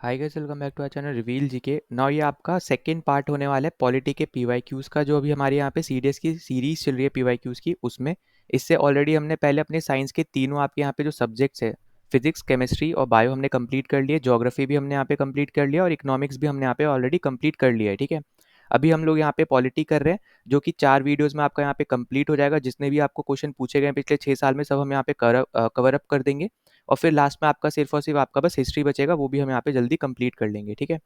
Hi guys, welcome back to our channel reveal GK. Now ये आपका second part होने वाला है पॉलिटी के पीवाईक्यूज का, जो अभी हमारे यहाँ पे सीडीएस की सीरीज चल रही है पीवाईक्यूज की। उसमें इससे ऑलरेडी हमने पहले अपने साइंस के तीनों आपके यहाँ पे जो सब्जेक्ट्स है, फिजिक्स, केमिस्ट्री और बायो, हमने कंप्लीट कर लिए। ज्योग्राफी भी हमने यहाँ पे कंप्लीट कर लिया और इकोनॉमिक्स भी हमने यहाँ पे ऑलरेडी कंप्लीट कर लिया है। ठीक है, अभी हम लोग यहाँ पे पॉलिटी कर रहे हैं, जो कि 4 वीडियोस में आपका यहाँ पे कंप्लीट हो जाएगा। जितने भी आपको क्वेश्चन पूछे गए पिछले 6 साल में, सब हम यहाँ पे कवर अप कर देंगे। और फिर लास्ट में आपका सिर्फ और सिर्फ आपका बस हिस्ट्री बचेगा, वो भी हम यहाँ पे जल्दी कंप्लीट कर लेंगे। ठीक है,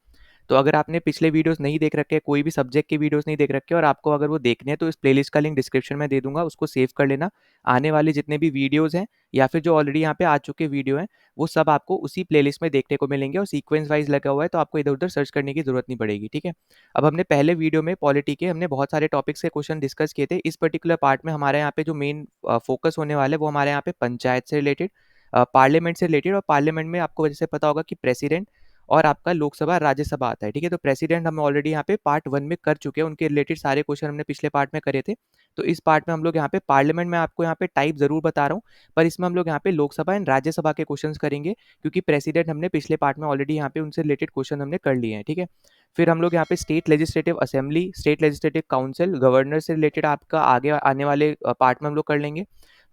तो अगर आपने पिछले वीडियोस नहीं देख रखे, कोई भी सब्जेक्ट के वीडियोस नहीं देख रखे और आपको अगर वो देखने हैं, तो इस प्लेलिस्ट का लिंक डिस्क्रिप्शन में दे दूंगा, उसको सेव कर लेना। आने वाले जितने भी वीडियोस हैं या फिर जो ऑलरेडी यहाँ पे आ चुके वीडियो हैं, वो सब आपको उसी प्लेलिस्ट में देखने को मिलेंगे और सीक्वेंस वाइज लगा हुआ है, तो आपको इधर उधर सर्च करने की जरूरत नहीं पड़ेगी। ठीक है, अब हमने पहले वीडियो में पॉलिटी के हमने बहुत सारे टॉपिक्स के क्वेश्चन डिस्कस किए थे। इस पर्टिकुलर पार्ट में हमारे यहाँ पे जो मेन फोकस होने वाला है, वो हमारे यहाँ पे पंचायत से रिलेटेड, पार्लियामेंट से रिलेटेड। और पार्लियामेंट में आपको वैसे पता होगा कि प्रेसिडेंट और आपका लोकसभा राज्यसभा आता है। ठीक है, तो प्रेसिडेंट हम ऑलरेडी यहाँ पे पार्ट 1 में कर चुके हैं, उनके रिलेटेड सारे क्वेश्चन हमने पिछले पार्ट में करे थे। तो इस पार्ट में हम लोग यहाँ पे पार्लियामेंट में आपको यहाँ पे टाइप जरूर बता रहा हूँ, पर इसमें हम लोग यहाँ पे लोकसभा एंड राज्यसभा के क्वेश्चन करेंगे, क्योंकि प्रेसिडेंट हमने पिछले पार्ट में ऑलरेडी यहाँ पे उनसे रिलेटेड क्वेश्चन हमने कर लिए हैं। ठीक है, फिर हम लोग यहाँ पे state legislative assembly, state legislative council, governor से रिलेटेड आपका आगे आने वाले पार्ट में हम लोग कर लेंगे।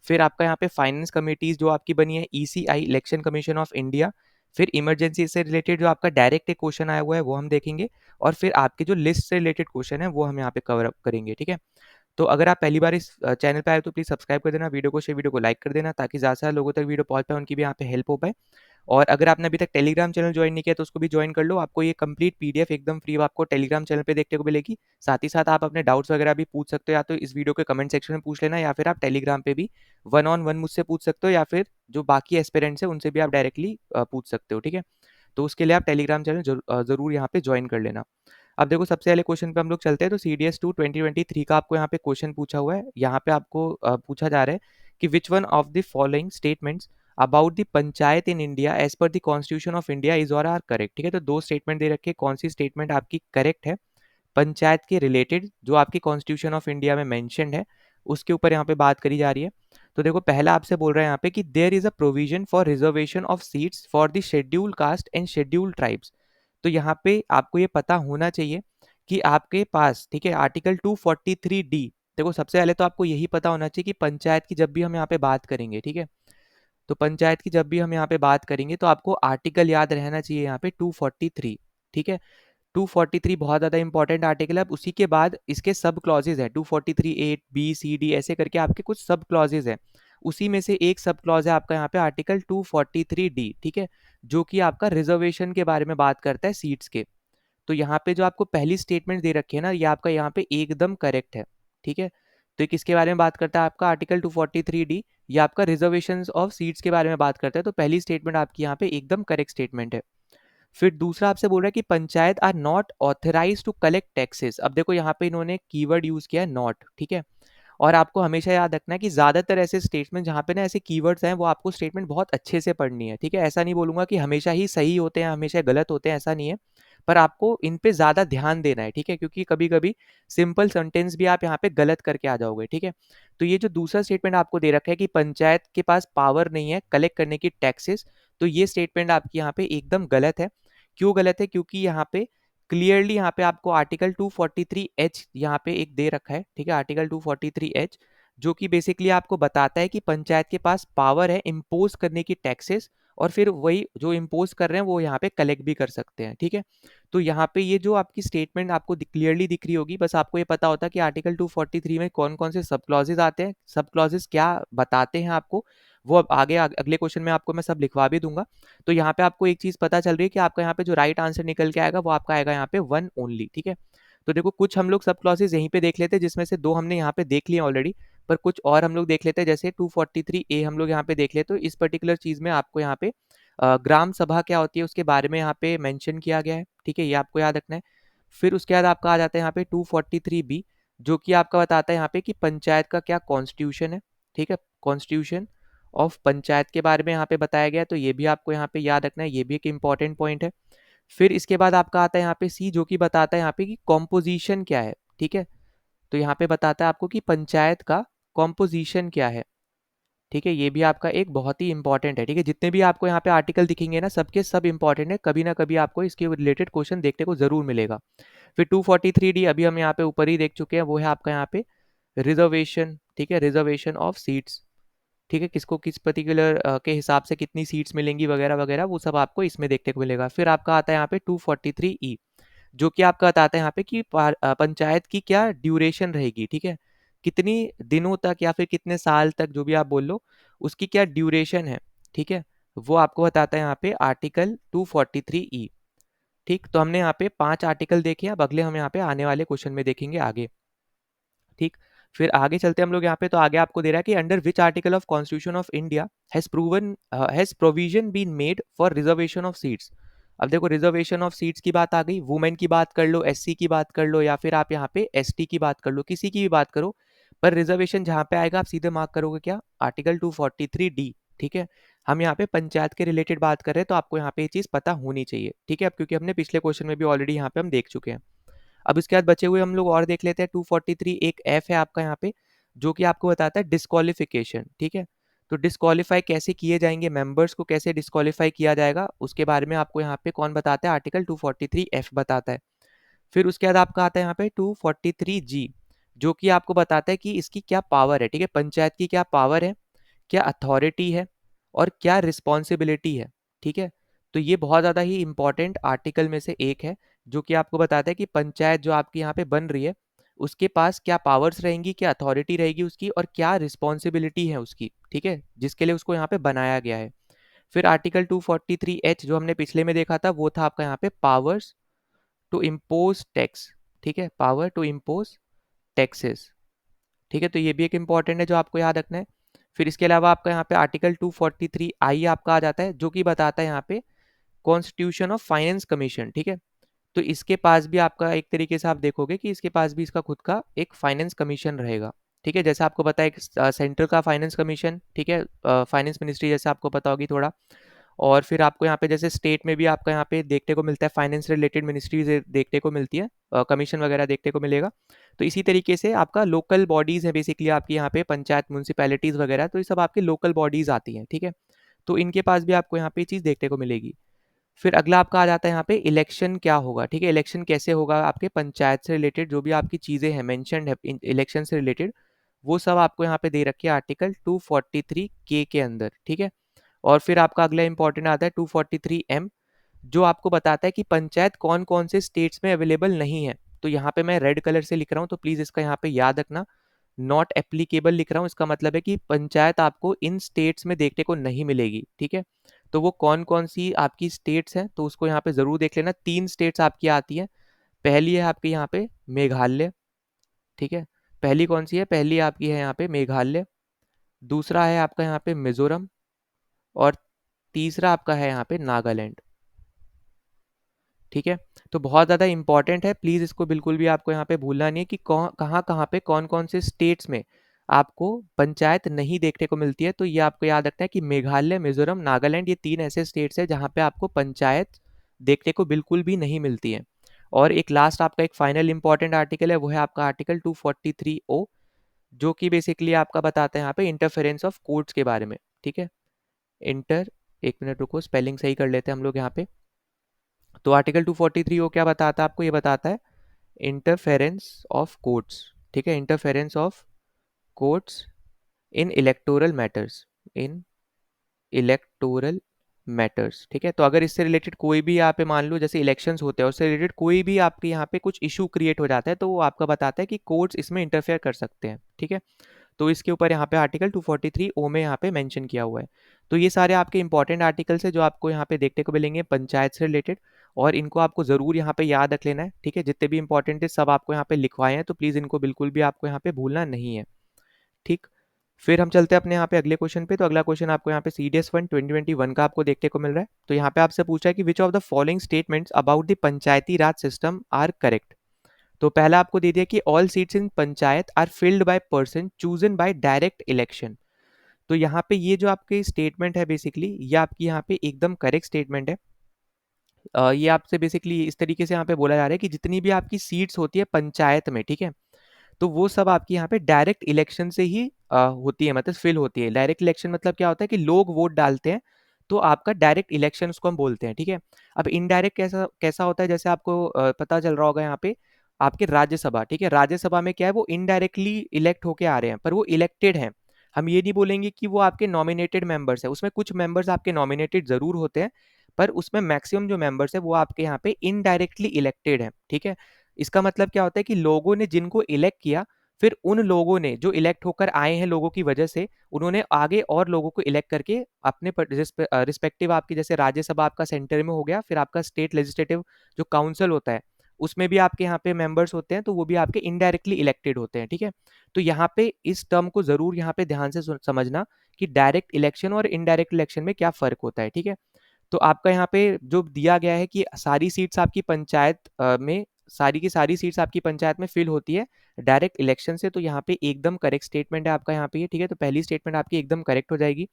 फिर आपका यहाँ पे फाइनेंस कमेटीज जो आपकी बनी है, ECI, election commission of India. फिर इमरजेंसी से रिलेटेड जो आपका डायरेक्ट एक क्वेश्चन आया हुआ है, वो हम देखेंगे। और फिर आपके जो लिस्ट से रिलेटेड क्वेश्चन है, वो हम यहाँ पे कवर अप करेंगे। ठीक है, तो अगर आप पहली बार इस चैनल पे आए, तो प्लीज सब्सक्राइब कर देना, वीडियो को शेयर, वीडियो को लाइक कर देना, ताकि ज़्यादा से ज़्यादा लोगों तक वीडियो पहुंच पाए, उनकी भी यहाँ पे हेल्प हो पाए। और अगर आपने अभी तक टेलीग्राम चैनल ज्वाइन नहीं किया, तो उसको भी ज्वाइन कर लो। आपको ये कंप्लीट पीडीएफ एकदम फ्री आपको टेलीग्राम चैनल पे देखने को मिलेगी। साथ ही साथ आप अपने डाउट्स वगैरह भी पूछ सकते हो, या तो इस वीडियो के कमेंट सेक्शन में पूछ लेना, या फिर आप टेलीग्राम पे भी 1-on-1 मुझसे पूछ सकते हो, या फिर जो बाकी एस्पिरेंट्स हैं उनसे भी आप डायरेक्टली पूछ सकते हो। ठीक है, तो उसके लिए आप टेलीग्राम चैनल जरूर यहाँ पे ज्वाइन कर लेना। अब देखो, सबसे पहले क्वेश्चन पे हम लोग चलते हैं। तो CDS 2 2023 का आपको यहाँ पे क्वेश्चन पूछा हुआ है। यहाँ पे आपको पूछा जा रहा है कि which one of the following statements about the panchayat in India as per the constitution of India is or are correct. ठीक है, तो दो स्टेटमेंट दे रखे, कौन सी स्टेटमेंट आपकी करेक्ट है पंचायत के रिलेटेड, जो आपकी कॉन्स्टिट्यूशन ऑफ इंडिया में मेंशन्ड है, उसके ऊपर यहाँ पे बात करी जा रही है। तो देखो, पहला आपसे बोल रहा है यहाँ पे कि there is a provision for reservation of seats for the schedule caste and schedule tribes. तो यहाँ पे आपको ये पता होना चाहिए कि आपके पास, ठीक है, आर्टिकल 243D। देखो, सबसे पहले तो आपको यही पता होना चाहिए कि पंचायत की जब भी हम यहाँ पे बात करेंगे, ठीक है, तो पंचायत की जब भी हम यहाँ पे बात करेंगे, तो आपको आर्टिकल याद रहना चाहिए यहाँ पे 243। ठीक है, 243 बहुत ज़्यादा इंपॉर्टेंट आर्टिकल है। अब उसी के बाद इसके सब क्लॉजेज है, 243A B C D ऐसे करके आपके कुछ सब क्लॉजेज है। उसी में से एक सब क्लॉज है आपका यहाँ पे आर्टिकल 243D। ठीक है, जो कि आपका रिजर्वेशन के बारे में बात करता है, सीट्स के। तो यहाँ पे जो आपको पहली स्टेटमेंट दे रखी है ना, ये आपका यहाँ पे एकदम करेक्ट है। ठीक है, तो ये किसके बारे में बात करता है, आपका आर्टिकल 243D, ये आपका रिजर्वेशन ऑफ सीट्स के बारे में बात करता है। तो पहली स्टेटमेंट आपकी यहाँ पे एकदम करेक्ट स्टेटमेंट है। फिर दूसरा आपसे बोल रहा है कि panchayat are not authorise to collect taxes. अब देखो, यहाँ पे इन्होंने कीवर्ड यूज किया है नॉट। ठीक है, और आपको हमेशा याद रखना है कि ज्यादातर ऐसे स्टेटमेंट जहाँ पे ना ऐसे कीवर्ड्स हैं, वो आपको स्टेटमेंट बहुत अच्छे से पढ़नी है। ठीक है, ऐसा नहीं बोलूंगा कि हमेशा ही सही होते हैं, हमेशा गलत होते हैं, ऐसा नहीं है, पर आपको इन पे ज्यादा ध्यान देना है। ठीक है, क्योंकि कभी कभी सिंपल सेंटेंस भी आप यहाँ पे गलत करके आ जाओगे। ठीक है, तो ये जो दूसरा स्टेटमेंट आपको दे रखा है कि पंचायत के पास पावर नहीं है कलेक्ट करने की टैक्सेस, तो ये स्टेटमेंट आपकी यहाँ पे एकदम गलत है। क्यों गलत है, क्योंकि यहाँ पे क्लियरली यहाँ पे आपको आर्टिकल 243H यहाँ पे एक दे रखा है। ठीक है, आर्टिकल 243H, जो कि बेसिकली आपको बताता है कि पंचायत के पास पावर है इम्पोज करने की टैक्सेस, और फिर वही जो इम्पोज कर रहे हैं वो यहाँ पे कलेक्ट भी कर सकते हैं। ठीक है, तो यहाँ पे ये जो आपकी स्टेटमेंट आपको क्लियरली दिख रही होगी, बस आपको ये पता होता है कि आर्टिकल 243 में कौन कौन से सब क्लॉजेज आते हैं, सब क्लॉजेज क्या बताते हैं आपको, वो अब आगे अगले क्वेश्चन में आपको मैं सब लिखवा भी दूंगा। तो यहाँ पे आपको एक चीज पता चल रही है कि आपका यहाँ पे जो राइट आंसर निकल के आएगा, वो आपका आएगा यहाँ पे 1 ओनली। ठीक है, तो देखो, कुछ हम लोग सब क्लॉजेज यहीं पे देख लेते हैं, जिसमें से दो हमने यहाँ पे देख लिए ऑलरेडी, पर कुछ और हम लोग देख लेते हैं। जैसे 243A हम लोग यहाँ पे देख लेते, तो इस पर्टिकुलर चीज में आपको यहाँ पे ग्राम सभा क्या होती है उसके बारे में यहाँ पे मेंशन किया गया है। ठीक है, ये आपको याद रखना है। फिर उसके बाद आपका आ जाता है यहाँ पे 243B, जो कि आपका बताता है यहाँ पे कि पंचायत का क्या कॉन्स्टिट्यूशन है। ठीक है, कॉन्स्टिट्यूशन ऑफ पंचायत के बारे में यहाँ पे बताया गया है, तो ये भी आपको यहाँ पे याद रखना है, ये भी एक इंपॉर्टेंट पॉइंट है। फिर इसके बाद आपका आता है यहाँ पे C, जो कि बताता है यहाँ पे कि कॉम्पोजिशन क्या है। ठीक है, तो यहाँ पे बताता है आपको कि पंचायत का कॉम्पोजिशन क्या है। ठीक है, ये भी आपका एक बहुत ही इंपॉर्टेंट है। ठीक है, जितने भी आपको यहाँ पे आर्टिकल दिखेंगे ना, सबके सब इंपॉर्टेंट है, कभी ना कभी आपको इसके रिलेटेड क्वेश्चन देखने को जरूर मिलेगा। फिर 243D अभी हम यहाँ पे ऊपर ही देख चुके हैं, वो है आपका यहाँ पे रिजर्वेशन। ठीक है, रिजर्वेशन ऑफ सीट्स। ठीक है, किसको किस पर्टिकुलर के हिसाब से कितनी सीट्स मिलेंगी वगैरह वगैरह, वो सब आपको इसमें देखने को मिलेगा। फिर आपका आता है यहाँ पे 243E, जो कि आपका बताता है यहाँ पे कि पंचायत की क्या ड्यूरेशन रहेगी। ठीक है, कितनी दिनों तक या फिर कितने साल तक, जो भी आप बोल लो, उसकी क्या ड्यूरेशन है। ठीक है, वो आपको बताता है यहाँ पे आर्टिकल 243E। ठीक, तो हमने यहाँ पे 5 आर्टिकल देखे, अब अगले हम यहाँ पे आने वाले क्वेश्चन में देखेंगे आगे। ठीक, फिर आगे चलते हम लोग यहाँ पे, तो आगे आपको दे रहा है कि under which article of constitution of India has provision been made for reservation of seats. अब देखो, रिजर्वेशन ऑफ सीट्स की बात आ गई, वुमेन की बात कर लो, एससी की बात कर लो, या फिर आप यहाँ पे एसटी की बात कर लो, किसी की भी बात करो, पर रिजर्वेशन जहाँ पे आएगा आप सीधे मार्क करोगे क्या, आर्टिकल 243D। ठीक है, हम यहाँ पे पंचायत के रिलेटेड बात कर रहे हैं, तो आपको यहाँ पे ये चीज पता होनी चाहिए। ठीक है, अब क्योंकि हमने पिछले क्वेश्चन में भी ऑलरेडी यहाँ पे हम देख चुके हैं। अब इसके बाद बचे हुए हम लोग और देख लेते हैं। 243 एक एफ है आपका यहाँ पे, जो कि आपको बताता है डिस्क्वालिफिकेशन। ठीक है, तो डिस्क्वालीफाई कैसे किए जाएंगे, मेंबर्स को कैसे डिस्क्वालीफाई किया जाएगा, उसके बारे में आपको यहाँ पे कौन बताता है, आर्टिकल 243F बताता है। फिर उसके बाद आपका आता है यहाँ पे 243G, जो कि आपको बताता है कि इसकी क्या पावर है। ठीक है, पंचायत की क्या पावर है, क्या अथॉरिटी है, और क्या रिस्पॉन्सिबिलिटी है। ठीक है, तो ये बहुत ज़्यादा ही इंपॉर्टेंट आर्टिकल में से एक है, जो कि आपको बताता है कि पंचायत जो आपकी यहाँ पे बन रही है, उसके पास क्या पावर्स रहेंगी, क्या अथॉरिटी रहेगी उसकी, और क्या रिस्पॉन्सिबिलिटी है उसकी। ठीक है, जिसके लिए उसको यहाँ पे बनाया गया है। फिर आर्टिकल 243H जो हमने पिछले में देखा था, वो था आपका यहाँ पे पावर्स टू इम्पोज टैक्स। ठीक है, पावर टू इम्पोज टैक्सेस। ठीक है, तो ये भी एक इंपॉर्टेंट है जो आपको याद रखना है। फिर इसके अलावा आपका यहाँ पे आर्टिकल 243I आपका आ जाता है, जो कि बताता है यहाँ पे कॉन्स्टिट्यूशन ऑफ फाइनेंस कमीशन। ठीक है, तो इसके पास भी आपका एक तरीके से आप देखोगे कि इसके पास भी इसका खुद का एक फाइनेंस कमीशन रहेगा। ठीक है, जैसे आपको पता है एक सेंटर का फाइनेंस कमीशन, ठीक है, फाइनेंस मिनिस्ट्री जैसे आपको पता होगी थोड़ा। और फिर आपको यहाँ पे जैसे स्टेट में भी आपका यहाँ पे देखने को मिलता है, फाइनेंस रिलेटेड मिनिस्ट्रीज देखने को मिलती है, कमीशन वगैरह देखने को मिलेगा। तो इसी तरीके से आपका लोकल बॉडीज है बेसिकली आपकी यहाँ पे, पंचायत म्यूनसिपैलिटीज वगैरह, तो ये सब आपके लोकल बॉडीज आती हैं। ठीक है, तो इनके पास भी आपको यहाँ पे चीज़ देखने को मिलेगी। फिर अगला आपका आ जाता है यहाँ पे इलेक्शन क्या होगा। ठीक है, इलेक्शन कैसे होगा आपके पंचायत से रिलेटेड, जो भी आपकी चीज़ें हैं मेंशन्ड है इलेक्शन से रिलेटेड, वो सब आपको यहाँ पे दे रखी है आर्टिकल 243K के अंदर। ठीक है, और फिर आपका अगला इंपॉर्टेंट आता है 243M, जो आपको बताता है कि पंचायत कौन कौन से स्टेट्स में अवेलेबल नहीं है। तो यहाँ पे मैं रेड कलर से लिख रहा हूँ, तो प्लीज़ इसका यहाँ पे याद रखना, नॉट एप्लीकेबल लिख रहा हूँ, इसका मतलब है कि पंचायत आपको इन स्टेट्स में देखने को नहीं मिलेगी। ठीक है, तो वो कौन कौन सी आपकी स्टेट्स हैं, तो उसको यहाँ पे ज़रूर देख लेना। 3 स्टेट्स आपकी आती हैं, पहली है आपके यहाँ पे मेघालय। ठीक है, पहली कौन सी है, पहली आपकी है यहाँ पे मेघालय, दूसरा है आपका यहाँ पे मिजोरम, और तीसरा आपका है यहाँ पे नागालैंड। ठीक है, तो बहुत ज़्यादा इंपॉर्टेंट है, प्लीज़ इसको बिल्कुल भी आपको यहाँ पे भूलना नहीं है कि कहाँ कहाँ पे कौन कौन से स्टेट्स में आपको पंचायत नहीं देखने को मिलती है। तो ये आपको याद रखना है कि मेघालय, मिजोरम, नागालैंड, ये 3 ऐसे स्टेट्स हैं जहाँ पे आपको पंचायत देखने को बिल्कुल भी नहीं मिलती है। और एक लास्ट आपका एक फाइनल इंपॉर्टेंट आर्टिकल है, वो है आपका आर्टिकल 243O, जो कि बेसिकली आपका बताता है यहाँ पे इंटरफेरेंस ऑफ कोर्ट्स के बारे में। ठीक है, इंटर, एक मिनट रुको, स्पेलिंग सही कर लेते हैं हम लोग यहाँ पे। तो आर्टिकल 243 वो क्या बताता है आपको, ये बताता है इंटरफेरेंस ऑफ कोर्ट्स। ठीक है, interference of courts in electoral matters, in electoral matters. ठीक है, तो अगर इससे रिलेटेड कोई भी यहाँ पे मान लो जैसे इलेक्शंस होते हैं, उससे रिलेटेड कोई भी आपके यहाँ पे कुछ इशू क्रिएट हो जाता है, तो वो आपका बताता है कि कोर्ट्स इसमें इंटरफेयर कर सकते हैं। ठीक है, तो इसके ऊपर यहाँ पे आर्टिकल 243O में यहाँ पे मेंशन किया हुआ है। तो ये सारे आपके इंपॉर्टेंट आर्टिकल्स है जो आपको यहाँ पे देखने को मिलेंगे पंचायत से रिलेटेड, और इनको आपको ज़रूर यहाँ पे याद रख लेना है। ठीक है, जितने भी इंपॉर्टेंट है सब आपको यहाँ पे लिखवाए हैं, तो प्लीज़ इनको बिल्कुल भी आपको यहाँ पे भूलना नहीं है। ठीक, फिर हम चलते हैं अपने यहाँ पे अगले क्वेश्चन पे। तो अगला क्वेश्चन आपको यहाँ पे CDS 1 2021 का आपको देखने को मिल रहा है। तो यहाँ पे आपसे पूछा है कि which of the following statements about the panchayati raj system are correct. तो पहला आपको दे दिया कि all seats in panchayat are filled by person chosen by direct election. तो यहाँ पे ये जो आपकी स्टेटमेंट है बेसिकली, ये आपकी यहाँ पे एकदम करेक्ट स्टेटमेंट है। ये आपसे बेसिकली इस तरीके से यहाँ पे बोला जा रहा है कि जितनी भी आपकी सीट्स होती है पंचायत में, ठीक है, तो वो सब आपकी यहाँ पे डायरेक्ट इलेक्शन से ही होती है, मतलब फिल होती है। डायरेक्ट इलेक्शन मतलब क्या होता है कि लोग वोट डालते हैं, तो आपका डायरेक्ट इलेक्शन उसको हम बोलते हैं, ठीक है। अब इनडायरेक्ट कैसा कैसा होता है, जैसे आपको पता चल रहा होगा यहाँ पे आपके राज्यसभा, ठीक है, राज्यसभा में क्या है, वो इनडायरेक्टली इलेक्ट होके आ रहे हैं, पर वो इलेक्टेड हैं। हम ये नहीं बोलेंगे कि वो आपके नॉमिनेटेड मेंबर्स है, उसमें कुछ मेंबर्स आपके नॉमिनेटेड जरूर होते हैं, पर उसमें मैक्सिमम जो मेंबर्स है वो आपके यहाँ पे इनडायरेक्टली इलेक्टेड है, ठीक है। इसका मतलब क्या होता है कि लोगों ने जिनको इलेक्ट किया, फिर उन लोगों ने जो इलेक्ट होकर आए हैं लोगों की वजह से, उन्होंने आगे और लोगों को इलेक्ट करके अपने रिस्पेक्टिव, आपकी जैसे राज्यसभा आपका सेंटर में हो गया, फिर आपका स्टेट लेजिस्लेटिव जो काउंसिल होता है उसमें भी आपके यहाँ पे मेंबर्स होते हैं, तो वो भी आपके इनडायरेक्टली इलेक्टेड होते हैं, ठीक है। तो यहाँ पे इस टर्म को जरूर यहाँ पे ध्यान से समझना कि डायरेक्ट इलेक्शन और इनडायरेक्ट इलेक्शन में क्या फर्क होता है, ठीक है। तो आपका यहाँ पे जो दिया गया है कि सारी सीट्स आपकी पंचायत में, सारी की सारी सीट्स आपकी पंचायत में फिल होती है डायरेक्ट इलेक्शन से, तो यहाँ पे एकदम करेक्ट स्टेटमेंट है आपका यहाँ पे ये, ठीक है। तो पहली स्टेटमेंट आपकी एकदम करेक्ट हो जाएगी।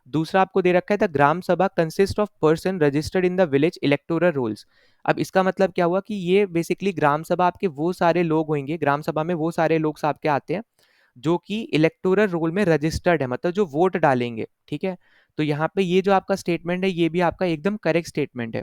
दूसरा आपको दे रखा है the gram sabha consist of person registered in the village electoral rolls. अब इसका मतलब क्या हुआ कि ये बेसिकली ग्राम सभा आपके वो सारे लोग होंगे, ग्राम सभा में वो सारे लोग आपके आते हैं जो कि इलेक्टोरल रोल में रजिस्टर्ड है, मतलब जो वोट डालेंगे, ठीक है। तो यहाँ पे ये जो आपका स्टेटमेंट है ये भी आपका एकदम करेक्ट स्टेटमेंट है।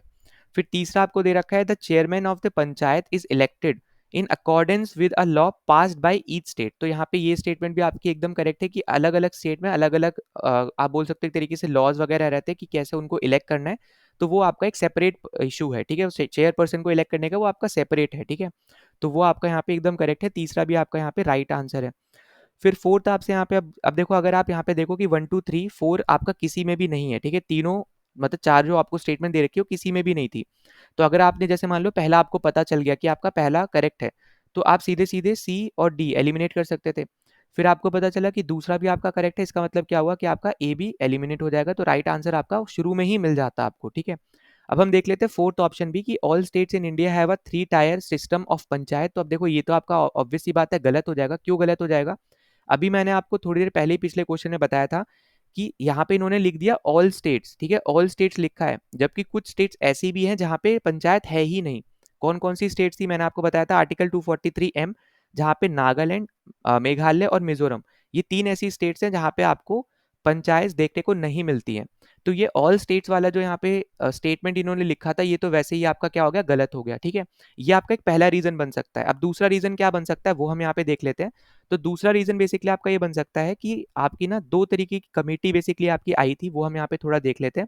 फिर तीसरा आपको दे रखा है the chairman of the panchayat is elected in accordance with a law passed by each state. तो यहाँ पे ये स्टेटमेंट भी आपकी एकदम करेक्ट है कि अलग अलग स्टेट में अलग अलग आप बोल सकते हो एक तरीके से लॉज वगैरह रहते हैं कि कैसे उनको इलेक्ट करना है, तो वो आपका एक सेपरेट इशू है, ठीक है। चेयर पर्सन को इलेक्ट करने का वो आपका सेपरेट है, ठीक है। तो वो आपका यहाँ पे एकदम करेक्ट है, तीसरा भी आपका यहाँ पे राइट आंसर है। फिर फोर्थ आपसे यहाँ पे अब देखो, अगर आप यहाँ पे देखो कि 1 2 3 4 आपका किसी में भी नहीं है, ठीक है, तीनों मतलब चार जो आपको स्टेटमेंट दे रखी हो किसी में भी नहीं थी। तो अगर आपने जैसे मान लो पहला आपको पता चल गया कि आपका पहला करेक्ट है, तो आप सीधे सीधे सी और डी एलिमिनेट कर सकते थे। फिर आपको पता चला कि दूसरा भी आपका करेक्ट है, इसका मतलब क्या हुआ कि आपका ए भी एलिमिनेट हो जाएगा, तो राइट आंसर आपका शुरू में ही मिल जाता आपको, ठीक है। अब हम देख लेते हैं फोर्थ ऑप्शन भी कि all states in India have a 3 tier system of panchayat. तो अब देखो ये तो आपका ऑब्वियस सी बात है गलत हो जाएगा। क्यों गलत हो जाएगा? अभी मैंने आपको थोड़ी देर पहले ही पिछले क्वेश्चन में बताया था कि यहाँ पे इन्होंने लिख दिया ऑल स्टेट्स, ठीक है, ऑल स्टेट्स लिखा है, जबकि कुछ स्टेट्स ऐसी भी हैं जहाँ पे पंचायत है ही नहीं। कौन कौन सी स्टेट्स थी? मैंने आपको बताया था आर्टिकल 243M, जहाँ पे नागालैंड, मेघालय और मिजोरम, ये तीन ऐसी स्टेट्स हैं जहाँ पे आपको पंचायत देखने को नहीं मिलती है। तो ये ऑल स्टेट्स वाला जो यहाँ पे स्टेटमेंट इन्होंने लिखा था, ये तो वैसे ही आपका क्या हो गया, गलत हो गया, ठीक है। ये आपका एक पहला रीजन बन सकता है। अब दूसरा रीजन क्या बन सकता है वो हम यहाँ पे देख लेते हैं। तो दूसरा रीजन बेसिकली आपका ये बन सकता है कि आपकी ना दो तरीके की कमेटी बेसिकली आपकी आई थी, वो हम यहाँ पे थोड़ा देख लेते हैं।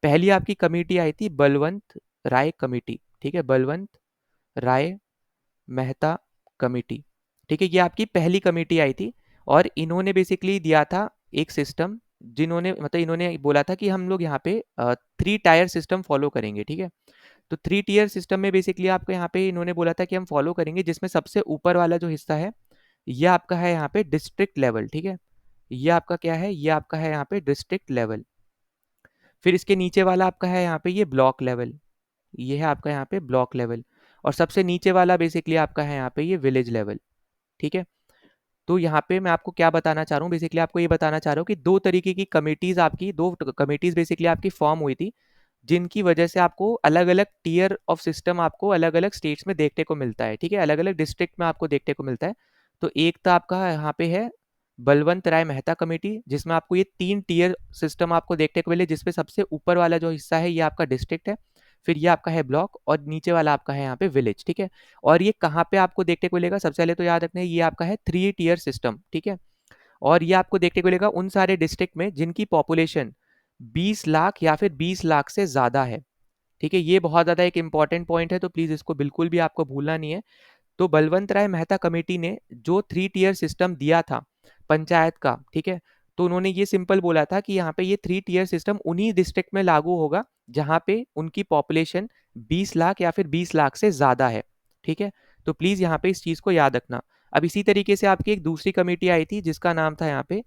पहली आपकी कमेटी आई थी बलवंत राय कमेटी, ठीक है, बलवंत राय मेहता कमेटी, ठीक है, ये आपकी पहली कमेटी आई थी। और इन्होंने बेसिकली दिया था एक सिस्टम, जिन्होंने मतलब इन्होंने बोला था कि हम लोग यहाँ पे 3 टायर सिस्टम फॉलो करेंगे, ठीक है। तो 3 टियर सिस्टम में बेसिकली आपको यहाँ पे इन्होंने बोला था कि हम फॉलो करेंगे, जिसमें सबसे ऊपर वाला जो हिस्सा है ये आपका है यहाँ पे डिस्ट्रिक्ट लेवल, ठीक है। ये आपका क्या है, ये आपका है यहाँ पे डिस्ट्रिक्ट लेवल। फिर इसके नीचे वाला आपका है यहाँ पे ये ब्लॉक लेवल, ये है आपका यहाँ पे ब्लॉक लेवल। और सबसे नीचे वाला बेसिकली आपका है यहाँ पे ये विलेज लेवल, ठीक है। तो यहाँ पे मैं आपको क्या बताना चाह रहा हूँ, बेसिकली आपको ये बताना चाह रहा हूँ कि दो तरीके की कमिटीज आपकी, दो कमिटीज बेसिकली आपकी फॉर्म हुई थी, जिनकी वजह से आपको अलग अलग टीयर ऑफ सिस्टम आपको अलग अलग स्टेट्स में देखने को मिलता है, ठीक है, अलग अलग डिस्ट्रिक्ट में आपको देखने को मिलता है। तो एक तो आपका यहाँ पे है बलवंत राय मेहता कमेटी, जिसमें आपको ये 3 टियर सिस्टम आपको देखने को मिले, जिसपे सबसे ऊपर वाला जो हिस्सा है ये आपका डिस्ट्रिक्ट है, फिर ये आपका है ब्लॉक, और नीचे वाला आपका है यहाँ पे विलेज, ठीक है। और ये कहाँ पे आपको देखने को मिलेगा? सबसे पहले तो याद रखना है ये आपका है 3 टियर सिस्टम, ठीक है। और ये आपको देखने को मिलेगा उन सारे डिस्ट्रिक्ट में जिनकी पॉपुलेशन 20 लाख या फिर 20 लाख से ज्यादा है, ठीक है। ये बहुत ज्यादा एक इंपॉर्टेंट पॉइंट है, तो प्लीज इसको बिल्कुल भी आपको भूलना नहीं है। तो बलवंत राय मेहता कमेटी ने जो 3 टियर सिस्टम दिया था पंचायत का, ठीक है, तो उन्होंने ये सिंपल बोला था कि यहाँ पे ये 3 टियर सिस्टम उन्हीं डिस्ट्रिक्ट में लागू होगा जहाँ पे उनकी पॉपुलेशन 20 लाख या फिर 20 लाख से ज्यादा है, ठीक है। तो प्लीज यहाँ पे इस चीज को याद रखना। अब इसी तरीके से आपकी एक दूसरी कमेटी आई थी जिसका नाम था यहाँ पे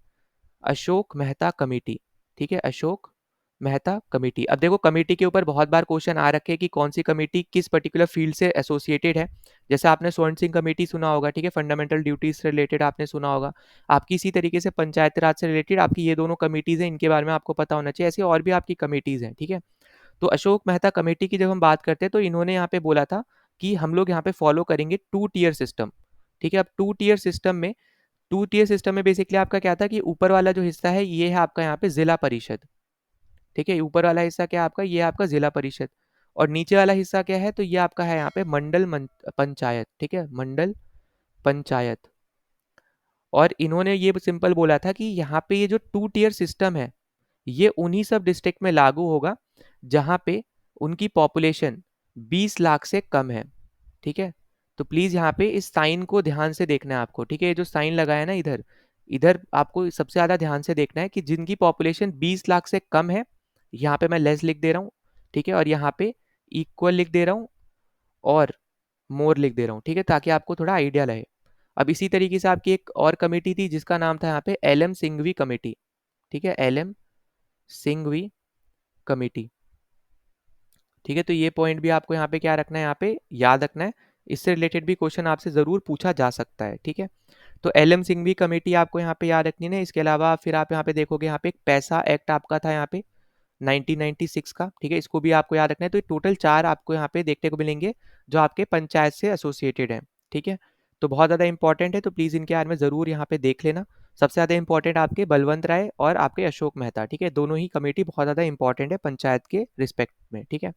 अशोक मेहता कमेटी, ठीक है, अशोक मेहता कमेटी। अब देखो कमेटी के ऊपर बहुत बार क्वेश्चन आ रखे हैं कि कौन सी कमेटी किस पर्टिकुलर फील्ड से एसोसिएटेड है। जैसे आपने स्वर्ण सिंह कमेटी सुना होगा, ठीक है, फंडामेंटल ड्यूटीज से रिलेटेड आपने सुना होगा। आपकी इसी तरीके से पंचायती राज से रिलेटेड आपकी ये दोनों कमेटीज हैं, इनके बारे में आपको पता होना चाहिए। ऐसी और भी आपकी कमेटीज हैं, ठीक है। तो अशोक मेहता कमेटी की जब हम बात करते हैं तो इन्होंने यहाँ पे बोला था कि हम लोग यहाँ पे फॉलो करेंगे 2 टियर सिस्टम, ठीक है। अब 2 टियर सिस्टम में टू टीयर सिस्टम में बेसिकली आपका क्या था कि ऊपर वाला जो हिस्सा है ये है आपका यहाँ पे जिला परिषद, ठीक है, ऊपर वाला हिस्सा क्या है आपका, ये आपका जिला परिषद, और नीचे वाला हिस्सा क्या है, तो ये आपका है यहाँ पे पंचायत, ठीक है, मंडल पंचायत। और इन्होंने ये सिंपल बोला था कि यहाँ पे ये जो टू टीयर सिस्टम है ये उन्हीं सब डिस्ट्रिक्ट में लागू होगा जहाँ पे उनकी पॉपुलेशन 20 लाख से कम है, ठीक है। तो प्लीज यहाँ पे इस साइन को ध्यान से देखना है आपको, ठीक है, ये जो साइन लगा है ना इधर, इधर आपको सबसे ज्यादा ध्यान से देखना है कि जिनकी पॉपुलेशन 20 लाख से कम है, यहाँ पे मैं लेस लिख दे रहा हूँ, ठीक है, और यहाँ पे इक्वल लिख दे रहा हूँ, और मोर लिख दे रहा हूँ, ठीक है, ताकि आपको थोड़ा आइडिया रहे। अब इसी तरीके से आपकी एक और कमेटी थी जिसका नाम था यहाँ पे एल एम सिंघवी कमेटी, ठीक है, एल एम सिंघवी कमेटी, ठीक है। तो ये पॉइंट भी आपको यहाँ पे क्या रखना है, यहाँ पे याद रखना है, इससे रिलेटेड भी क्वेश्चन आपसे जरूर पूछा जा सकता है, ठीक है। तो एल एम सिंघवी कमेटी आपको यहाँ पे याद रखनी है। इसके अलावा फिर आप यहाँ पे देखोगे यहाँ पे एक पैसा एक्ट आपका था यहाँ पे 1996 का, ठीक है, इसको भी आपको याद रखना है। तो टोटल 4 आपको यहाँ पे देखने को मिलेंगे जो आपके पंचायत से एसोसिएटेड है, ठीक है। तो बहुत ज़्यादा इंपॉर्टेंट है, तो प्लीज़ इनके बारे में ज़रूर यहाँ पे देख लेना। सबसे ज़्यादा इंपॉर्टेंट आपके बलवंत राय और आपके अशोक मेहता, ठीक है, दोनों ही कमेटी बहुत ज़्यादा इंपॉर्टेंट है पंचायत के रिस्पेक्ट में, ठीक है।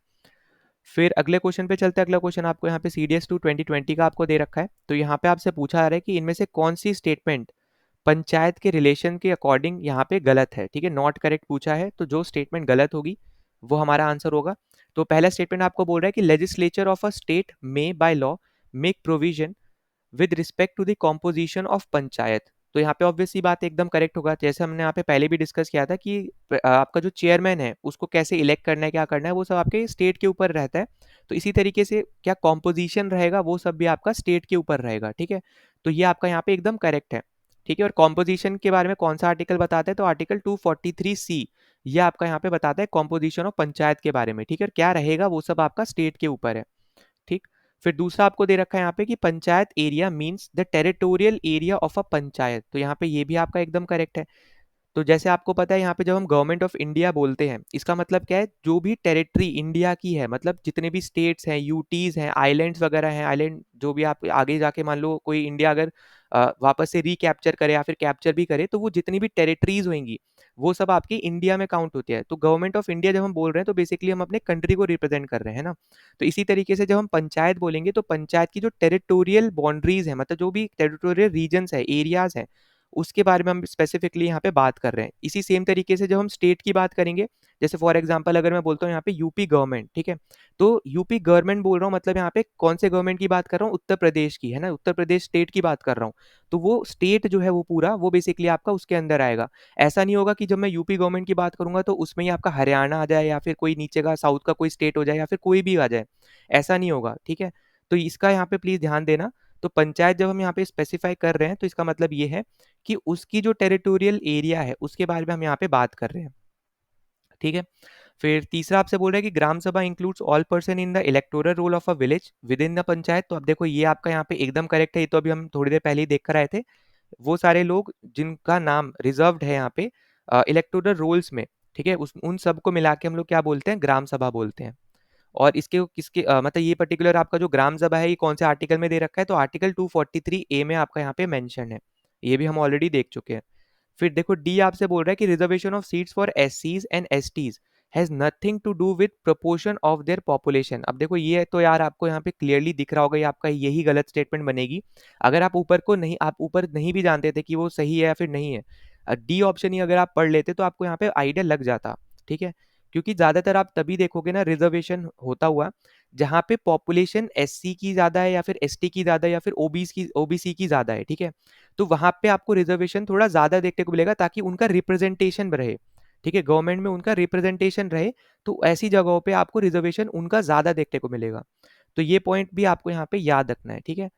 फिर अगले क्वेश्चन पे चलते हैं। अगला क्वेश्चन आपको यहाँ पे CDS 2 2020 का आपको दे रखा है। तो यहाँ पे आपसे पूछा जा रहा है कि इनमें से कौन सी स्टेटमेंट पंचायत के रिलेशन के अकॉर्डिंग यहाँ पे गलत है, ठीक है, नॉट करेक्ट पूछा है, तो जो स्टेटमेंट गलत होगी वो हमारा आंसर होगा। तो पहला स्टेटमेंट आपको बोल रहा है कि legislature of a state may by law make provision with respect to the composition of panchayat. तो यहाँ पे ऑब्वियस सी बात एकदम करेक्ट होगा, जैसे हमने यहाँ पे पहले भी डिस्कस किया था कि आपका जो चेयरमैन है उसको कैसे इलेक्ट करना है, क्या करना है, वो सब आपके स्टेट के ऊपर रहता है। तो इसी तरीके से क्या कॉम्पोजिशन रहेगा वो सब भी आपका स्टेट के ऊपर रहेगा, ठीक है। तो ये आपका यहाँ पे एकदम करेक्ट है, ठीक है। और कॉम्पोजिशन के बारे में कौन सा आर्टिकल बताता है, तो आर्टिकल 243C ये आपका यहाँ पे बताता है कॉम्पोजिशन ऑफ पंचायत के बारे में, ठीक है। और क्या रहेगा वो सब आपका स्टेट के ऊपर है, ठीक। फिर दूसरा आपको दे रखा है यहाँ पे कि panchayat area means the territorial area of a panchayat. तो यहाँ पे ये भी आपका एकदम करेक्ट है। तो जैसे आपको पता है यहाँ पे जब हम गवर्नमेंट ऑफ इंडिया बोलते हैं इसका मतलब क्या है, जो भी टेरिटरी इंडिया की है, मतलब जितने भी स्टेट्स हैं, यूटीज हैं, आइलैंड्स वगैरह हैं, आइलैंड जो भी आप आगे जाके मान लो कोई इंडिया अगर वापस से रिकैप्चर करे या फिर कैप्चर भी करे, तो वो जितनी भी टेरिटरीज होंगी वो सब आपकी इंडिया में काउंट होती है। तो गवर्नमेंट ऑफ इंडिया जब हम बोल रहे हैं तो बेसिकली हम अपने कंट्री को रिप्रेजेंट कर रहे हैं ना। तो इसी तरीके से जब हम पंचायत बोलेंगे तो पंचायत की जो टेरिटोरियल बाउंड्रीज है, मतलब जो भी टेरिटोरियल रीजन्स है, एरियाज हैं, उसके बारे में हम स्पेसिफिकली यहाँ पे बात कर रहे हैं। इसी सेम तरीके से जब हम स्टेट की बात करेंगे, जैसे फॉर एग्जांपल अगर मैं बोलता हूँ यहाँ पे यूपी गवर्नमेंट, ठीक है, तो यूपी गवर्नमेंट बोल रहा हूँ मतलब यहाँ पे कौन से गवर्नमेंट की बात कर रहा हूँ, उत्तर प्रदेश की, है ना, उत्तर प्रदेश स्टेट की बात कर रहा हूँ। तो वो स्टेट जो है वो पूरा वो बेसिकली आपका उसके अंदर आएगा। ऐसा नहीं होगा कि जब मैं यूपी गवर्नमेंट की बात करूंगा तो उसमें ही आपका हरियाणा आ जाए या फिर कोई नीचे का साउथ का कोई स्टेट हो जाए या फिर कोई भी आ जाए, ऐसा नहीं होगा, ठीक है। तो इसका यहाँ पे प्लीज ध्यान देना। तो पंचायत जब हम यहाँ पे स्पेसिफाई कर रहे हैं तो इसका मतलब ये है कि उसकी जो टेरिटोरियल एरिया है उसके बारे में हम यहाँ पे बात कर रहे हैं, ठीक है। फिर तीसरा आपसे बोल रहा है कि ग्राम सभा includes all person in the electoral roll of a village with in the panchayat. तो अब देखो ये आपका यहाँ पे एकदम करेक्ट है, ये तो अभी हम थोड़ी देर पहले ही देख कर आए थे। वो सारे लोग जिनका नाम रिजर्व्ड है यहाँ पे इलेक्टोरल रोल्स में, ठीक है, उस उन सबको मिला के हम लोग क्या बोलते हैं, ग्राम सभा बोलते हैं। और इसके किसके मतलब ये पर्टिकुलर आपका जो ग्राम सभा है ये कौन से आर्टिकल में दे रखा है, तो आर्टिकल 243A में आपका यहाँ पे मेंशन है, ये भी हम ऑलरेडी देख चुके हैं। फिर देखो डी आपसे बोल रहा है कि reservation of seats for SCs and STs has nothing to do with proportion of their population. अब देखो ये तो यार आपको यहाँ पे क्लियरली दिख रहा होगा, ये आपका यही गलत स्टेटमेंट बनेगी। अगर आप ऊपर नहीं भी जानते थे कि वो सही है या फिर नहीं है, डी ऑप्शन ही अगर आप पढ़ लेते तो आपको यहाँ पे आइडिया लग जाता, ठीक है। क्योंकि ज्यादातर आप तभी देखोगे ना रिजर्वेशन होता हुआ जहाँ पे पॉपुलेशन SC की ज्यादा है या फिर ST की ज्यादा है या फिर OBC की ज्यादा है, ठीक है। तो वहां पे आपको रिजर्वेशन थोड़ा ज्यादा देखने को मिलेगा ताकि उनका रिप्रेजेंटेशन रहे, ठीक है, गवर्नमेंट में उनका रिप्रेजेंटेशन रहे। तो ऐसी जगहों पे आपको रिजर्वेशन उनका ज्यादा देखने को मिलेगा। तो ये पॉइंट भी आपको यहाँ पे याद रखना है, ठीक है।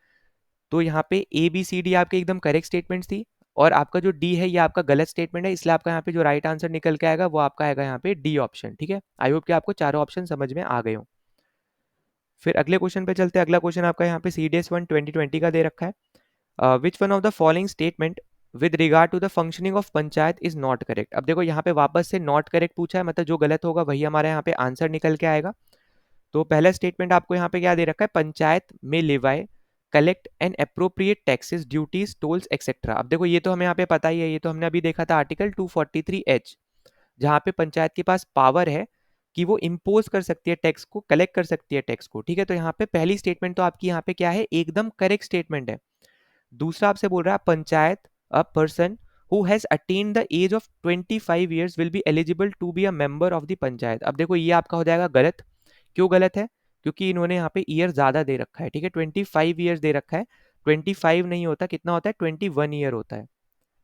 तो यहाँ पे ABCD आपके एकदम करेक्ट स्टेटमेंट्स थी, और आपका जो डी है ये आपका गलत स्टेटमेंट है, इसलिए आपका यहाँ पे जो राइट आंसर निकल के आएगा वो आपका आएगा यहाँ पे डी ऑप्शन, ठीक है। आई होप कि आपको चारों ऑप्शन समझ में आ गए हो। फिर अगले क्वेश्चन पे चलते हैं। अगला क्वेश्चन आपका यहाँ पे CDS 1 2020 का दे रखा है, which one of the following statement with regard to the functioning of panchayat is not correct. अब देखो यहाँ पे वापस से नॉट करेक्ट पूछा है, मतलब जो गलत होगा वही हमारे यहाँ पे आंसर निकल के आएगा। तो पहला स्टेटमेंट आपको यहाँ पे क्या दे रखा है, पंचायत में levy collect and appropriate taxes, duties, tolls etcetera. अब देखो ये तो हमें यहाँ पे पता ही है, ये तो हमने अभी देखा था आर्टिकल 243H, जहाँ पे पंचायत के पास पावर है कि वो इम्पोज कर सकती है टैक्स को, कलेक्ट कर सकती है टैक्स को, ठीक है। तो यहाँ पे पहली स्टेटमेंट तो आपकी यहाँ पे क्या है, एकदम करेक्ट स्टेटमेंट है। दूसरा आपसे बोल रहा है panchayat, a person who has attained the age of 25 years will be eligible to be a member of the panchayat. अब देखो ये आपका हो जाएगा गलत। क्यों गलत है? क्योंकि इन्होंने यहाँ पे ईयर ज्यादा दे रखा है, ठीक है, 25 ईयर्स दे रखा है। 25 नहीं होता, कितना होता है, 21 ईयर होता है,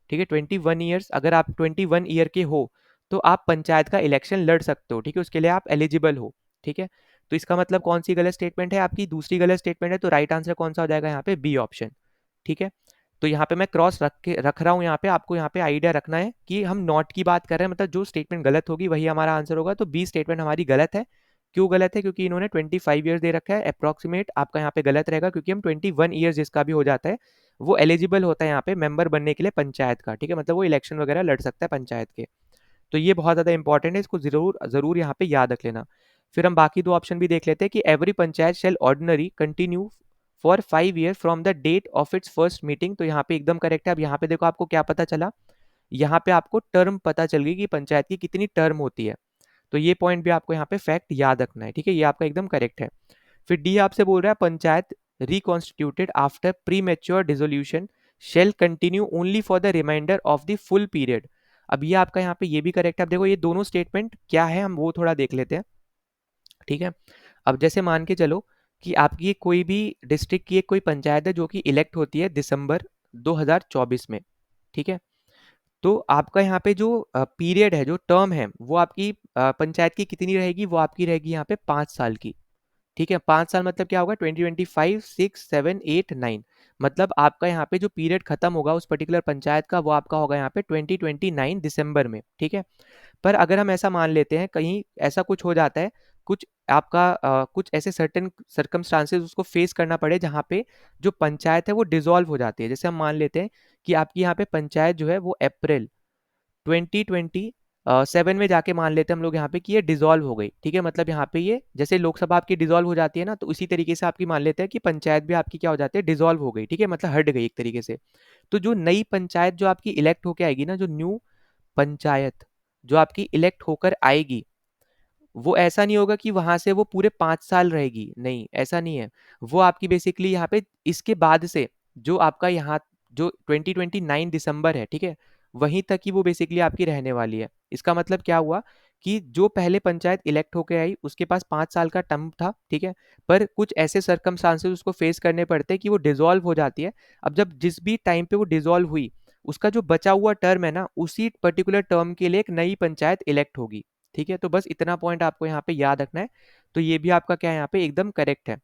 ठीक है। 21 ईयर्स, अगर आप 21 ईयर के हो तो आप पंचायत का इलेक्शन लड़ सकते हो, ठीक है, उसके लिए आप एलिजिबल हो, ठीक है। तो इसका मतलब कौन सी गलत स्टेटमेंट है आपकी, दूसरी गलत स्टेटमेंट है। तो राइट आंसर कौन सा हो जाएगा यहाँ पे, बी ऑप्शन, ठीक है। तो यहाँ पे मैं क्रॉस रख रहा हूँ, यहाँ पे आपको यहाँ पे आइडिया रखना है कि हम नॉट की बात कर रहे हैं, मतलब जो स्टेटमेंट गलत होगी वही हमारा आंसर होगा। तो बी स्टेटमेंट हमारी गलत है। क्यों गलत है? क्योंकि इन्होंने 25 ईयर्स दे रखा है अप्रोक्सीमेट, आपका यहाँ पे गलत रहेगा, क्योंकि हम 21 ईयर्स जिसका भी हो जाता है वो एलिजिबल होता है यहाँ पे मेंबर बनने के लिए पंचायत का, ठीक है, मतलब वो इलेक्शन वगैरह लड़ सकता है पंचायत के। तो ये बहुत ज़्यादा इंपॉर्टेंट है, इसको जरूर जरूर यहाँ पे याद रख लेना। फिर हम बाकी दो ऑप्शन भी देख लेते हैं कि every panchayat shall ordinary continue for 5 year from the date of its first meeting. तो यहाँ पे एकदम करेक्ट है। अब यहाँ पे देखो आपको क्या पता चला, यहाँ पे आपको टर्म पता चल गई कि पंचायत की कितनी टर्म होती है। तो ये पॉइंट भी आपको यहाँ पे फैक्ट याद रखना है, ठीक है, ये आपका एकदम करेक्ट है। फिर डी आपसे बोल रहा है panchayat reconstituted after premature dissolution shall continue only for the remainder of the full period. अब ये आपका यहाँ पे ये भी करेक्ट है। अब देखो ये दोनों स्टेटमेंट क्या है हम वो थोड़ा देख लेते हैं, ठीक है। अब जैसे मान के चलो कि आपकी कोई भी डिस्ट्रिक्ट की एक कोई पंचायत है जो कि इलेक्ट होती है दिसंबर 2024 में, ठीक है। तो आपका यहाँ पे जो पीरियड है, जो टर्म है, वो आपकी पंचायत की कितनी रहेगी, वो आपकी रहेगी यहाँ पे 5 साल की, ठीक है। 5 साल मतलब क्या होगा, 2025, 6, 7, 8, 9, मतलब आपका यहाँ पे जो पीरियड खत्म होगा उस पर्टिकुलर पंचायत का वो आपका होगा यहाँ पे 2029 दिसंबर में, ठीक है। पर अगर हम ऐसा मान लेते हैं कहीं ऐसा कुछ हो जाता है, कुछ आपका कुछ ऐसे सर्टेन सर्कमस्टांसेस उसको फेस करना पड़े जहाँ पे जो पंचायत है वो डिसॉल्व हो जाती है। जैसे हम मान लेते हैं कि आपकी यहाँ पे पंचायत जो है वो अप्रैल 2027 में जाके मान लेते हैं हम लोग यहाँ पे कि ये डिसॉल्व हो गई, ठीक है। मतलब यहाँ पे ये जैसे लोकसभा आपकी डिसॉल्व हो जाती है ना, तो उसी तरीके से आपकी मान लेते हैं कि पंचायत भी आपकी क्या हो जाती है, डिसॉल्व हो गई, ठीक है, मतलब हट गई एक तरीके से। तो जो नई पंचायत जो आपकी इलेक्ट होकर आएगी ना, जो न्यू पंचायत जो आपकी इलेक्ट होकर आएगी, वो ऐसा नहीं होगा कि वहां से वो पूरे 5 साल रहेगी, नहीं ऐसा नहीं है। वो आपकी बेसिकली यहाँ पे इसके बाद से जो आपका यहाँ जो 2029 दिसंबर है, ठीक है, वहीं तक ही वो बेसिकली आपकी रहने वाली है। इसका मतलब क्या हुआ कि जो पहले पंचायत इलेक्ट होके आई उसके पास 5 साल का टर्म था, ठीक है, पर कुछ ऐसे सर्कमस्टांसेस उसको फेस करने पड़ते हैं कि वो डिसॉल्व हो जाती है। अब जब जिस भी टाइम पे वो डिसॉल्व हुई उसका जो बचा हुआ टर्म है ना, उसी पर्टिकुलर टर्म के लिए एक नई पंचायत इलेक्ट होगी, ठीक है। तो बस इतना पॉइंट आपको यहाँ पे याद रखना है। तो ये भी आपका क्या है यहाँ पे एकदम करेक्ट है,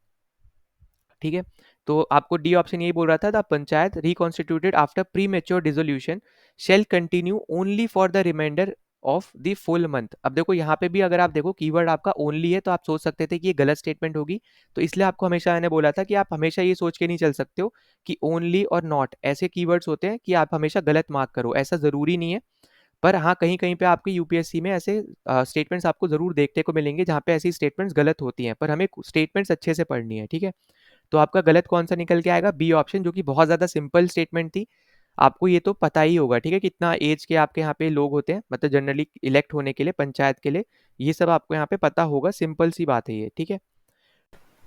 ठीक है। तो आपको डी ऑप्शन यही बोल रहा था, द panchayat reconstituted after premature dissolution shall continue only for the remainder of the full month. अब देखो यहाँ पे भी अगर आप देखो कीवर्ड आपका ओनली है, तो आप सोच सकते थे कि ये गलत स्टेटमेंट होगी। तो इसलिए आपको हमेशा मैंने बोला था कि आप हमेशा ये सोच के नहीं चल सकते हो कि ओनली और नॉट ऐसे कीवर्ड्स होते हैं कि आप हमेशा गलत मार्क करो, ऐसा जरूरी नहीं है। पर हाँ, कहीं कहीं पे आपके यूपीएससी में ऐसे स्टेटमेंट्स आपको जरूर देखने को मिलेंगे जहाँ पे ऐसी स्टेटमेंट्स गलत होती हैं, पर हमें स्टेटमेंट्स अच्छे से पढ़नी है, ठीक है। तो आपका गलत कौन सा निकल के आएगा, बी ऑप्शन, जो कि बहुत ज़्यादा सिंपल स्टेटमेंट थी। आपको ये तो पता ही होगा, ठीक है, कितना एज के आपके यहाँ पे लोग होते हैं, मतलब जनरली इलेक्ट होने के लिए पंचायत के लिए, ये सब आपको यहाँ पे पता होगा, सिंपल सी बात है ये, ठीक है।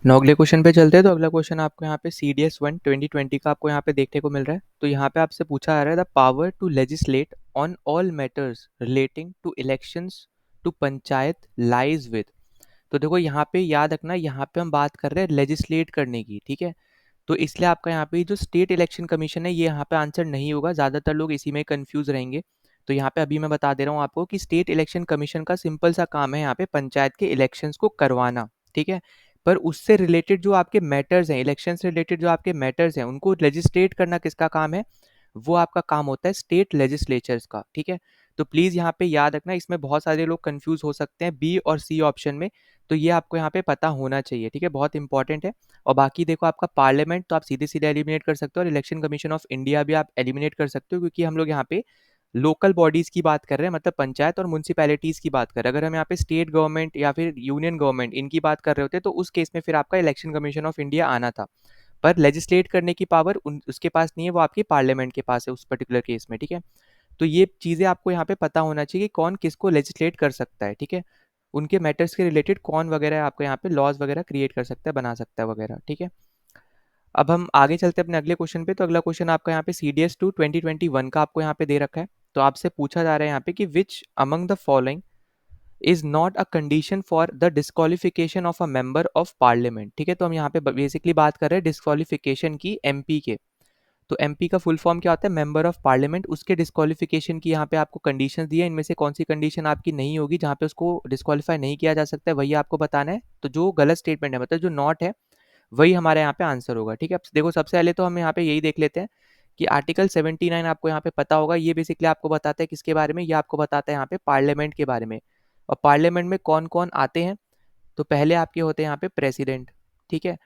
नौ अगले क्वेश्चन पे चलते हैं। तो अगला क्वेश्चन आपको यहाँ पे CDS 1 2020 का आपको यहाँ पे देखने को मिल रहा है। तो यहाँ पे आपसे पूछा जा रहा है the power to legislate on all matters relating to elections to panchayat lies with. तो देखो यहाँ पे याद रखना, यहाँ पे हम बात कर रहे हैं लेजिस्लेट करने की, ठीक है। तो इसलिए आपका यहाँ पे जो स्टेट इलेक्शन कमीशन है ये यहाँ पे आंसर नहीं होगा, ज़्यादातर लोग इसी में कंफ्यूज रहेंगे। तो यहाँ पे अभी मैं बता दे रहा हूँ आपको कि स्टेट इलेक्शन कमीशन का सिंपल सा काम है यहाँ पे पंचायत के इलेक्शंस को करवाना, ठीक है। पर उससे रिलेटेड जो आपके मैटर्स हैं, इलेक्शन से रिलेटेड जो आपके मैटर्स हैं, उनको लेजिस्लेट करना किसका काम है, वो आपका काम होता है स्टेट लेजिस्लेचर्स का, ठीक है। तो प्लीज़ यहाँ पे याद रखना, इसमें बहुत सारे लोग कंफ्यूज हो सकते हैं बी और सी ऑप्शन में। तो ये आपको यहाँ पे पता होना चाहिए, ठीक है, बहुत इंपॉर्टेंट है। और बाकी देखो आपका पार्लियामेंट तो आप सीधे सीधे एलिमिनेट कर सकते हो, और इलेक्शन कमीशन ऑफ इंडिया भी आप एलिमिनेट कर सकते हो, क्योंकि हम लोग यहाँ पे लोकल बॉडीज की बात कर रहे हैं, मतलब पंचायत और म्यूनसिपैलिटीज की बात कर रहे हैं। अगर हम यहाँ पे स्टेट गवर्नमेंट या फिर यूनियन गवर्नमेंट इनकी बात कर रहे होते तो उस केस में फिर आपका इलेक्शन कमीशन ऑफ इंडिया आना था। पर लेजिस्लेट करने की पावर उसके पास नहीं है, वो आपकी पार्लियामेंट के पास है उस पर्टिकुलर केस में, ठीक है। तो ये चीज़ें आपको यहाँ पे पता होना चाहिए कि कौन किसको लेजिस्लेट कर सकता है, ठीक है। उनके मैटर्स के रिलेटेड कौन वगैरह आपको यहाँ पे लॉज वगैरह क्रिएट कर सकता है, बना सकता है वगैरह, ठीक है। अब हम आगे चलते हैं अपने अगले क्वेश्चन पे। तो अगला क्वेश्चन आपका यहाँ पे CDS 2 2021 का आपको यहाँ पे दे रखा है। तो आपसे पूछा जा रहा है यहाँ पे कि which among the following is not a condition for the disqualification of a member of parliament, ठीक है। तो हम यहाँ पे बेसिकली बात कर रहे हैं डिस्क्वालिफिकेशन की MP के। तो MP का फुल फॉर्म क्या होता है? Member of parliament. उसके डिस्क्वालिफिकेशन की यहाँ पे आपको कंडीशंस दी है, इनमें से कौन सी कंडीशन आपकी नहीं होगी जहाँ पे उसको डिस्क्वालीफाई नहीं किया जा सकता है, वही आपको बताना है। तो जो गलत स्टेटमेंट है, मतलब जो नॉट है, वही हमारे यहाँ पे आंसर होगा, ठीक है। अब देखो, सबसे पहले तो हम यहाँ पे यही देख लेते हैं कि आर्टिकल 79 आपको यहाँ पे पता होगा। ये बेसिकली आपको बताता है किसके बारे में? ये आपको बताता है यहाँ पे पार्लियामेंट के बारे में। और पार्लियामेंट में कौन कौन आते हैं? तो पहले आपके होते हैं यहाँ पे प्रेसिडेंट, ठीक है।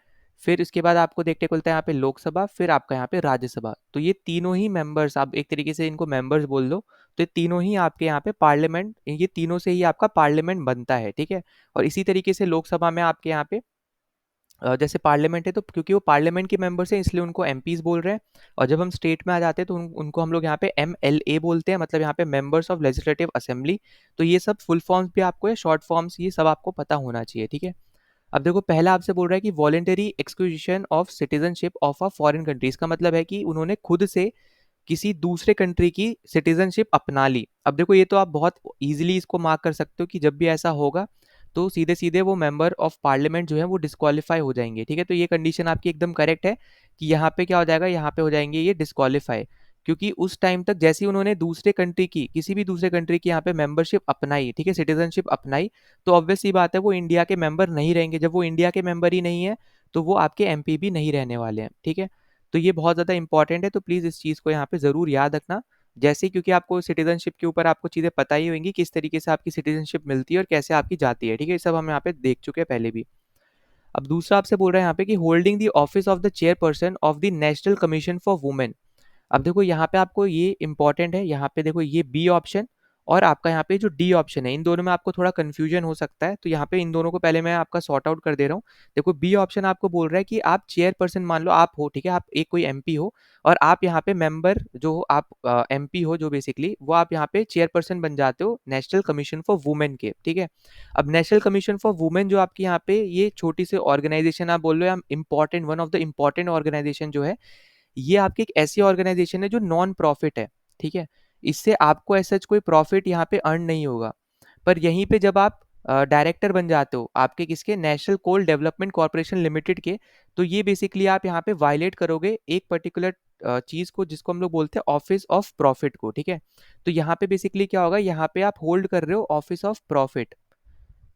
फिर इसके बाद आपको देखने को मिलता है यहाँ पे लोकसभा, फिर आपका यहाँ पे राज्यसभा। तो ये तीनों ही मेंबर्स, आप एक तरीके से इनको मेंबर्स बोल दो। तो ये तीनों ही आपके यहाँ पे पार्लियामेंट, ये तीनों से ही आपका पार्लियामेंट बनता है, ठीक है। और इसी तरीके से लोकसभा में आपके यहाँ पे जैसे पार्लियामेंट है, तो क्योंकि वो पार्लियामेंट के मेंबर्स हैं इसलिए उनको MPs बोल रहे हैं। और जब हम स्टेट में आ जाते हैं तो उनको हम लोग यहाँ पे MLA बोलते हैं, मतलब यहाँ पे मेंबर्स ऑफ लेजिस्लेटिव असेंबली। तो ये सब फुल फॉर्म्स भी आपको है, शॉर्ट फॉर्म्स, ये सब आपको पता होना चाहिए, ठीक है। अब देखो, पहला आपसे बोल रहा है कि voluntary acquisition of citizenship of a foreign country. इसका मतलब है कि उन्होंने खुद से किसी दूसरे कंट्री की सिटीजनशिप अपना ली। अब देखो, ये तो आप बहुत इजीली इसको मार्क कर सकते हो कि जब भी ऐसा होगा तो सीधे सीधे वो मेंबर ऑफ पार्लियामेंट जो है वो डिस्क्वालीफाई हो जाएंगे, ठीक है। तो ये कंडीशन आपकी एकदम करेक्ट है कि यहाँ पे क्या हो जाएगा, यहाँ पे हो जाएंगे ये डिस्क्वालीफाई। क्योंकि उस टाइम तक जैसे ही उन्होंने दूसरे कंट्री की, किसी भी दूसरे कंट्री की यहाँ पे मेंबरशिप अपनाई, ठीक है, सिटीजनशिप अपनाई, तो ऑब्वियस सी बात है वो इंडिया के मेंबर नहीं रहेंगे। जब वो इंडिया के मेंबर ही नहीं है तो वो आपके MP भी नहीं रहने वाले हैं, ठीक है। तो ये बहुत ज़्यादा इंपॉर्टेंट है, तो प्लीज़ इस चीज़ को यहाँ पे ज़रूर याद रखना। जैसे ही, क्योंकि आपको सिटीजनशिप के ऊपर आपको चीज़ें पता ही होंगी, किस तरीके से आपकी सिटीजनशिप मिलती है और कैसे आपकी जाती है, ठीक है। ये सब हम यहाँ पे देख चुके हैं पहले भी। अब दूसरा आपसे बोल रहा है यहाँ पे कि holding the office of the chairperson of the national commission for women. अब देखो, यहाँ पे आपको ये इंपॉर्टेंट है, यहाँ पे देखो ये बी ऑप्शन और आपका यहाँ पे जो डी ऑप्शन है, इन दोनों में आपको थोड़ा कंफ्यूजन हो सकता है। तो यहाँ पे इन दोनों को पहले मैं आपका सॉर्ट आउट कर दे रहा हूँ। देखो, बी ऑप्शन आपको बोल रहा है कि आप चेयरपर्सन, मान लो आप हो, ठीक है, आप एक कोई MP हो और आप यहाँ पे मेंबर जो हो, आप MP हो जो बेसिकली, वो आप यहाँ पे चेयरपर्सन बन जाते हो नेशनल कमीशन फॉर वुमेन के, ठीक है। अब नेशनल कमीशन फॉर वुमेन जो आपकी यहाँ पे ये छोटी सी ऑर्गेनाइजेशन आप बोल रहे हो, important, one of the important organisation जो है, ये आपकी एक ऐसी ऑर्गेनाइजेशन है जो नॉन प्रॉफिट है, ठीक है। इससे आपको ऐसा कोई प्रॉफिट यहाँ पे अर्न नहीं होगा। पर यहीं पे जब आप डायरेक्टर बन जाते हो आपके किसके, national coal development corporation limited के, तो ये बेसिकली आप यहाँ पे वायलेट करोगे एक पर्टिकुलर चीज को, जिसको हम लोग बोलते हैं ऑफिस ऑफ प्रॉफिट को, ठीक है। तो यहाँ पे बेसिकली क्या होगा, यहाँ पे आप होल्ड कर रहे हो ऑफिस ऑफ प्रॉफिट,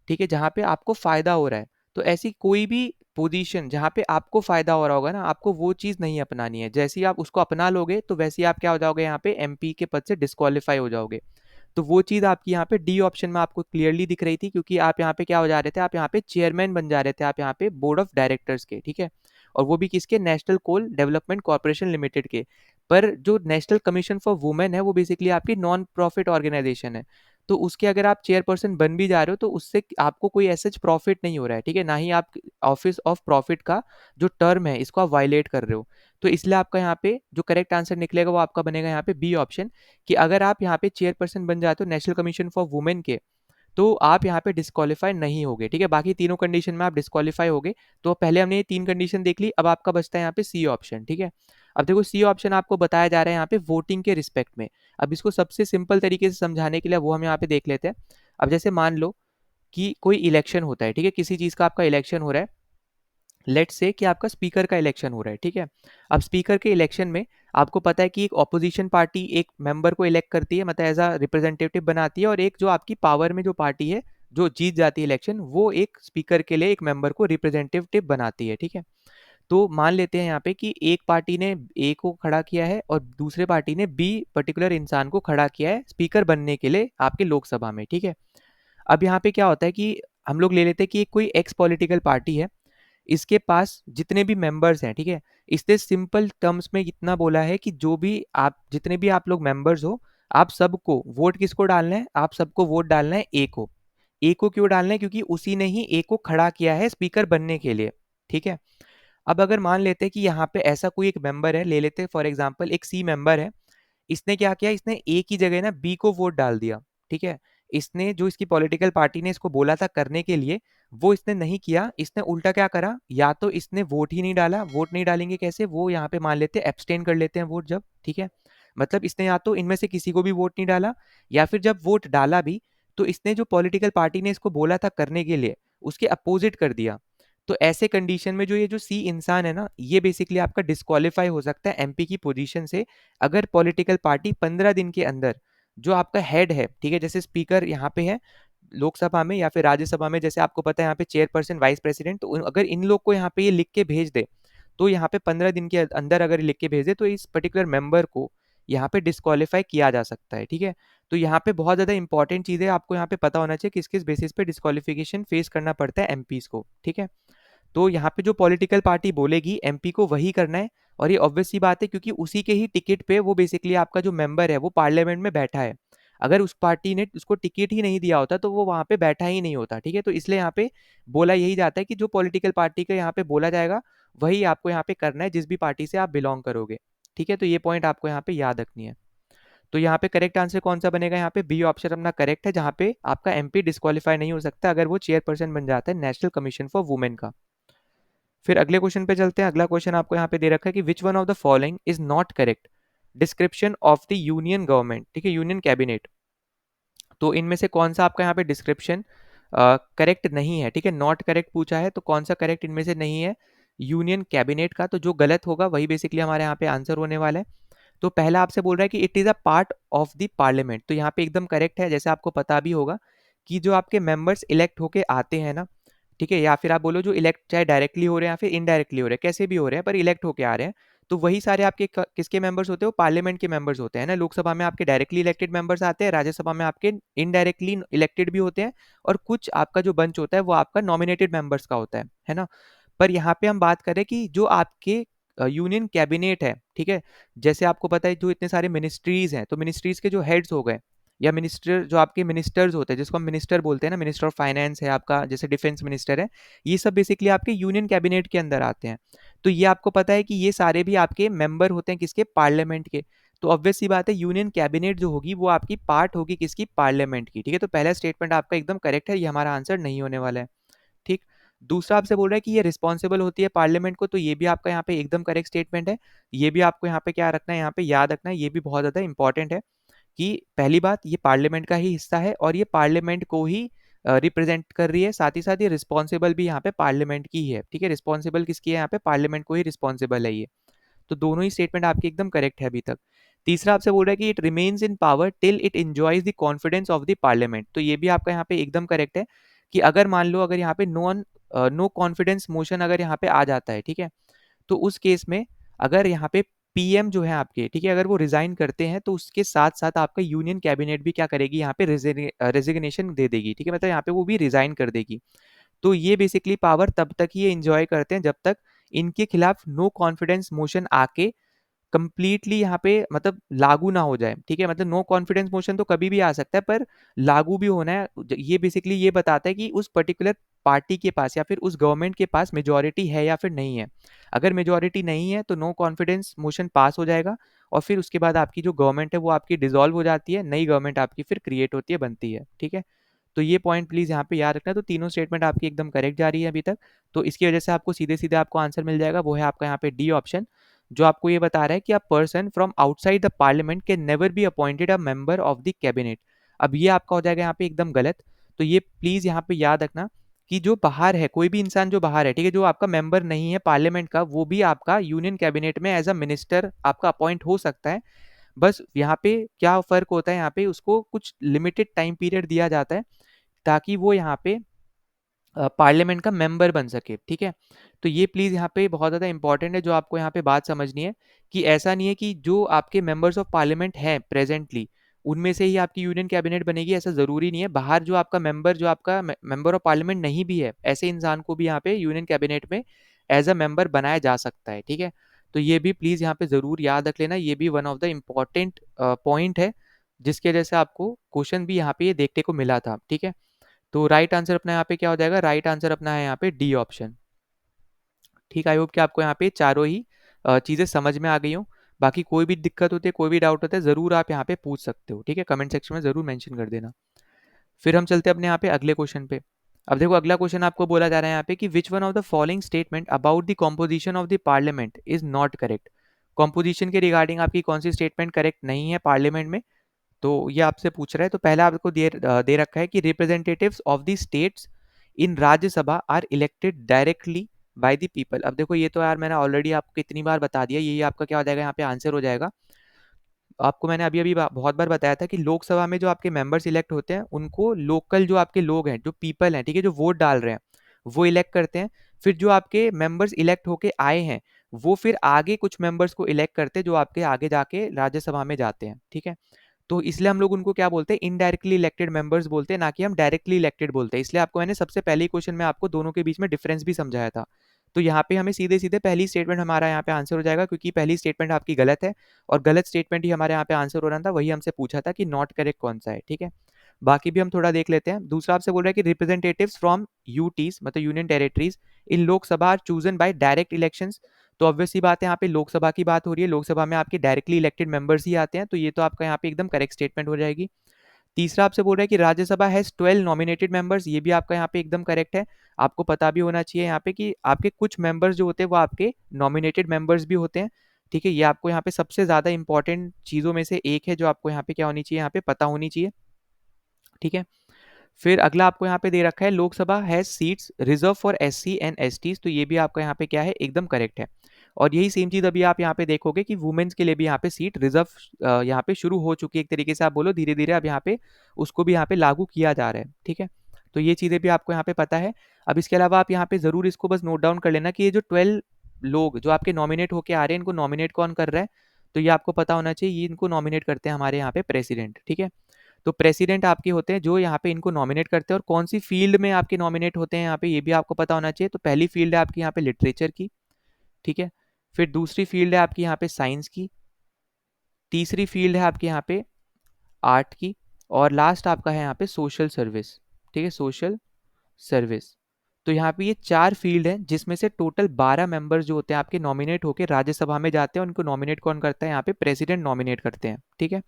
ठीक है, जहाँ पे आपको फायदा हो रहा है। तो ऐसी कोई भी पोजीशन जहाँ पे आपको फायदा हो रहा होगा ना, आपको वो चीज़ नहीं अपनानी है। जैसे ही आप उसको अपना लोगे तो वैसे ही आप क्या हो जाओगे, यहाँ पे MP के पद से डिस्क्वालीफाई हो जाओगे। तो वो चीज़ आपकी यहाँ पे डी ऑप्शन में आपको क्लियरली दिख रही थी, क्योंकि आप यहाँ पे क्या हो जा रहे थे, आप यहाँ पे चेयरमैन बन जा रहे थे, आप यहाँ पे बोर्ड ऑफ डायरेक्टर्स के, ठीक है। और वो भी किसके, national coal development corporation limited के। पर जो नेशनल कमीशन फॉर वुमेन है वो बेसिकली आपकी नॉन प्रॉफिट ऑर्गेनाइजेशन है। तो उसके अगर आप चेयरपर्सन बन भी जा रहे हो तो उससे आपको कोई ऐसा प्रॉफिट नहीं हो रहा है, ठीक है, ना ही आप ऑफिस ऑफ प्रॉफिट का जो टर्म है इसको आप वायलेट कर रहे हो। तो इसलिए आपका यहाँ पे जो करेक्ट आंसर निकलेगा वो आपका बनेगा यहाँ पे बी ऑप्शन, कि अगर आप यहाँ पे चेयरपर्सन बन जाते हो नेशनल कमीशन फॉर वुमेन के, तो आप यहाँ पे डिस्क्वालीफाई नहीं होगे, ठीक है। बाकी तीनों कंडीशन में आप डिस्क्वालीफाई होगे। तो पहले हमने ये तीन कंडीशन देख ली, अब आपका बचता है यहाँ पे सी ऑप्शन, ठीक है। अब देखो, सी ऑप्शन आपको बताया जा रहा है यहाँ पे वोटिंग के रिस्पेक्ट में। अब इसको सबसे सिंपल तरीके से समझाने के लिए वो हम यहाँ पे देख लेते हैं। अब जैसे मान लो कि कोई इलेक्शन होता है, ठीक है, किसी चीज़ का आपका इलेक्शन हो रहा है। लेट्स से कि आपका स्पीकर का इलेक्शन हो रहा है, ठीक है। अब स्पीकर के इलेक्शन में आपको पता है कि एक ऑपोजिशन पार्टी एक मेंबर को इलेक्ट करती है, मतलब एज अ रिप्रेजेंटेटिव बनाती है, और एक जो आपकी पावर में जो पार्टी है जो जीत जाती है इलेक्शन, वो एक स्पीकर के लिए एक मेंबर को रिप्रेजेंटेटिव बनाती है, ठीक है। तो मान लेते हैं यहाँ पे कि एक पार्टी ने ए को खड़ा किया है और दूसरे पार्टी ने बी पर्टिकुलर इंसान को खड़ा किया है स्पीकर बनने के लिए आपके लोकसभा में, ठीक है। अब यहाँ पे क्या होता है कि हम लोग ले लेते हैं कि कोई एक्स पॉलिटिकल पार्टी है, इसके पास जितने भी मेंबर्स हैं, ठीक है, इसने सिंपल टर्म्स में इतना बोला है कि जो भी आप, जितने भी आप लोग मेंबर्स हो, आप सबको वोट किसको डालना है, आप सबको वोट डालना है ए को। ए को क्यों डालना है, क्योंकि उसी ने ही ए को खड़ा किया है स्पीकर बनने के लिए, ठीक है। अब अगर मान लेते हैं कि यहाँ पे ऐसा कोई एक मेंबर है, ले लेते हैं फॉर एग्जांपल एक सी मेंबर है, इसने क्या किया, इसने ए की जगह ना बी को वोट डाल दिया, ठीक है। इसने जो इसकी पॉलिटिकल पार्टी ने इसको बोला था करने के लिए, वो इसने नहीं किया, इसने उल्टा क्या करा, या तो इसने वोट ही नहीं डाला, वोट नहीं डालेंगे कैसे, वो यहाँ पे मान लेते हैं एब्सटेन कर लेते हैं वोट जब, ठीक है। मतलब इसने या तो इनमें से किसी को भी वोट नहीं डाला, या फिर जब वोट डाला भी तो इसने जो पॉलिटिकल पार्टी ने इसको बोला था करने के लिए उसके अपोजिट कर दिया। तो ऐसे कंडीशन में जो ये जो सी इंसान है ना, ये बेसिकली आपका डिस्क्वालीफाई हो सकता है एमपी की पोजीशन से, अगर पॉलिटिकल पार्टी 15 दिन के अंदर जो आपका हेड है, ठीक है, जैसे स्पीकर यहाँ पे है लोकसभा में या फिर राज्यसभा में, जैसे आपको पता है यहाँ पे चेयरपर्सन वाइस प्रेसिडेंट, तो अगर इन लोग को यहाँ पे ये लिख के भेज दे, तो यहाँ पे 15 दिन के अंदर अगर लिख के भेज दे तो इस पर्टिकुलर मेंबर को यहाँ पे डिस्क्वालीफाई किया जा सकता है, ठीक है। तो यहाँ पे बहुत ज्यादा इंपॉर्टेंट चीजें आपको यहाँ पे पता होना चाहिए किस किस बेसिस पे डिस्क्वालिफिकेशन फेस करना पड़ता है एमपीज को, ठीक है। तो यहाँ पे जो पॉलिटिकल पार्टी बोलेगी एमपी को वही करना है, और ये ऑब्वियस सी बात है क्योंकि उसी के ही टिकट पे वो बेसिकली आपका जो मेंबर है वो पार्लियामेंट में बैठा है। अगर उस पार्टी ने उसको टिकट ही नहीं दिया होता तो वो वहां पे बैठा ही नहीं होता, ठीक है। तो इसलिए यहाँ पे बोला यही जाता है कि जो पॉलिटिकल पार्टी का यहाँ पे बोला जाएगा वही आपको यहाँ पे करना है, जिस भी पार्टी से आप बिलोंग करोगे, ठीक है। तो ये पॉइंट आपको यहाँ पे याद रखनी है। तो यहाँ पे करेक्ट आंसर कौन सा बनेगा, यहाँ पे बी ऑप्शन अपना करेक्ट है, जहाँ पे आपका एमपी डिस्क्वालीफाई नहीं हो सकता अगर वो चेयरपर्सन बन जाता है नेशनल कमीशन फॉर वुमेन का। फिर अगले क्वेश्चन पे चलते हैं। अगला क्वेश्चन आपको यहाँ पे दे रखा है कि which one of the following is not correct description of the union government, ठीक है, यूनियन कैबिनेट। तो इनमें से कौन सा आपका यहाँ पे डिस्क्रिप्शन करेक्ट नहीं है, ठीक है, नॉट करेक्ट पूछा है, तो कौन सा करेक्ट इनमें से नहीं है यूनियन कैबिनेट का, तो जो गलत होगा वही बेसिकली हमारे यहाँ पे आंसर होने वाला है। तो पहला आपसे बोल रहा है कि it is a part of the parliament, तो यहाँ पे एकदम करेक्ट है, जैसे आपको पता भी होगा कि जो आपके मेंबर्स इलेक्ट होके आते हैं ना, ठीक है, या फिर आप बोलो जो इलेक्ट चाहे डायरेक्टली हो रहे हैं या फिर इनडायरेक्टली हो रहे हैं, कैसे भी हो रहे हैं पर इलेक्ट होके आ रहे हैं, तो वही सारे आपके किसके मेंबर्स होते हैं, वो पार्लियामेंट के मेंबर्स होते हैं ना। लोकसभा में आपके डायरेक्टली इलेक्टेड मेंबर्स आते हैं, राज्यसभा में आपके इनडायरेक्टली इलेक्टेड भी होते हैं, और कुछ आपका जो बंच होता है वो आपका नॉमिनेटेड मेंबर्स का होता है ना। पर यहाँ पे हम बात करें कि जो आपके यूनियन कैबिनेट है, ठीक है, जैसे आपको पता है जो इतने सारे मिनिस्ट्रीज हैं, तो मिनिस्ट्रीज के जो हेड्स हो गए या मिनिस्टर जो आपके मिनिस्टर्स होते हैं जिसको हम मिनिस्टर बोलते हैं ना, मिनिस्टर ऑफ फाइनेंस है आपका, जैसे डिफेंस मिनिस्टर है, ये सब बेसिकली आपके यूनियन कैबिनेट के अंदर आते हैं। तो ये आपको पता है कि ये सारे भी आपके मेंबर होते हैं किसके, पार्लियामेंट के। तो ऑब्वियस सी बात है यूनियन कैबिनेट जो होगी वो आपकी पार्ट होगी किसकी, पार्लियामेंट की, ठीक है। तो पहला स्टेटमेंट आपका एकदम करेक्ट है, ये हमारा आंसर नहीं होने वाला है, ठीक। दूसरा आपसे बोल रहा है कि ये रिस्पॉन्सिबल होती है पार्लियामेंट को, तो ये भी आपका यहाँ पे एकदम करेक्ट स्टेटमेंट है। ये भी आपको यहाँ पे क्या रखना है, यहाँ पे याद रखना है, ये भी बहुत ज़्यादा इंपॉर्टेंट है कि पहली बात ये पार्लियामेंट का ही हिस्सा है और ये पार्लियामेंट को ही रिप्रेजेंट कर रही है, साथ ही साथ ये रिस्पॉन्सिबल भी यहाँ पे पार्लियामेंट की ही है, ठीक है। रिस्पॉन्सिबल किसकी है, यहाँ पे पार्लियामेंट को ही रिस्पॉन्सिबल है ये। तो दोनों ही स्टेटमेंट आपके एकदम करेक्ट है अभी तक। तीसरा आपसे बोल रहा है कि it remains in power till it enjoys the confidence of the parliament, तो ये भी आपका यहाँ पे एकदम करेक्ट है कि अगर मान लो अगर यहाँ पे नो कॉन्फिडेंस मोशन अगर यहाँ पे आ जाता है, ठीक है, तो उस केस में अगर यहाँ पे पीएम जो है आपके, ठीक है, अगर वो रिजाइन करते हैं तो उसके साथ साथ आपका यूनियन कैबिनेट भी क्या करेगी, यहाँ पे रेजिग्नेशन दे देगी, ठीक है, मतलब यहाँ पे वो भी रिजाइन कर देगी। तो ये बेसिकली पावर तब तक ही एंजॉय करते हैं जब तक इनके खिलाफ नो कॉन्फिडेंस मोशन आके कंप्लीटली यहाँ पे मतलब लागू ना हो जाए, ठीक है। मतलब नो कॉन्फिडेंस मोशन तो कभी भी आ सकता है पर लागू भी होना है, ये बेसिकली ये बताता है कि उस पर्टिकुलर पार्टी के पास या फिर उस गवर्नमेंट के पास मेजोरिटी है या फिर नहीं है। अगर मेजोरिटी नहीं है तो नो कॉन्फिडेंस मोशन पास हो जाएगा और फिर उसके बाद आपकी जो गवर्नमेंट है वो आपकी डिसॉल्व हो जाती है, नई गवर्नमेंट आपकी फिर क्रिएट होती है, बनती है, ठीक है। तो ये पॉइंट प्लीज यहाँ पे याद रखना। तो तीनों स्टेटमेंट आपकी एकदम करेक्ट जा रही है अभी तक, तो इसकी वजह से आपको सीधे सीधे आपको आंसर मिल जाएगा, वो है आपका यहाँ पे डी ऑप्शन, जो आपको ये बता रहा है कि a person from outside the parliament can never be appointed a member of the cabinet. अब ये आपका हो जाएगा यहाँ पे एकदम गलत। तो ये प्लीज यहाँ पे याद रखना कि जो बाहर है, कोई भी इंसान जो बाहर है, ठीक है, जो आपका मेंबर नहीं है पार्लियामेंट का, वो भी आपका यूनियन कैबिनेट में एज अ मिनिस्टर आपका अपॉइंट हो सकता है। बस यहाँ पे क्या फर्क होता है, यहाँ पे उसको कुछ लिमिटेड टाइम पीरियड दिया जाता है ताकि वो यहाँ पे पार्लियामेंट का मेंबर बन सके, ठीक है। तो ये प्लीज यहाँ पे बहुत ज्यादा इंपॉर्टेंट है, जो आपको यहाँ पे बात समझनी है कि ऐसा नहीं है कि जो आपके मेंबर्स ऑफ पार्लियामेंट हैं प्रेजेंटली उनमें से ही आपकी यूनियन कैबिनेट बनेगी, ऐसा जरूरी नहीं है। बाहर जो आपका मेंबर, जो आपका मेंबर ऑफ पार्लियामेंट नहीं भी है, ऐसे इंसान को भी यहाँ पे यूनियन कैबिनेट में एज अ मेंबर बनाया जा सकता है, ठीक है। तो ये भी प्लीज यहाँ पे जरूर याद रख लेना, ये भी one of the important point है जिसके वजह से आपको क्वेश्चन भी यहाँ पे ये देखने को मिला था, ठीक है। तो राइट आंसर अपना यहाँ पे क्या हो जाएगा, राइट आंसर अपना है यहाँ पे डी ऑप्शन, ठीक, आई होप कि आपको यहाँ पे चारों ही चीज़ें समझ में आ गई हो। बाकी कोई भी दिक्कत होती है, कोई भी डाउट होता है, ज़रूर आप यहाँ पे पूछ सकते हो, ठीक है, कमेंट सेक्शन में ज़रूर मेंशन कर देना। फिर हम चलते हैं अपने यहाँ पे अगले क्वेश्चन पे। अब देखो अगला क्वेश्चन आपको बोला जा रहा है यहाँ पे कि which one of the following statement about the composition of the parliament is not correct. Composition के रिगार्डिंग आपकी कौन सी स्टेटमेंट करेक्ट नहीं है पार्लियामेंट में, तो ये आपसे पूछ रहा है। तो पहला आपको दे रखा है कि representatives of the states in Rajya Sabha are elected directly by the people. अब देखो ये तो यार मैंने ऑलरेडी आपको कितनी बार बता दिया, ये आपका क्या हो जाएगा यहाँ पे आंसर हो जाएगा। आपको मैंने अभी अभी बहुत बार बताया था कि लोकसभा में जो आपके मेंबर्स इलेक्ट होते हैं उनको लोकल जो आपके लोग हैं, जो पीपल हैं, ठीक है, जो वोट डाल रहे हैं वो इलेक्ट करते हैं। फिर जो आपके मेंबर्स इलेक्ट होके आए हैं वो फिर आगे कुछ मेंबर्स को इलेक्ट करते हैं जो आपके आगे जाके राज्यसभा में जाते हैं, ठीक है। तो इसलिए हम लोग उनको क्या बोलते हैं, इनडायरेक्टली इलेक्टेड मेंबर्स बोलते हैं, ना कि हम डायरेक्टली इलेक्टेड बोलते हैं। इसलिए आपको मैंने सबसे पहले क्वेश्चन में आपको दोनों के बीच में डिफरेंस भी समझाया था। तो यहाँ पे हमें सीधे सीधे पहली स्टेटमेंट हमारा यहाँ पे आंसर हो जाएगा, क्योंकि पहली स्टेटमेंट आपकी गलत है और गलत स्टेटमेंट ही हमारे यहाँ पे आंसर हो रहा था, वही हमसे पूछा था कि नॉट करेक्ट कौन सा है, ठीक है। बाकी भी हम थोड़ा देख लेते हैं। दूसरा आपसे बोल रहा है कि रिप्रेजेंटेटिव्स फ्रॉम यूटीज मतलब union territories in Lok Sabha are chosen by direct elections. तो ऑब्वियस सी बात है, यहाँ पे लोकसभा की बात हो रही है, लोकसभा में आपके डायरेक्टली इलेक्टेड मेंबर्स ही आते हैं, तो ये तो आपका यहाँ पे एकदम करेक्ट स्टेटमेंट हो जाएगी। तीसरा आपसे बोल रहा है कि राज्यसभा हैज 12 नॉमिनेटेड मेंबर्स, ये भी आपका यहाँ पे एकदम करेक्ट है। आपको पता भी होना चाहिए यहाँ पे कि आपके कुछ मेंबर्स जो होते हैं वो आपके नॉमिनेटेड मेंबर्स भी होते हैं, ठीक है। ये आपको यहाँ पे सबसे ज्यादा इंपॉर्टेंट चीजों में से एक है जो आपको यहाँ पे क्या होनी चाहिए, यहाँ पे पता होनी चाहिए, ठीक है। फिर अगला आपको यहाँ पे दे रखा है Lok Sabha has seats reserve for SC and STs, तो ये भी आपका यहाँ पे क्या है, एकदम करेक्ट है। और यही सेम चीज अभी आप यहाँ पे देखोगे कि वुमेन्स के लिए भी यहाँ पे सीट रिजर्व यहाँ पे शुरू हो चुकी है, एक तरीके से आप बोलो धीरे धीरे अब यहाँ पे उसको भी यहाँ पे लागू किया जा रहा है, ठीक है। तो ये चीजें भी आपको यहाँ पे पता है। अब इसके अलावा आप यहाँ पे जरूर इसको बस नोट डाउन कर लेना कि ये जो 12 लोग जो आपके नॉमिनेट होके आ रहे हैं इनको नॉमिनेट कौन कर रहा है, तो ये आपको पता होना चाहिए, ये इनको नॉमिनेट करते हैं हमारे यहाँ पे प्रेसिडेंट, ठीक है। तो प्रेसिडेंट आपके होते हैं जो यहाँ पे इनको नॉमिनेट करते हैं, और कौन सी फील्ड में आपके नॉमिनेट होते हैं यहाँ पे ये भी आपको पता होना चाहिए। तो पहली फील्ड है आपकी यहाँ पे लिटरेचर की, ठीक है। फिर दूसरी फील्ड है आपकी यहाँ पे साइंस की, तीसरी फील्ड है आपके यहाँ पे आर्ट की, और लास्ट आपका है यहाँ पे सोशल सर्विस, ठीक है, सोशल सर्विस। तो यहाँ पे ये 4 फील्ड है जिसमें से टोटल 12 मेंबर्स जो होते हैं आपके नॉमिनेट होकर राज्यसभा में जाते हैं, उनको नॉमिनेट कौन करता है, यहाँ पे प्रेसिडेंट नॉमिनेट करते हैं, ठीक है।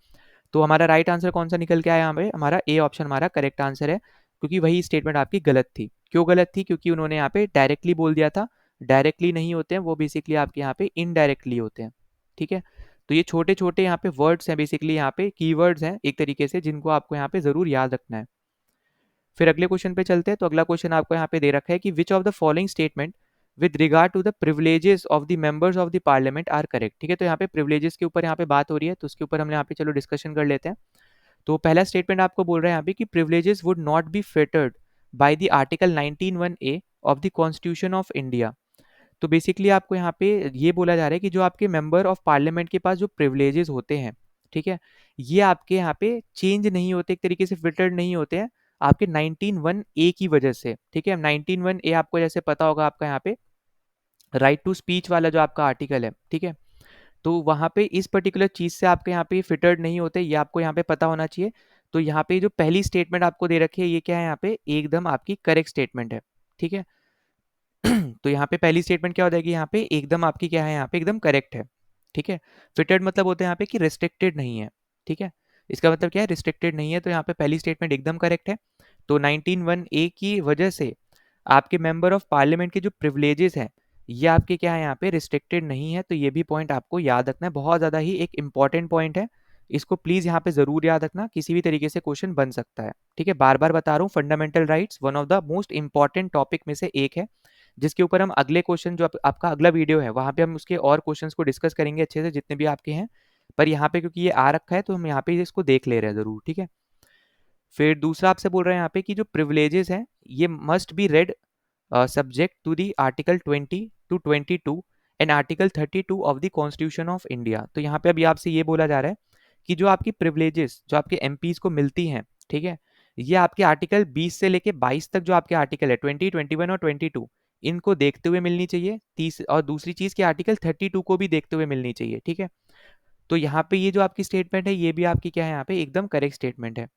तो हमारा राइट आंसर कौन सा निकल के आया यहाँ पे, हमारा ए ऑप्शन हमारा करेक्ट आंसर है, क्योंकि वही स्टेटमेंट आपकी गलत थी। क्यों गलत थी, क्योंकि उन्होंने यहाँ पे डायरेक्टली बोल दिया था, डायरेक्टली नहीं होते हैं वो, बेसिकली आपके यहाँ पे इनडायरेक्टली होते हैं, ठीक है। तो ये छोटे छोटे यहाँ पे वर्ड्स हैं, बेसिकली यहाँ पे कीवर्ड्स हैं एक तरीके से, जिनको आपको यहाँ पे जरूर याद रखना है। फिर अगले क्वेश्चन पे चलते हैं। तो अगला क्वेश्चन आपको यहाँ पे दे रखा है कि which of the following statement with regard to the privileges of the members of the parliament are correct, ठीक है। तो यहाँ पे प्रिविलेजेस के ऊपर यहाँ पे बात हो रही है, तो उसके ऊपर हम यहाँ पे चलो डिस्कशन कर लेते हैं। तो पहला स्टेटमेंट आपको बोल रहा है यहाँ पे कि privileges would not be fettered by the article 19(1)(a) of the constitution of India. तो बेसिकली आपको यहाँ पे ये बोला जा रहा है कि जो आपके मेंबर ऑफ पार्लियामेंट के पास जो प्रिविलेजेस होते हैं, ठीक है, ये आपके यहाँ पे चेंज नहीं होते, एक तरीके से फिल्टर्ड नहीं होते हैं आपके 19(1)(a) की वजह से, ठीक है। 19(1)(a) आपको जैसे पता होगा आपका यहाँ पे राइट टू स्पीच वाला जो आपका आर्टिकल है, ठीक है। तो वहाँ पे इस पर्टिकुलर चीज से आपके यहाँ पे फिटर्ड नहीं होते, ये आपको यहाँ पे पता होना चाहिए। तो यहाँ पे जो पहली स्टेटमेंट आपको दे रखी है ये क्या है, यहाँ पे एकदम आपकी करेक्ट स्टेटमेंट है, ठीक है। तो यहाँ पे पहली स्टेटमेंट क्या हो जाएगी, यहाँ पे एकदम आपकी क्या है, यहाँ पे एकदम करेक्ट है, ठीक है। फिटेड मतलब होता है यहाँ पे कि रिस्ट्रिक्टेड नहीं है, ठीक है। इसका मतलब क्या है, रिस्ट्रिक्टेड नहीं है, तो यहाँ पे पहली स्टेटमेंट एकदम करेक्ट है। तो 19(1)(a) की वजह से आपके मेंबर ऑफ पार्लियामेंट के जो प्रिविलेजेस हैं ये आपके क्या है, यहाँ पे रिस्ट्रिक्टेड नहीं है। तो ये भी पॉइंट आपको याद रखना है, बहुत ज़्यादा ही एक इंपॉर्टेंट पॉइंट है, इसको प्लीज यहाँ पे जरूर याद रखना, किसी भी तरीके से क्वेश्चन बन सकता है, ठीक है। बार बार बता रहा हूँ, fundamental rights one of the most important topic में से एक है, जिसके ऊपर हम अगले क्वेश्चन जो आपका अगला वीडियो है वहां पे हम उसके और क्वेश्चंस को डिस्कस करेंगे अच्छे से, जितने भी आपके हैं। पर यहाँ पे क्योंकि ये आ रखा है तो हम यहाँ पे इसको देख ले रहे हैं जरूर, ठीक है। फिर दूसरा आपसे बोल रहे हैं यहाँ पे कि जो प्रिविलेजेस हैं ये must be read subject to the article 20 to 22 and article 32 of the constitution of India. तो यहाँ पे अभी आपसे ये बोला जा रहा है कि जो आपकी प्रिविलेजेस जो आपके एमपीज को मिलती हैं, ठीक है, ये आपके आर्टिकल 20 से लेके 22 तक जो आपके आर्टिकल है 20, 21 और 22 इनको देखते हुए मिलनी चाहिए, तीस और दूसरी चीज की आर्टिकल 32 को भी देखते हुए मिलनी चाहिए, ठीक है। तो यहाँ पे ये जो आपकी स्टेटमेंट है ये भी आपकी क्या है, यहाँ पे एकदम करेक्ट स्टेटमेंट है।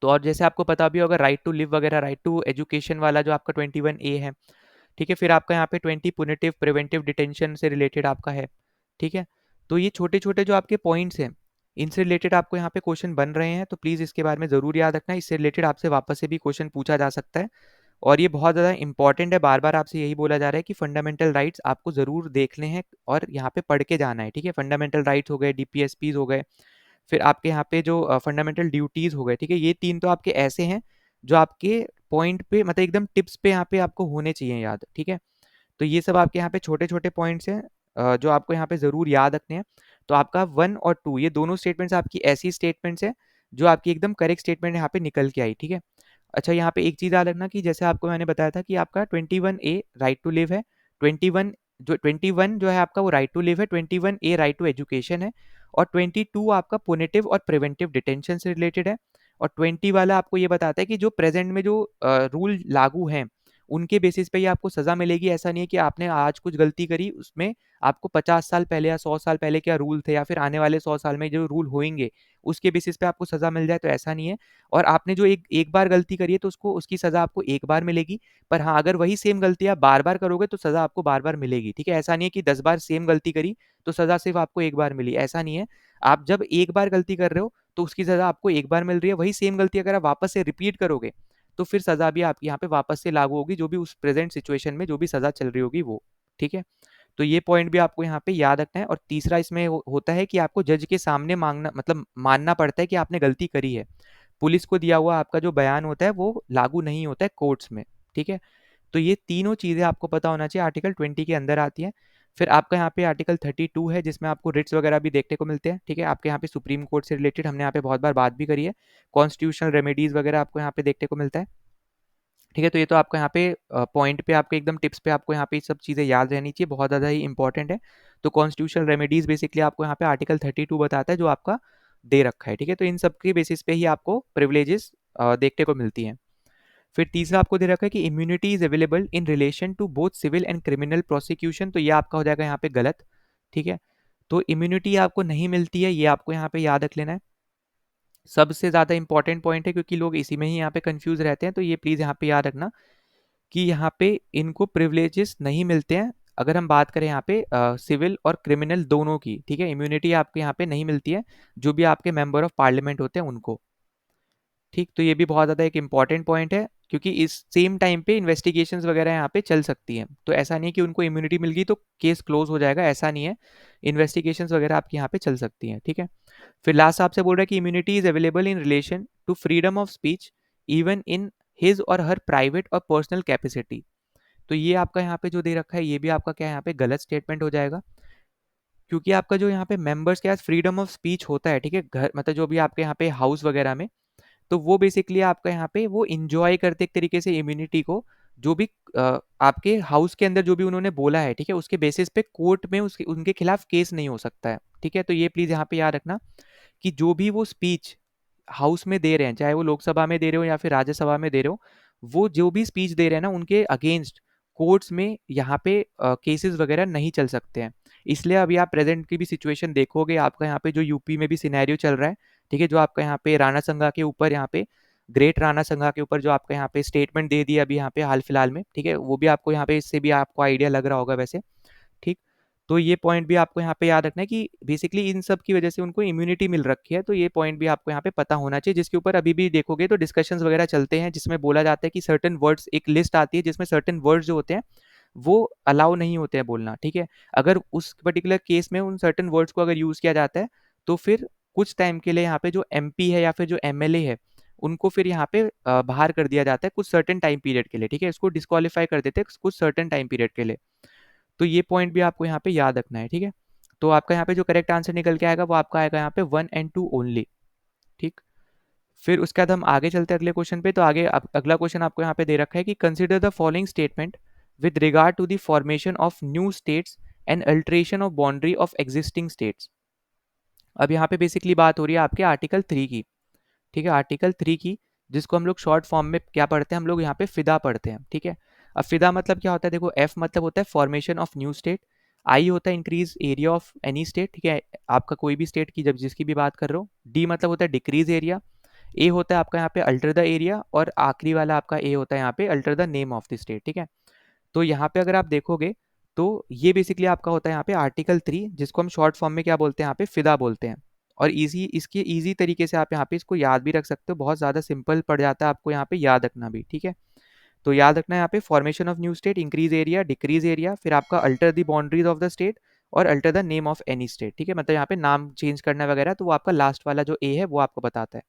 तो और जैसे आपको पता भी होगा राइट टू लिव वगैरह, राइट टू एजुकेशन वाला जो आपका 21(a) है, ठीक है। फिर आपका यहाँ पे 20 पुनिटिव प्रिवेंटिव डिटेंशन से रिलेटेड आपका है, ठीक है। तो ये छोटे छोटे जो आपके पॉइंट्स हैं, इनसे रिलेटेड आपको यहाँ पे क्वेश्चन बन रहे हैं, तो प्लीज़ इसके बारे में ज़रूर याद रखना। इससे रिलेटेड आपसे वापस से भी क्वेश्चन पूछा जा सकता है, और ये बहुत ज़्यादा इंपॉर्टेंट है। बार बार आपसे यही बोला जा रहा है कि फंडामेंटल राइट्स आपको ज़रूर देखने हैं और यहाँ पे पढ़ के जाना है, ठीक है। फंडामेंटल राइट्स हो गए, डीपीएसपीज हो गए, फिर आपके यहाँ पे जो फंडामेंटल ड्यूटीज़ हो गए, ठीक है। ये 3 तो आपके ऐसे हैं जो आपके पॉइंट पे मतलब एकदम टिप्स पे यहाँ पे आपको होने चाहिए याद, ठीक है। तो ये सब आपके यहाँ पे छोटे-छोटे पॉइंट्स हैं जो आपको यहाँ पे ज़रूर याद रखने हैं। तो आपका 1 और 2 ये दोनों स्टेटमेंट्स आपकी ऐसी स्टेटमेंट्स हैं जो आपकी एकदम करेक्ट स्टेटमेंट यहाँ पे निकल के आई, ठीक है। अच्छा, यहाँ पे एक चीज़ याद रखना कि जैसे आपको मैंने बताया था कि आपका 21 ए राइट टू लिव है, 21 जो है आपका वो राइट टू लिव है, 21 ए राइट टू एजुकेशन है, और 22 आपका पुनिटिव और प्रिवेंटिव डिटेंशन से रिलेटेड है, और 20 वाला आपको ये बताता है कि जो प्रेजेंट में जो रूल लागू हैं उनके बेसिस पे ही आपको सजा मिलेगी। ऐसा नहीं है कि आपने आज कुछ गलती करी, उसमें आपको 50 साल पहले या 100 साल पहले क्या रूल थे या फिर आने वाले 100 साल में जो रूल होंगे उसके बेसिस पे आपको सजा मिल जाए, तो ऐसा नहीं है। और आपने जो एक एक बार गलती करी है तो उसको उसकी सजा आपको एक बार मिलेगी, पर हाँ अगर वही सेम गलती आप बार बार करोगे तो सजा आपको बार बार मिलेगी, ठीक है। ऐसा नहीं है कि 10 बार सेम गलती करी तो सजा सिर्फ आपको एक बार मिली, ऐसा नहीं है। आप जब एक बार गलती कर रहे हो तो उसकी सजा आपको एक बार मिल रही है, वही सेम गलती अगर आप वापस से रिपीट करोगे तो फिर सजा भी आपकी यहाँ पे वापस से लागू होगी, जो भी उस प्रेजेंट सिचुएशन में जो भी सजा चल रही होगी वो, ठीक है। तो ये पॉइंट भी आपको यहाँ पे याद रखना है। और तीसरा इसमें होता है कि आपको जज के सामने मांगना मतलब मानना पड़ता है कि आपने गलती करी है। पुलिस को दिया हुआ आपका जो बयान होता है वो लागू नहीं होता है कोर्ट्स में, ठीक है। तो ये तीनों चीज़ें आपको पता होना चाहिए, आर्टिकल 20 के अंदर आती हैं। फिर आपका यहाँ पे आर्टिकल 32 है जिसमें आपको रिट्स वगैरह भी देखने को मिलते हैं, ठीक है। आपके यहाँ पे सुप्रीम कोर्ट से रिलेटेड हमने यहाँ पे बहुत बार बात भी करी है, कॉन्स्टिट्यूशनल रेमेडीज वगैरह आपको यहाँ पे देखने को मिलता है, ठीक है। तो ये तो आपको यहाँ पे पॉइंट पे आपके एकदम टिप्स पे आपको यहाँ पे सब चीज़ें याद रहनी चाहिए, बहुत ज़्यादा ही इंपॉर्टेंट है। तो कॉन्स्टिट्यूशनल रेमेडीज बेसिकली आपको यहाँ पे आर्टिकल 32 बताता है जो आपका दे रखा है, ठीक है। तो इन सब के बेसिस पे ही आपको प्रिविलेजेस देखने को मिलती हैं। फिर तीसरा आपको दे रखा है कि immunity is available in relation to both civil and criminal prosecution, तो ये आपका हो जाएगा यहाँ पे गलत, ठीक है। तो इम्यूनिटी आपको नहीं मिलती है, ये आपको यहाँ पे याद रख लेना है। सबसे ज़्यादा इंपॉर्टेंट पॉइंट है क्योंकि लोग इसी में ही यहाँ पे कंफ्यूज रहते हैं, तो ये प्लीज़ यहाँ पे याद रखना कि यहाँ पे इनको प्रिविलेजेस नहीं मिलते हैं। अगर हम बात करें यहाँ पे सिविल और क्रिमिनल दोनों की, ठीक है, इम्यूनिटी आपको यहाँ पे नहीं मिलती है जो भी आपके मेंबर ऑफ पार्लियामेंट होते हैं उनको, ठीक। तो ये भी बहुत ज़्यादा एक इंपॉर्टेंट पॉइंट है क्योंकि इस सेम टाइम पे इन्वेस्टिगेशंस वगैरह यहाँ पे चल सकती हैं, तो ऐसा नहीं है कि उनको इम्यूनिटी मिल गई तो केस क्लोज हो जाएगा, ऐसा नहीं है। इन्वेस्टिगेशंस वगैरह आपकी यहाँ पे चल सकती हैं, ठीक है। फिर लास्ट आपसे बोल रहा है कि immunity is available in relation to freedom of speech even in his or her private or personal capacity, तो ये आपका यहाँ पे जो दे रखा है ये भी आपका क्या है यहाँ पे गलत स्टेटमेंट हो जाएगा, क्योंकि आपका जो यहाँ पे मेंबर्स के पास फ्रीडम ऑफ स्पीच होता है, ठीक है, घर मतलब जो भी आपके यहाँ पे हाउस वगैरह में, तो वो बेसिकली आपका यहाँ पे वो इंजॉय करते एक तरीके से इम्यूनिटी को, जो भी आपके हाउस के अंदर जो भी उन्होंने बोला है, ठीक है, उसके बेसिस पे कोर्ट में उसके उनके खिलाफ केस नहीं हो सकता है, ठीक है। तो ये प्लीज़ यहाँ पे याद रखना कि जो भी वो स्पीच हाउस में दे रहे हैं, चाहे वो लोकसभा में दे रहे हो या फिर राज्यसभा में दे रहे हो, वो जो भी स्पीच दे रहे हैं ना उनके अगेंस्ट कोर्ट्स में यहाँ पे केसेस वगैरह नहीं चल सकते हैं। इसलिए अभी आप प्रेजेंट की भी सिचुएशन देखोगे, आपका यहाँ पे जो यूपी में भी सिनेरियो चल रहा है, ठीक है, जो आपका यहाँ पे राणा संघा के ऊपर यहाँ पे ग्रेट राणा संघा के ऊपर जो आपका यहाँ पे स्टेटमेंट दे दिया अभी यहाँ पे हाल फिलहाल में, ठीक है, वो भी आपको यहाँ पे इससे भी आपको आइडिया लग रहा होगा वैसे, ठीक। तो ये पॉइंट भी आपको यहाँ पे याद रखना है कि बेसिकली इन सब की वजह से उनको इम्यूनिटी मिल रखी है, तो ये पॉइंट भी आपको यहाँ पे पता होना चाहिए, जिसके ऊपर अभी भी देखोगे तो डिस्कशंस वगैरह चलते हैं जिसमें बोला जाता है कि सर्टेन वर्ड्स, एक लिस्ट आती है जिसमें सर्टेन वर्ड्स जो होते हैं वो अलाउ नहीं होते हैं बोलना, ठीक है। अगर उस पर्टिकुलर केस में उन सर्टेन वर्ड्स को अगर यूज़ किया जाता है तो फिर कुछ टाइम के लिए यहाँ पे जो एमपी है या फिर जो एमएलए है उनको फिर यहाँ पे बाहर कर दिया जाता है कुछ सर्टेन टाइम पीरियड के लिए, ठीक है, इसको डिस्क्वालीफाई कर देते हैं कुछ सर्टेन टाइम पीरियड के लिए। तो ये पॉइंट भी आपको यहाँ पे याद रखना है, ठीक है। तो आपका यहाँ पे जो करेक्ट आंसर निकल के आएगा वो आपका आएगा यहाँ पे 1 एंड 2 ओनली, ठीक। फिर उसके बाद हम आगे चलते हैं अगले क्वेश्चन पे। तो आगे अगला क्वेश्चन आपको यहाँ पे दे रखा है कि consider the following statement with regard to the formation of new states and alteration of boundary of existing states. अब यहाँ पे बेसिकली बात हो रही है आपके आर्टिकल 3 की, ठीक है, आर्टिकल 3 की, जिसको हम लोग शॉर्ट फॉर्म में क्या पढ़ते हैं, हम लोग यहाँ पे फिदा पढ़ते हैं, ठीक है। अब फिदा मतलब क्या होता है, देखो एफ मतलब होता है फॉर्मेशन ऑफ न्यू स्टेट, आई होता है increase area of any state, ठीक है, आपका कोई भी स्टेट की जब जिसकी भी बात कर रहे हो, डी मतलब होता है डिक्रीज एरिया, ए होता है आपका यहाँ पे अल्टर द एरिया, और आखिरी वाला आपका ए होता है यहाँ पे alter the name of the state, ठीक है। तो यहाँ पे अगर आप देखोगे तो ये बेसिकली आपका होता है यहाँ पे आर्टिकल 3, जिसको हम शॉर्ट फॉर्म में क्या बोलते हैं यहाँ पे, फिदा बोलते हैं। और इजी इसके इजी तरीके से आप यहाँ पे इसको याद भी रख सकते हो, बहुत ज़्यादा सिंपल पड़ जाता है आपको यहाँ पे याद रखना भी, ठीक है। तो याद रखना है यहाँ पे formation of new state, increase area, decrease area, फिर आपका alter the boundaries of the state और alter the name of any state, ठीक है। मतलब यहाँ पे नाम चेंज करना वगैरह, तो वो आपका लास्ट वाला जो ए है वो आपको बताता है।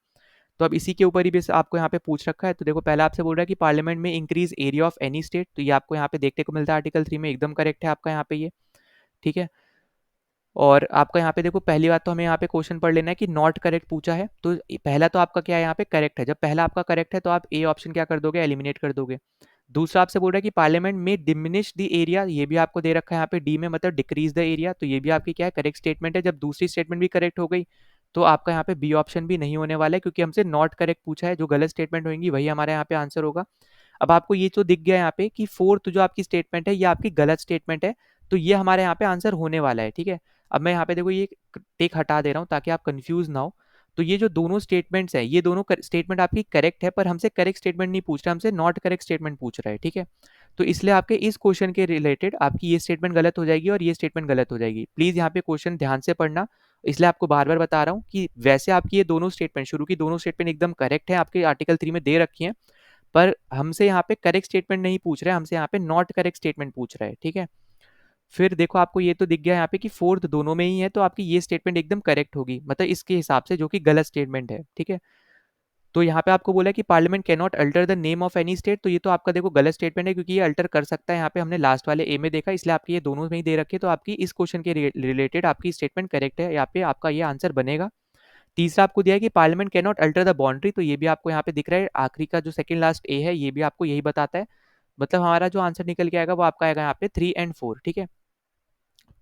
तो अब इसी के ऊपर ही बेस आपको यहाँ पे पूछ रखा है। तो देखो पहला आपसे बोल रहा है कि पार्लियामेंट में increase area of any state, तो ये आपको यहाँ पे देखने को मिलता है आर्टिकल 3 में, एकदम करेक्ट है आपका यहाँ पे ये, ठीक है। और आपका यहाँ पे देखो पहली बात तो हमें यहाँ पे क्वेश्चन पढ़ लेना है कि नॉट करेक्ट पूछा है, तो पहला तो आपका क्या है यहाँ पे करेक्ट है। जब पहला आपका करेक्ट है तो आप ए ऑप्शन क्या कर दोगे, एलिमिनेट कर दोगे। दूसरा आपसे बोल रहा है कि पार्लियामेंट में डिमिनिश द एरिया, ये भी आपको दे रखा है यहाँ पे डी में, मतलब डिक्रीज द एरिया, तो ये भी आपकी क्या है, करेक्ट स्टेटमेंट है। जब दूसरी स्टेटमेंट भी करेक्ट हो गई तो आपका यहाँ पे बी ऑप्शन भी नहीं होने वाला है, क्योंकि हमसे नॉट करेक्ट पूछा है। जो गलत स्टेटमेंट होंगी वही हमारे यहाँ पे आंसर होगा। अब आपको ये तो दिख गया यहाँ पे कि फोर्थ जो आपकी स्टेटमेंट है ये आपकी गलत स्टेटमेंट है, तो ये हमारे यहाँ पे आंसर होने वाला है, ठीक है। अब मैं यहाँ पे देखो ये टिक हटा दे रहा हूँ ताकि आप कंफ्यूज ना हो। तो ये जो दोनों स्टेटमेंट्स हैं, ये दोनों स्टेटमेंट आपकी करेक्ट है, पर हमसे करेक्ट स्टेटमेंट नहीं पूछ रहा, हमसे नॉट करेक्ट स्टेटमेंट पूछ रहा है, ठीक है। तो इसलिए आपके इस क्वेश्चन के रिलेटेड आपकी ये स्टेटमेंट गलत हो जाएगी और ये स्टेटमेंट गलत हो जाएगी। प्लीज यहाँ पे क्वेश्चन ध्यान से पढ़ना, इसलिए आपको बार बार बता रहा हूँ कि वैसे आपकी ये दोनों स्टेटमेंट, शुरू की दोनों स्टेटमेंट एकदम करेक्ट है, आपके आर्टिकल 3 में दे रखी है, पर हमसे यहाँ पे करेक्ट स्टेटमेंट नहीं पूछ रहे हैं, हमसे यहाँ पे नॉट करेक्ट स्टेटमेंट पूछ रहे हैं, ठीक है। फिर देखो आपको ये तो दिख गया यहाँ पे कि फोर्थ दोनों में ही है, तो आपकी ये स्टेटमेंट एकदम करेक्ट होगी, मतलब इसके हिसाब से, जो कि गलत स्टेटमेंट है, ठीक है। तो यहाँ पे आपको बोला है कि parliament can not alter the name of any state, तो ये तो आपका देखो गलत स्टेटमेंट है, क्योंकि ये अल्टर कर सकता है, यहाँ पे हमने लास्ट वाले ए में देखा, इसलिए आपके ये दोनों में ही दे रखे, तो आपकी इस क्वेश्चन के रिलेटेड आपकी स्टेटमेंट करेक्ट है, यहाँ पे आपका ये आंसर बनेगा। तीसरा आपको दिया है कि parliament can not alter the boundary, तो ये भी आपको यहाँ पे दिख रहा है, आखिरी का जो सेकंड लास्ट ए है ये भी आपको यही बताता है। मतलब हमारा जो आंसर निकल के आएगा वो आपका आएगा यहाँ पे 3 एंड 4, ठीक है।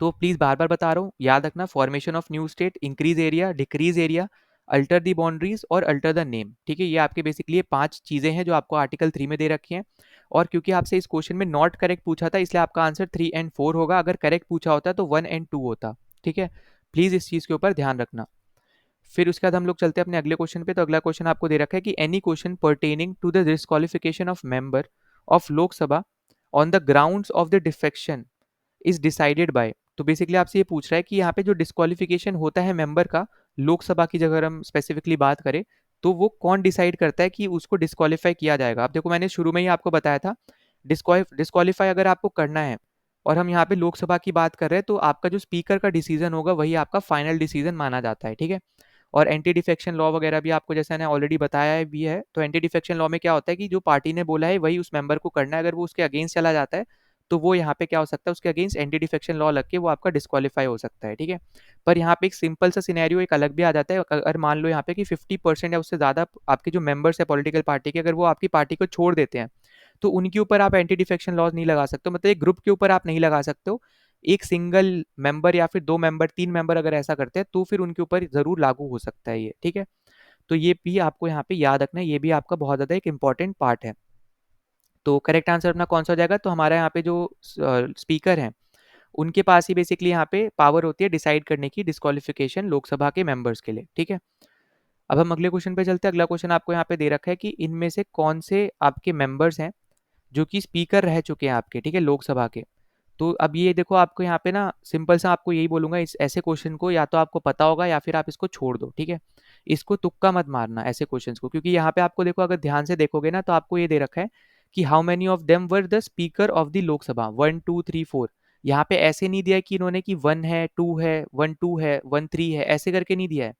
तो प्लीज बार बार बता रहा हूँ, याद रखना, formation of new state, increase area, decrease area, alter the boundaries और अल्टर द नेम, ठीक है। ये आपके बेसिकली ये 5 चीजें हैं जो आपको आर्टिकल 3 में दे रखी हैं। और क्योंकि आपसे इस क्वेश्चन में नॉट करेक्ट पूछा था, इसलिए आपका आंसर 3 एंड 4 होगा। अगर करेक्ट पूछा होता तो 1 एंड 2 होता, ठीक है। प्लीज इस चीज के ऊपर ध्यान रखना। फिर उसके बाद हम लोग चलते हैं अपने अगले क्वेश्चन पे। तो अगला क्वेश्चन आपको दे रखा है कि any question pertaining to the disqualification of member of Lok Sabha on the grounds of the defection is decided by. तो बेसिकली आपसे ये पूछ रहा है कि यहाँ पे जो डिस्क्वालिफिकेशन होता है मेंबर का लोकसभा की जगह, अगर हम स्पेसिफिकली बात करें, तो वो कौन डिसाइड करता है कि उसको डिस्क्वालीफाई किया जाएगा। अब देखो मैंने शुरू में ही आपको बताया था, डिस्क्वालीफाई अगर आपको करना है और हम यहाँ पे लोकसभा की बात कर रहे हैं, तो आपका जो स्पीकर का डिसीजन होगा वही आपका फाइनल डिसीजन माना जाता है, ठीक है। और एंटी डिफेक्शन लॉ वगैरह भी आपको जैसा मैंने ऑलरेडी बताया है भी है। तो एंटी डिफेक्शन लॉ में क्या होता है कि जो पार्टी ने बोला है वही उस मेंबर को करना है, अगर वो उसके अगेंस्ट चला जाता है तो वो यहाँ पे क्या हो सकता है, उसके अगेंस्ट एंटी डिफेक्शन लॉ लग के वो आपका डिस्क्वालीफाई हो सकता है, ठीक है। पर यहाँ पे एक सिंपल सा सिनेरियो एक अलग भी आ जाता है, अगर मान लो यहाँ पे कि 50% या उससे ज़्यादा आपके जो मेंबर्स है पॉलिटिकल पार्टी के, अगर वो आपकी पार्टी को छोड़ देते हैं, तो उनके ऊपर आप एंटी डिफेक्शन लॉज नहीं लगा सकते, मतलब एक ग्रुप के ऊपर आप नहीं लगा सकते हो। एक सिंगल मेंबर या फिर 2 मेंबर 3 मेंबर अगर ऐसा करते हैं तो फिर उनके ऊपर जरूर लागू हो सकता है ये, ठीक है। तो ये भी आपको यहाँ पे याद रखना है, ये भी आपका बहुत ज़्यादा एक इंपॉर्टेंट पार्ट है। तो करेक्ट आंसर अपना कौन सा हो जाएगा, तो हमारा यहाँ पे जो स्पीकर हैं उनके पास ही बेसिकली यहाँ पे पावर होती है डिसाइड करने की डिस्क्वालिफिकेशन लोकसभा के मेंबर्स के लिए, ठीक है। अब हम अगले क्वेश्चन पे चलते हैं। अगला क्वेश्चन आपको यहाँ पे दे रखा है कि इनमें से कौन से आपके मेंबर्स हैं जो कि स्पीकर रह चुके हैं आपके, ठीक है, लोकसभा के। तो अब ये देखो आपको यहाँ पे ना सिंपल सा आपको यही बोलूंगा, इस ऐसे क्वेश्चन को या तो आपको पता होगा या फिर आप इसको छोड़ दो, ठीक है। इसको तुक्का मत मारना ऐसे क्वेश्चंस को, क्योंकि यहाँ पे आपको देखो अगर ध्यान से देखोगे ना तो आपको ये दे रखा है कि how many of them were the speaker of the Lok Sabha 1 2 3 4। यहाँ पे ऐसे नहीं दिया है कि इन्होंने कि 1 है 2 है 1 2 है 1 3 है, ऐसे करके नहीं दिया है।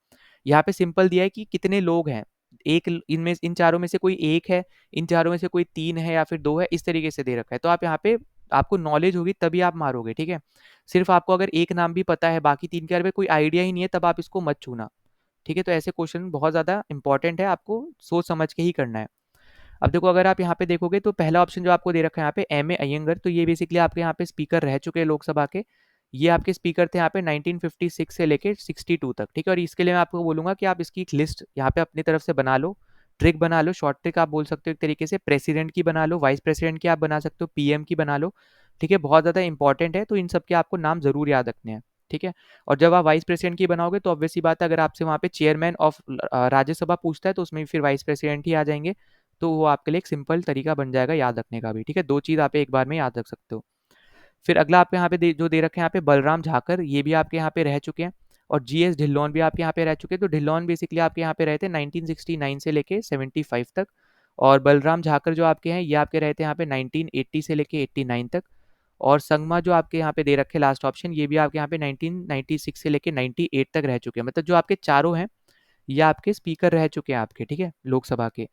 यहाँ पे सिंपल दिया है कि कितने लोग हैं, एक इनमें इन चारों में से कोई एक है, इन चारों में से कोई 3 है या फिर 2 है, इस तरीके से दे रखा है। तो आप यहाँ पे आपको नॉलेज होगी तभी आप मारोगे, ठीक है। सिर्फ आपको अगर एक नाम भी पता है बाकी 3 के बारे में कोई आइडिया ही नहीं है, तब आप इसको मत छूना, ठीक है। तो ऐसे क्वेश्चन बहुत ज़्यादा इंपॉर्टेंट है, आपको सोच समझ के ही करना है। अब देखो अगर आप यहाँ पे देखोगे तो पहला ऑप्शन जो आपको दे रखा है यहाँ पे एम ए अयंगर, तो ये बेसिकली आपके यहाँ पे स्पीकर रह चुके हैं लोकसभा के। ये आपके स्पीकर थे यहाँ पे 1956 से लेके 62 तक, ठीक है। और इसके लिए मैं आपको बोलूंगा कि आप इसकी एक लिस्ट यहाँ पे अपनी तरफ से बना लो, ट्रिक बना लो, शॉर्ट ट्रिक आप बोल सकते हो एक तरीके से, प्रेसिडेंट की बना लो, वाइस प्रेसिडेंट की आप बना सकते हो, पीएम की बना लो, ठीक है। बहुत ज़्यादा इंपॉर्टेंट है, तो इन सब के आपको नाम जरूर याद रखने हैं, ठीक है। और जब आप वाइस प्रेसिडेंट की बनाओगे तो ऑब्वियसली बात है, अगर आपसे वहाँ पे चेयरमैन ऑफ राज्यसभा पूछता है तो उसमें भी फिर वाइस प्रेसिडेंट ही आ जाएंगे। तो वो आपके लिए एक सिंपल तरीका बन जाएगा याद रखने का भी, ठीक है। 2 चीज़ आप एक बार में याद रख सकते हो। फिर अगला आपके यहाँ पे जो दे रखे हैं यहाँ पे बलराम झाकर, ये भी आपके यहाँ पे रह चुके हैं, और जीएस ढिल्लोन भी आपके यहाँ पे रह चुके हैं। तो ढिल्लोन बेसिकली आपके यहाँ पे रहे थे 1969 से लेके 75 तक, और बलराम झाकर जो आपके हैं ये आपके रहे थे यहाँ पे 1980 से लेके 89 तक, और संगमा जो आपके यहाँ पे दे रखे लास्ट ऑप्शन, ये भी आपके यहाँ पे 1996 से लेके 98 तक रह चुके हैं। मतलब जो आपके चारों हैं ये आपके स्पीकर रह चुके हैं आपके, ठीक है, लोकसभा के।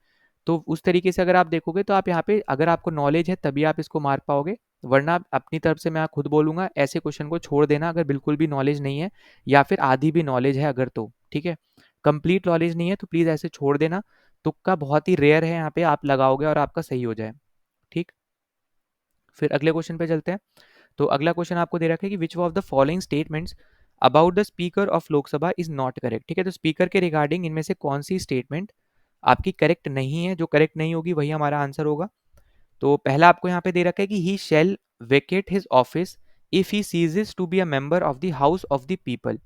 तो उस तरीके से अगर आप देखोगे तो आप यहाँ पे अगर आपको नॉलेज है तभी आप इसको मार पाओगे, वरना अपनी तरफ से मैं खुद बोलूंगा ऐसे क्वेश्चन को छोड़ देना अगर बिल्कुल भी नॉलेज नहीं है, या फिर आधी भी नॉलेज है अगर, तो ठीक है। कंप्लीट नॉलेज नहीं है तो प्लीज़ ऐसे छोड़ देना, तुक्का बहुत ही रेयर है यहाँ पे आप लगाओगे और आपका सही हो जाए, ठीक। फिर अगले क्वेश्चन पे चलते हैं। तो अगला क्वेश्चन आपको दे रखा है कि which of the following statements about the speaker of Lok Sabha is not correct, ठीक है। तो स्पीकर के रिगार्डिंग इनमें से कौन सी स्टेटमेंट आपकी करेक्ट नहीं है, जो करेक्ट नहीं होगी वही हमारा आंसर होगा। तो पहला आपको यहाँ पे दे रखा है कि he shall vacate his office if he ceases to be a member of the house of the People,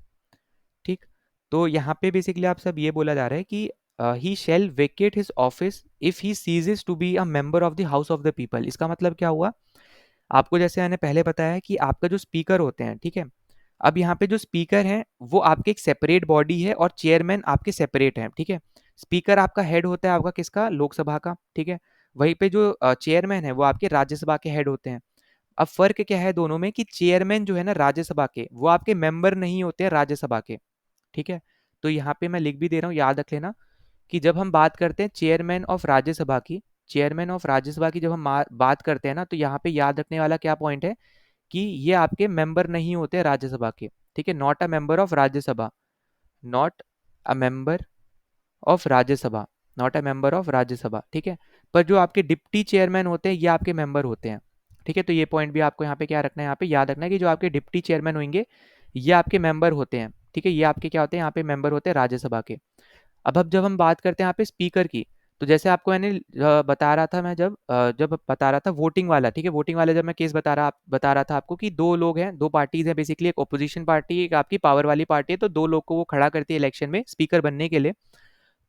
ठीक। तो यहाँ पे बेसिकली आप सब ये बोला जा रहा है कि he shall vacate his office if he ceases to be a member of the house of the People. इसका मतलब क्या हुआ, आपको जैसे मैंने पहले बताया कि आपका जो स्पीकर होते हैं, ठीक है, अब यहाँ पे जो स्पीकर हैं वो आपके एक सेपरेट बॉडी है और चेयरमैन आपके सेपरेट हैं, ठीक है। स्पीकर आपका हेड होता है आपका किसका, लोकसभा का, ठीक है। वहीं पे जो चेयरमैन है वो आपके राज्यसभा के हेड होते हैं। अब फर्क क्या है दोनों में कि चेयरमैन जो है ना राज्यसभा के, वो आपके मेंबर नहीं होते हैं राज्यसभा के, ठीक है। तो यहाँ पे मैं लिख भी दे रहा हूँ, याद रख लेना कि जब हम बात करते हैं चेयरमैन ऑफ राज्यसभा की, चेयरमैन ऑफ राज्यसभा की जब हम बात करते हैं ना, तो यहाँ पे याद रखने वाला क्या पॉइंट है कि ये आपके मेंबर नहीं होते राज्यसभा के, ठीक है। Not a member of Rajya Sabha, not a member of Rajya Sabha, not a member of Rajya Sabha, ठीक है। पर जो आपके डिप्टी चेयरमैन होते हैं ये आपके मेंबर होते हैं, ठीक है। तो ये पॉइंट भी आपको यहाँ पे क्या रखना है, यहाँ पे याद रखना है कि जो आपके डिप्टी चेयरमैन होंगे ये आपके मेंबर होते हैं, ठीक है। ये आपके क्या होते हैं, यहाँ पे मेंबर होते हैं राज्यसभा के। अब जब हम बात करते हैं यहाँ पे स्पीकर की, तो जैसे आपको मैंने बता रहा था, मैं जब बता रहा था वोटिंग वाला, ठीक है, वोटिंग वाला जब मैं केस बता रहा था आपको कि दो लोग हैं, दो पार्टीज हैं बेसिकली, एक ओपोजिशन पार्टी एक आपकी पावर वाली पार्टी है, तो दो लोग को वो खड़ा करती है इलेक्शन में स्पीकर बनने के लिए।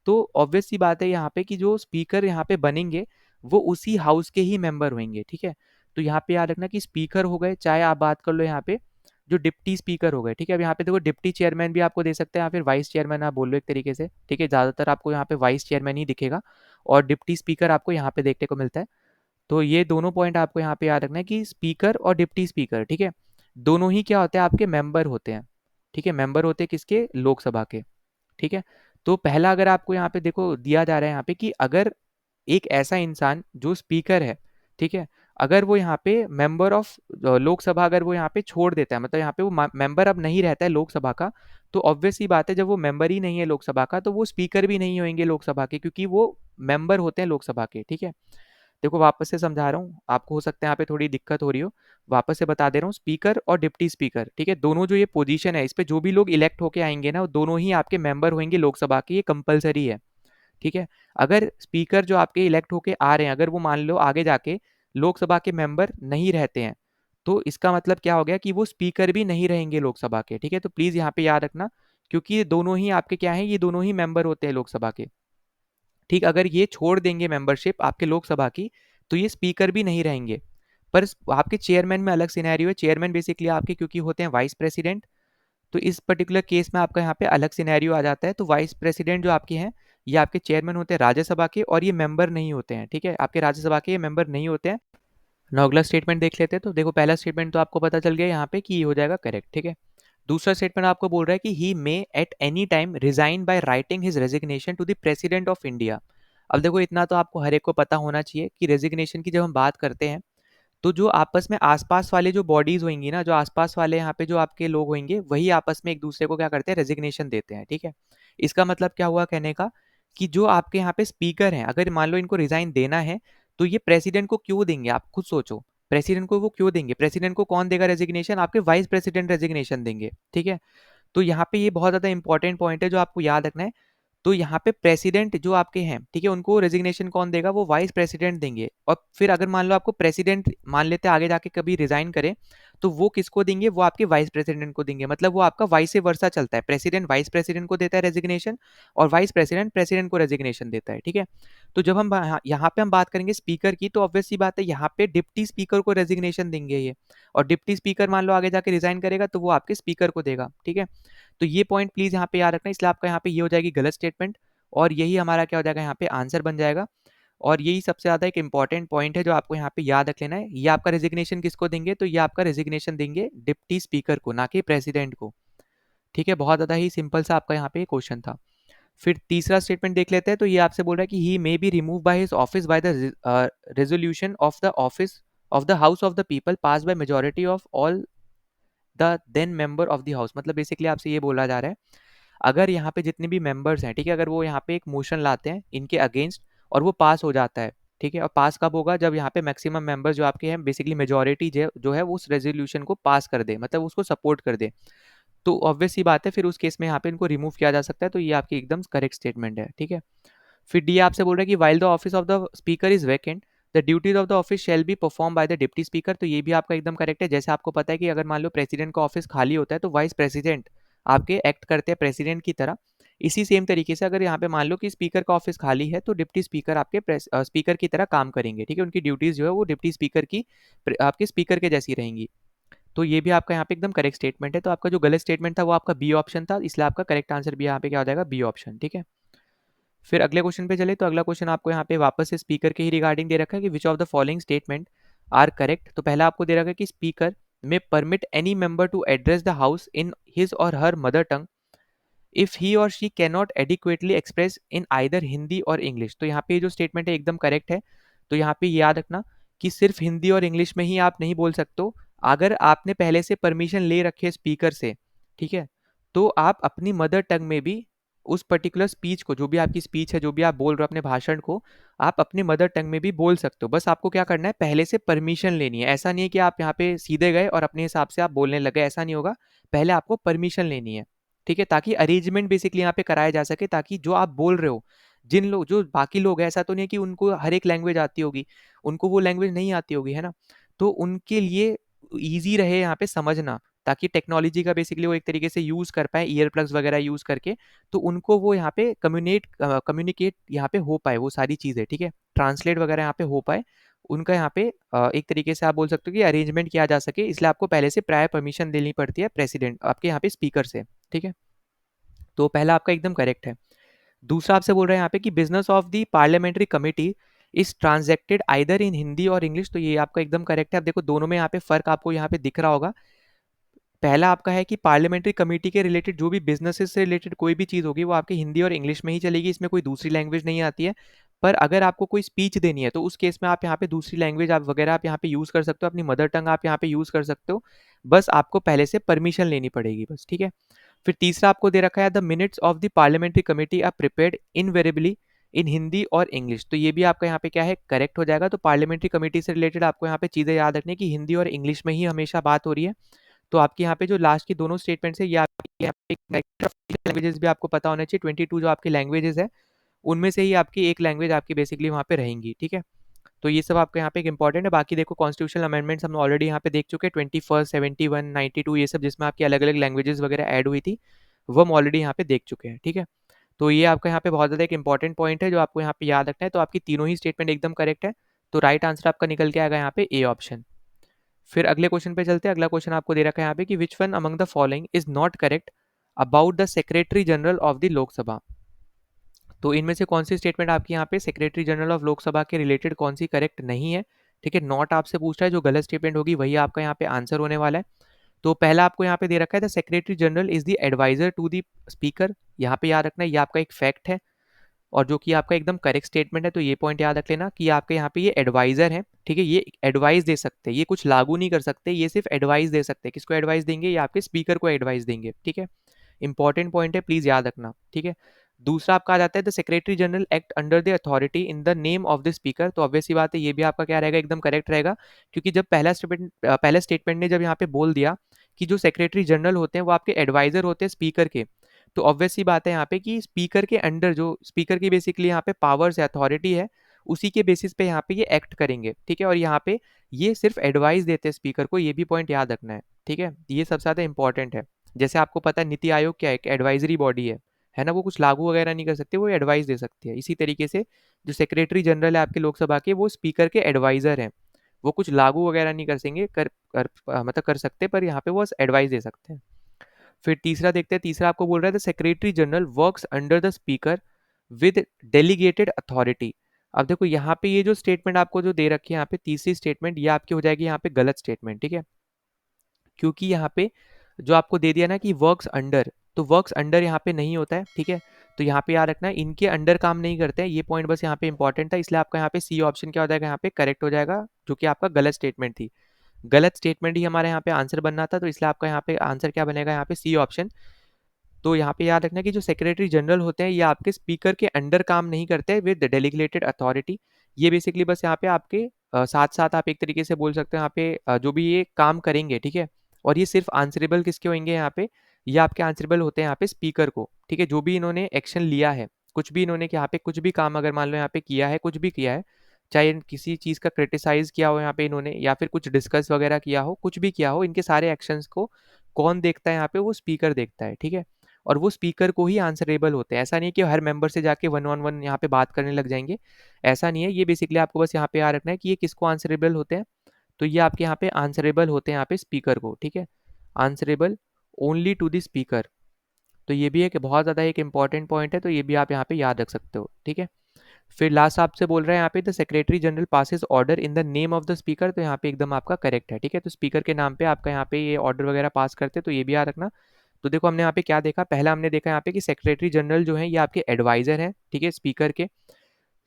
तो ऑब्वियस सी बात है यहाँ पे कि जो स्पीकर यहाँ पे बनेंगे वो उसी हाउस के ही मेंबर होंगे, ठीक है। तो यहाँ पे याद रखना कि स्पीकर हो गए, चाहे आप बात कर लो यहाँ पे जो डिप्टी स्पीकर हो गए, ठीक है। अब यहाँ पे देखो डिप्टी चेयरमैन भी आपको दे सकते हैं या फिर वाइस चेयरमैन आप बोल लो एक तरीके से, ठीक है। ज़्यादातर आपको यहाँ पे वाइस चेयरमैन ही दिखेगा और डिप्टी स्पीकर आपको यहाँ पे देखने को मिलता है। तो ये दोनों पॉइंट आपको यहाँ पे याद रखना है कि स्पीकर और डिप्टी स्पीकर, ठीक है, दोनों ही क्या होते हैं, आपके मेंबर होते हैं, ठीक है। मेंबर होते हैं किसके, लोकसभा के, ठीक है। तो पहला अगर आपको यहाँ पे देखो दिया जा रहा है यहाँ पे कि अगर एक ऐसा इंसान जो स्पीकर है, ठीक है, अगर वो यहाँ पे मेंबर ऑफ लोकसभा अगर वो यहाँ पे छोड़ देता है, मतलब यहाँ पे वो मेंबर अब नहीं रहता है लोकसभा का, तो ऑब्वियस सी बात है जब वो मेंबर ही नहीं है लोकसभा का तो वो स्पीकर भी नहीं होंगे लोकसभा के, क्योंकि वो मेंबर होते हैं लोकसभा के, ठीक है। देखो वापस से समझा रहा हूँ, आपको हो सकता है यहाँ पे थोड़ी दिक्कत हो रही हो, वापस से बता दे रहा हूँ, स्पीकर और डिप्टी स्पीकर, ठीक है, दोनों जो ये पोजीशन है इस पे जो भी लोग इलेक्ट होके आएंगे ना वो दोनों ही आपके मेंबर होंगे लोकसभा के, ये कंपलसरी है, ठीक है। अगर स्पीकर जो आपके इलेक्ट होके आ रहे हैं अगर वो मान लो आगे जाके लोकसभा के मेंबर नहीं रहते हैं, तो इसका मतलब क्या हो गया कि वो स्पीकर भी नहीं रहेंगे लोकसभा के, ठीक है। तो प्लीज यहाँ पे याद रखना, क्योंकि ये दोनों ही आपके क्या है, ये दोनों ही मेंबर होते हैं लोकसभा के, ठीक। अगर ये छोड़ देंगे मेंबरशिप आपके लोकसभा की तो ये स्पीकर भी नहीं रहेंगे। पर आपके चेयरमैन में अलग सिनेरियो है, चेयरमैन बेसिकली आपके क्योंकि होते हैं वाइस प्रेसिडेंट, तो इस पर्टिकुलर केस में आपका यहाँ पे अलग सिनेरियो आ जाता है। तो वाइस प्रेसिडेंट जो आपके हैं ये आपके चेयरमैन होते हैं राज्यसभा के और ये मेंबर नहीं होते हैं, ठीक है, आपके राज्यसभा के ये मेंबर नहीं होते हैं। नौ अगला स्टेटमेंट देख लेते हैं। तो देखो पहला स्टेटमेंट तो आपको पता चल गया यहाँ पे कि ये हो जाएगा करेक्ट, ठीक है। दूसरा स्टेटमेंट आपको बोल रहा है कि he may at any time resign by writing his resignation to the president of India. अब देखो इतना तो आपको हर एक को पता होना चाहिए कि रेजिग्नेशन की जब हम बात करते हैं तो जो आपस में आसपास वाले जो बॉडीज होंगी ना, जो आसपास वाले यहाँ पे जो आपके लोग होंगे वही आपस में एक दूसरे को क्या करते हैं, रेजिग्नेशन देते हैं, ठीक है। इसका मतलब क्या हुआ कहने का कि जो आपके यहाँ पे स्पीकर हैं अगर मान लो इनको रिजाइन देना है तो ये प्रेसिडेंट को क्यों देंगे, आप खुद सोचो, प्रेसिडेंट को वो क्यों देंगे, प्रेसिडेंट को कौन देगा रेजिग्नेशन, आपके वाइस प्रेसिडेंट रेजिग्नेशन देंगे, ठीक है। तो यहाँ पे ये बहुत ज्यादा इंपॉर्टेंट पॉइंट है जो आपको याद रखना है। तो यहाँ पे प्रेसिडेंट जो आपके हैं, ठीक है, उनको रेजिग्नेशन कौन देगा, वो वाइस प्रेसिडेंट देंगे। और फिर अगर मान लो आपको प्रेसिडेंट मान लेते आगे जाके कभी रिजाइन करे तो वो किसको देंगे, वो आपके वाइस प्रेसिडेंट को देंगे। मतलब वो आपका वाइस वर्सा चलता है, प्रेसिडेंट वाइस प्रेसिडेंट को देता है रेजिग्नेशन और वाइस प्रेसिडेंट प्रेसिडेंट को रेजिग्नेशन देता है, ठीक है। तो जब हम यहाँ पे हम बात करेंगे स्पीकर की, तो ऑब्वियस सी बात है यहाँ पे डिप्टी स्पीकर को रेजिग्नेशन देंगे ये, और डिप्टी स्पीकर मान लो आगे जाके रिजाइन करेगा तो वो आपके स्पीकर को देगा, ठीक है। तो ये पॉइंट प्लीज यहाँ पे याद रखना, इसलिए आपका यहाँ पे ये हो जाएगी गलत स्टेटमेंट, और यही हमारा क्या हो जाएगा यहाँ पे आंसर बन जाएगा। और यही सबसे ज्यादा एक इंपॉर्टेंट पॉइंट है जो आपको यहाँ पे याद रख लेना है। ये आपका रेजिग्नेशन किसको देंगे, तो ये आपका रेजिग्नेशन देंगे डिप्टी स्पीकर को, ना कि प्रेसिडेंट को, ठीक है। बहुत ज्यादा ही सिंपल सा आपका यहाँ पे क्वेश्चन था। फिर तीसरा स्टेटमेंट देख लेते हैं। तो ये आपसे बोल रहा है कि he may be remove by his office by the resolution of the office of the house of the people pass by majority of all the then member of the house. मतलब बेसिकली आपसे ये बोला जा रहा है, अगर यहाँ पे जितने भी मेंबर्स हैं, ठीक है, अगर वो यहाँ पे एक मोशन लाते हैं इनके अगेंस्ट और वो पास हो जाता है, ठीक है, और पास कब होगा, जब यहाँ पे मैक्सिमम मेंबर्स जो आपके हैं, बेसिकली मेजोरिटी जो है वो उस रेजोल्यूशन को पास कर दे, मतलब उसको सपोर्ट कर दे, तो ऑब्वियस सी बात है फिर उस केस में यहाँ पे इनको रिमूव किया जा सकता है। तो ये आपकी एकदम करेक्ट स्टेटमेंट है, ठीक है। फिर डी आपसे बोल रहा है कि while the office of the speaker is vacant the duties of the office shall be perform by the deputy speaker. तो ये भी आपका एकदम करेक्ट है। जैसे आपको पता है कि अगर मान लो प्रेसिडेंट का ऑफिस खाली होता है तो वाइस प्रेसिडेंट आपके एक्ट करते हैं प्रेसिडेंट की तरह। इसी सेम तरीके से अगर यहाँ पे मान लो कि स्पीकर का ऑफिस खाली है तो डिप्टी स्पीकर आपके स्पीकर की तरह काम करेंगे, ठीक है। उनकी ड्यूटीज जो है वो डिप्टी स्पीकर की आपके स्पीकर के जैसी रहेंगी। तो ये भी आपका यहाँ पे एकदम करेक्ट स्टेटमेंट है। तो आपका जो गलत स्टेटमेंट था वो आपका बी ऑप्शन था, इसलिए आपका करेक्ट आंसर भी यहाँ पे क्या हो जाएगा, बी ऑप्शन, ठीक है। फिर अगले क्वेश्चन पे चले। तो अगला क्वेश्चन आपको यहाँ पे वापस से स्पीकर के ही रिगार्डिंग दे रखा है कि which of the following statement are correct. तो पहला आपको दे रखा है कि speaker may permit any member to address the house in his or her mother tongue if he or she can not adequately express in either Hindi or English. तो यहाँ पे जो स्टेटमेंट है एकदम करेक्ट है। तो यहाँ पे याद रखना कि सिर्फ हिंदी और इंग्लिश में ही आप नहीं बोल सकते हो। अगर आपने पहले से परमिशन ले रखी है स्पीकर से, ठीक है, तो आप अपनी मदर टंग में भी उस पर्टिकुलर स्पीच को, जो भी आपकी स्पीच है, जो भी आप बोल रहे हो अपने भाषण को, आप अपने मदर टंग में भी बोल सकते हो। बस आपको क्या करना है, पहले से परमिशन लेनी है। ऐसा नहीं है कि आप यहाँ पे सीधे गए और अपने हिसाब से आप बोलने लगे, ऐसा नहीं होगा। पहले आपको परमिशन लेनी है, ठीक है, ताकि अरेंजमेंट बेसिकली यहाँ पे कराया जा सके, ताकि जो आप बोल रहे हो, जिन लोग, जो बाकी लोग हैं, ऐसा तो नहीं है कि उनको हर एक लैंग्वेज आती होगी, उनको वो लैंग्वेज नहीं आती होगी, है ना। तो उनके लिए ईजी रहे यहाँ पे समझना, ताकि टेक्नोलॉजी का बेसिकली वो एक तरीके से यूज कर पाए, ईयर प्लग्स वगैरह यूज करके, तो उनको वो यहाँ पे कम्युनिकेट यहाँ पे हो पाए वो सारी चीजें, ठीक है, ट्रांसलेट वगैरह यहाँ पे हो पाए, उनका यहाँ पे एक तरीके से आप बोल सकते हो कि अरेंजमेंट किया जा सके। इसलिए आपको पहले से प्रायर परमिशन देनी पड़ती है प्रेसिडेंट आपके यहाँ पे स्पीकर से, ठीक है। तो पहला आपका एकदम करेक्ट है। दूसरा आपसे बोल रहे हैं यहाँ पे कि business of the parliamentary committee is transacted either in Hindi or English. तो ये आपका एकदम करेक्ट है। अब देखो दोनों में यहाँ पे फर्क आपको यहाँ पे दिख रहा होगा। पहला आपका है कि पार्लियामेंट्री कमेटी के रिलेटेड जो भी बिजनेसेस से रिलेटेड कोई भी चीज़ होगी वो आपकी हिंदी और इंग्लिश में ही चलेगी, इसमें कोई दूसरी लैंग्वेज नहीं आती है। पर अगर आपको कोई स्पीच देनी है तो उस केस में आप यहाँ पे दूसरी लैंग्वेज आप वगैरह आप यहाँ पे यूज़ कर सकते हो, अपनी मदर टंग आप यहाँ पे यूज़ कर सकते हो। बस आपको पहले से परमिशन लेनी पड़ेगी बस, ठीक है। फिर तीसरा आपको दे रखा है the minutes of the parliamentary committee are prepared invariably in Hindi or English. तो ये भी आपका यहाँ पे क्या है, करेक्ट हो जाएगा। तो पार्लियामेंट्री कमेटी से रिलेटेड आपको यहाँ पे चीज़ें याद रखनी कि हिंदी और इंग्लिश में ही हमेशा बात हो रही है। तो आपके यहाँ पे जो लास्ट की दोनों स्टेटमेंट्स है ये आपकी यहाँ पे लैंग्वेजेस भी आपको पता होना चाहिए। 22 जो आपकी लैंग्वेजेस है उनमें से ही आपकी एक लैंग्वेज आपकी बेसिकली वहाँ पे रहेंगी, ठीक है। तो ये सब आपके यहाँ पे एक इंपॉर्टेंट है। बाकी देखो कॉन्स्टिट्यूशनल अमेंडमेंट्स हम ऑलरेडी यहाँ पे देख चुके हैं, 21, 71, 92 ये सब, जिसमें आपकी अलग अलग लैंग्वेजेस वगैरह ऐड हुई थी, वो हम ऑलरेडी यहाँ पे देख चुके हैं, ठीक है। तो ये आपका यहाँ पे बहुत ज़्यादा एक इंपॉर्टेंट पॉइंट है जो आपको यहाँ पे याद रखना है। तो आपकी तीनों ही स्टेटमेंट एकदम करेक्ट है। तो राइट आंसर आपका निकल के आएगा यहाँ पे ए ऑप्शन। फिर अगले क्वेश्चन पे चलते हैं। अगला क्वेश्चन आपको दे रखा है यहाँ पे कि which one among the following is not correct about the secretary general of the Lok Sabha. तो इनमें से कौन सी स्टेटमेंट आपकी यहाँ पे सेक्रेटरी जनरल ऑफ लोकसभा के रिलेटेड कौन सी करेक्ट नहीं है, ठीक है। नॉट आपसे पूछ रहा है, जो गलत स्टेटमेंट होगी वही आपका यहाँ पे आंसर होने वाला है। तो पहला आपको यहाँ पे दे रखा है the secretary general is the adviser to the speaker. यहाँ पे याद रखना है ये आपका एक फैक्ट है और जो कि आपका एकदम करेक्ट स्टेटमेंट है। तो ये पॉइंट याद रख लेना कि आपके यहाँ पे ये एडवाइजर है, ठीक है, ये एडवाइस दे सकते हैं, ये कुछ लागू नहीं कर सकते, ये सिर्फ एडवाइस दे सकते हैं। किसको एडवाइस देंगे, ये आपके स्पीकर को एडवाइस देंगे, ठीक है। इंपॉर्टेंट पॉइंट है, प्लीज याद रखना, ठीक है। दूसरा आपका आ जाता है the secretary general act under the authority in the name of the speaker. तो ऑब्वियस सी बात है ये भी आपका क्या रहेगा, एकदम करेक्ट रहेगा, क्योंकि जब पहला स्टेटमेंट ने जब यहाँ पे बोल दिया कि जो सेक्रेटरी जनरल होते हैं वो आपके एडवाइजर होते हैं स्पीकर के, तो ऑब्वियस सी बात है यहाँ पे कि स्पीकर के अंडर जो स्पीकर की बेसिकली यहाँ पे पावर्स है, अथॉरिटी है, उसी के बेसिस पे यहाँ पे ये एक्ट करेंगे, ठीक है। और यहाँ पे ये सिर्फ एडवाइस देते हैं स्पीकर को, ये भी पॉइंट याद रखना है, ठीक है। ये सबसे ज़्यादा इंपॉर्टेंट है। जैसे आपको पता है नीति आयोग क्या है, एक एडवाइजरी बॉडी है ना, वो कुछ लागू वगैरह नहीं कर सकते, वो एडवाइस दे सकती है। इसी तरीके से जो सेक्रेटरी जनरल है आपके लोकसभा के, वो स्पीकर के एडवाइजर हैं, वो कुछ लागू वगैरह नहीं कर सकेंगे, मतलब कर सकते, पर यहाँ पे वो एडवाइस दे सकते हैं। फिर तीसरा देखते हैं, तीसरा आपको बोल रहा है the secretary general works under the speaker with delegated authority. अब देखो यहाँ पे ये जो स्टेटमेंट आपको जो दे रखी है यहाँ पे, तीसरी स्टेटमेंट, ये आपकी हो जाएगी यहाँ पे गलत स्टेटमेंट, ठीक है। क्योंकि यहाँ पे जो आपको दे दिया ना कि वर्क्स अंडर, तो वर्क्स अंडर यहाँ पे नहीं होता है, ठीक है। तो यहाँ पे याद रखना है इनके अंडर काम नहीं करते हैं, ये पॉइंट बस यहाँ पे इंपॉर्टेंट था, इसलिए आपका यहाँ पे सी ऑप्शन क्या हो जाएगा, यहाँ पे करेक्ट हो जाएगा, जो कि आपका गलत स्टेटमेंट थी। गलत स्टेटमेंट ही हमारे यहाँ पे आंसर बनना था, तो इसलिए आपका यहाँ पे आंसर क्या बनेगा, यहाँ पे सी ऑप्शन। तो यहाँ पे याद रखना कि जो सेक्रेटरी जनरल होते हैं ये आपके स्पीकर के अंडर काम नहीं करते विद डेलीगेटेड अथॉरिटी। ये बेसिकली बस यहाँ पे आपके साथ साथ आप एक तरीके से बोल सकते हैं यहाँ पे जो भी ये काम करेंगे, ठीक है। और ये सिर्फ आंसरेबल किसके होंगे यहाँ पे, ये आपके आंसरेबल होते हैं यहाँ पे स्पीकर को, ठीक है। जो भी इन्होंने एक्शन लिया है, कुछ भी इन्होंने यहाँ पे कुछ भी काम अगर मान लो यहाँ पे किया है, कुछ भी किया है, चाहे किसी चीज़ का क्रिटिसाइज किया हो यहाँ पे इन्होंने, या फिर कुछ डिस्कस वगैरह किया हो, कुछ भी किया हो, इनके सारे एक्शंस को कौन देखता है यहाँ पे, वो स्पीकर देखता है, ठीक है। और वो स्पीकर को ही आंसरेबल होते हैं। ऐसा नहीं है कि हर मेंबर से जाके वन ऑन वन यहाँ पे बात करने लग जाएंगे, ऐसा नहीं है। ये बेसिकली आपको बस यहाँ पे याद रखना है कि ये किसको आंसरेबल होते हैं, तो ये आपके यहाँ पे आंसरेबल होते हैं यहाँ पे स्पीकर को, ठीक है। Answerable only to the speaker. तो ये भी एक बहुत ज़्यादा एक इंपॉर्टेंट पॉइंट है, तो ये भी आप यहाँ पे याद रख सकते हो, ठीक है। फिर लास्ट आपसे बोल रहे हैं यहाँ पे the secretary general passes order in the name of the speaker, तो यहाँ पे एकदम आपका करेक्ट है, ठीक है। तो स्पीकर के नाम पे आपका यहाँ पे ये ऑर्डर वगैरह पास करते हैं, तो ये भी याद रखना। तो देखो हमने यहाँ पे क्या देखा, पहला हमने देखा यहाँ पे कि सेक्रेटरी जनरल जो है ये आपके एडवाइजर हैं, ठीक है, स्पीकर के।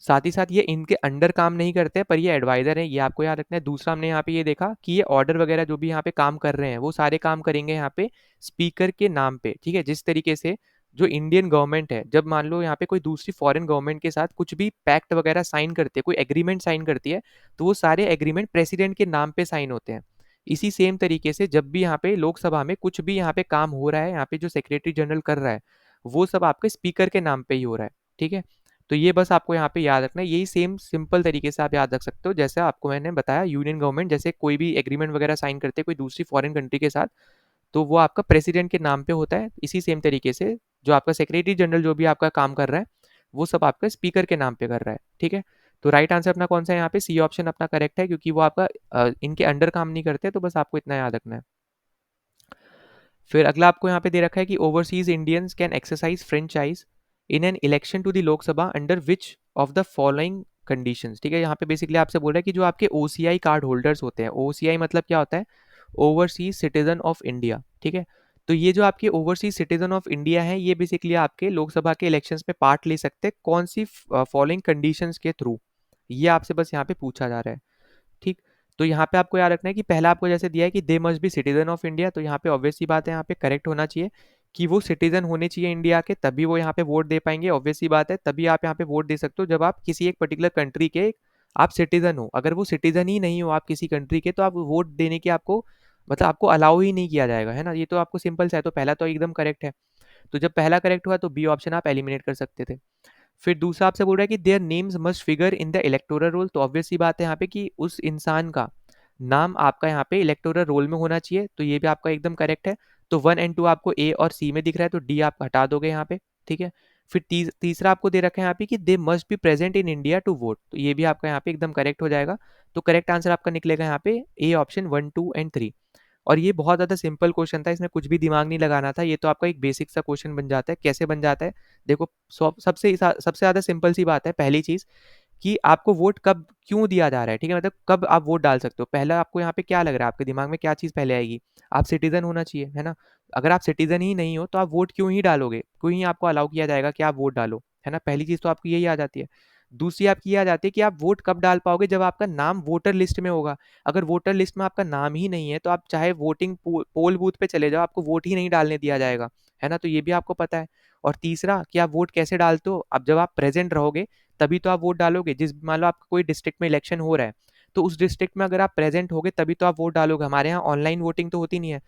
साथ ही साथ ये इनके अंडर काम नहीं करते पर ये एडवाइजर है, ये आपको याद रखना है। दूसरा हमने यहाँ पे ये देखा कि ये ऑर्डर वगैरह जो भी यहाँ पे काम कर रहे हैं, वो सारे काम करेंगे यहाँ पे स्पीकर के नाम पे, ठीक है। जिस तरीके से जो इंडियन गवर्नमेंट है, जब मान लो यहाँ पे कोई दूसरी फॉरेन गवर्नमेंट के साथ कुछ भी पैक्ट वगैरह साइन करती है, कोई एग्रीमेंट साइन करती है, तो वो सारे एग्रीमेंट प्रेसिडेंट के नाम पे साइन होते हैं। इसी सेम तरीके से जब भी यहाँ पे लोकसभा में कुछ भी यहाँ पे काम हो रहा है, यहाँ पे जो सेक्रेटरी जनरल कर रहा है, वो सब आपके स्पीकर के नाम पे ही हो रहा है, ठीक है। तो ये बस आपको यहाँ पे याद रखना है, यही सेम सिंपल तरीके से आप याद रख सकते हो, जैसे आपको मैंने बताया यूनियन गवर्नमेंट जैसे कोई भी एग्रीमेंट वगैरह साइन करते हैं कोई दूसरी फॉरेन कंट्री के साथ, तो वो आपका प्रेसिडेंट के नाम पे होता है। इसी सेम तरीके से जो आपका सेक्रेटरी जनरल जो भी आपका काम कर रहा है, वो सब आपका स्पीकर के नाम पे कर रहा है, ठीक है। तो राइट आंसर अपना कौन सा है यहाँ पे, सी ऑप्शन अपना करेक्ट है, क्योंकि वो आपका इनके अंडर काम नहीं करते, तो बस आपको इतना याद रखना है। फिर अगला आपको यहाँ पे दे रखा है कि overseas Indians can exercise franchise in an election to the Lok Sabha under which of the following conditions, ठीक है। यहाँ पे बेसिकली आपसे बोल रहा है कि जो आपके ओसीआई कार्ड होल्डर्स होते हैं, ओसीआई मतलब क्या होता है, ओवरसीज सिटीजन ऑफ इंडिया, ठीक है। तो ये जो आपके ओवरसीज सिटीजन ऑफ इंडिया है, ये बेसिकली आपके लोकसभा के इलेक्शंस में पार्ट ले सकते हैं कौन सी फॉलोइंग कंडीशंस के थ्रू, ये आपसे बस यहाँ पे पूछा जा रहा है, ठीक। तो यहाँ पे आपको याद रखना है कि पहला आपको जैसे दिया है कि they must B citizen of India, तो यहाँ पे ऑब्वियस सी बात है, यहाँ पे करेक्ट होना चाहिए कि वो सिटीजन होने चाहिए इंडिया के, तभी वो यहाँ पे वोट दे पाएंगे। ऑब्वियस सी बात है, तभी आप यहाँ पे वोट दे सकते हो जब आप किसी एक पर्टिकुलर कंट्री के आप सिटीजन हो। अगर वो सिटीजन ही नहीं हो आप किसी कंट्री के, तो आप वोट देने की आपको मतलब आपको अलाउ ही नहीं किया जाएगा, है ना। ये तो आपको सिंपल सा है, तो पहला तो एकदम करेक्ट है। तो जब पहला करेक्ट हुआ तो बी ऑप्शन आप एलिमिनेट कर सकते थे। फिर दूसरा आपसे बोल रहा है कि their names must figure in the electoral roll, तो ऑब्वियस सी बात है यहाँ पे कि उस इंसान का नाम आपका यहाँ पे इलेक्टोरल रोल में होना चाहिए, तो ये भी आपका एकदम करेक्ट है। तो 1 और 2 आपको ए और सी में दिख रहा है, तो डी आप हटा दोगे यहाँ पे, ठीक है। फिर तीसरा आपको दे रखा है यहाँ पे कि they must be present in India to vote, तो ये भी आपका यहाँ पे एकदम करेक्ट हो जाएगा। तो करेक्ट आंसर आपका निकलेगा यहाँ पे ए ऑप्शन 1, 2 एंड 3। और ये बहुत ज़्यादा सिंपल क्वेश्चन था, इसमें कुछ भी दिमाग नहीं लगाना था, ये तो आपका एक बेसिक सा क्वेश्चन बन जाता है। कैसे बन जाता है, देखो सबसे ज़्यादा सिंपल सी बात है, पहली चीज़ कि आपको वोट कब क्यों दिया जा रहा है, ठीक है। मतलब कब आप वोट डाल सकते हो, पहला आपको यहाँ पे क्या लग रहा है, आपके दिमाग में क्या चीज़ पहले आएगी, आप सिटीजन होना चाहिए, है ना। अगर आप सिटीजन ही नहीं हो तो आप वोट क्यों ही डालोगे, क्यों ही आपको अलाउ किया जाएगा कि आप वोट डालो, है ना। पहली चीज़ तो आपकी यही आ जाती है। दूसरी आपकी ये आ जाती है कि आप वोट कब डाल पाओगे, जब आपका नाम वोटर लिस्ट में होगा। अगर वोटर लिस्ट में आपका नाम ही नहीं है तो आप चाहे वोटिंग पोल बूथ पे चले जाओ, आपको वोट ही नहीं डालने दिया जाएगा, है ना। तो ये भी आपको पता है। और तीसरा कि आप वोट कैसे डालते हो, अब जब आप प्रेजेंट रहोगे तभी तो आप वोट डालोगे। जिस मान लो आपका कोई डिस्ट्रिक्ट में इलेक्शन हो रहा है, तो उस डिस्ट्रिक्ट में अगर आप प्रेजेंट होगे तभी तो आप वोट डालोगे। हमारे यहाँ ऑनलाइन वोटिंग तो होती नहीं है,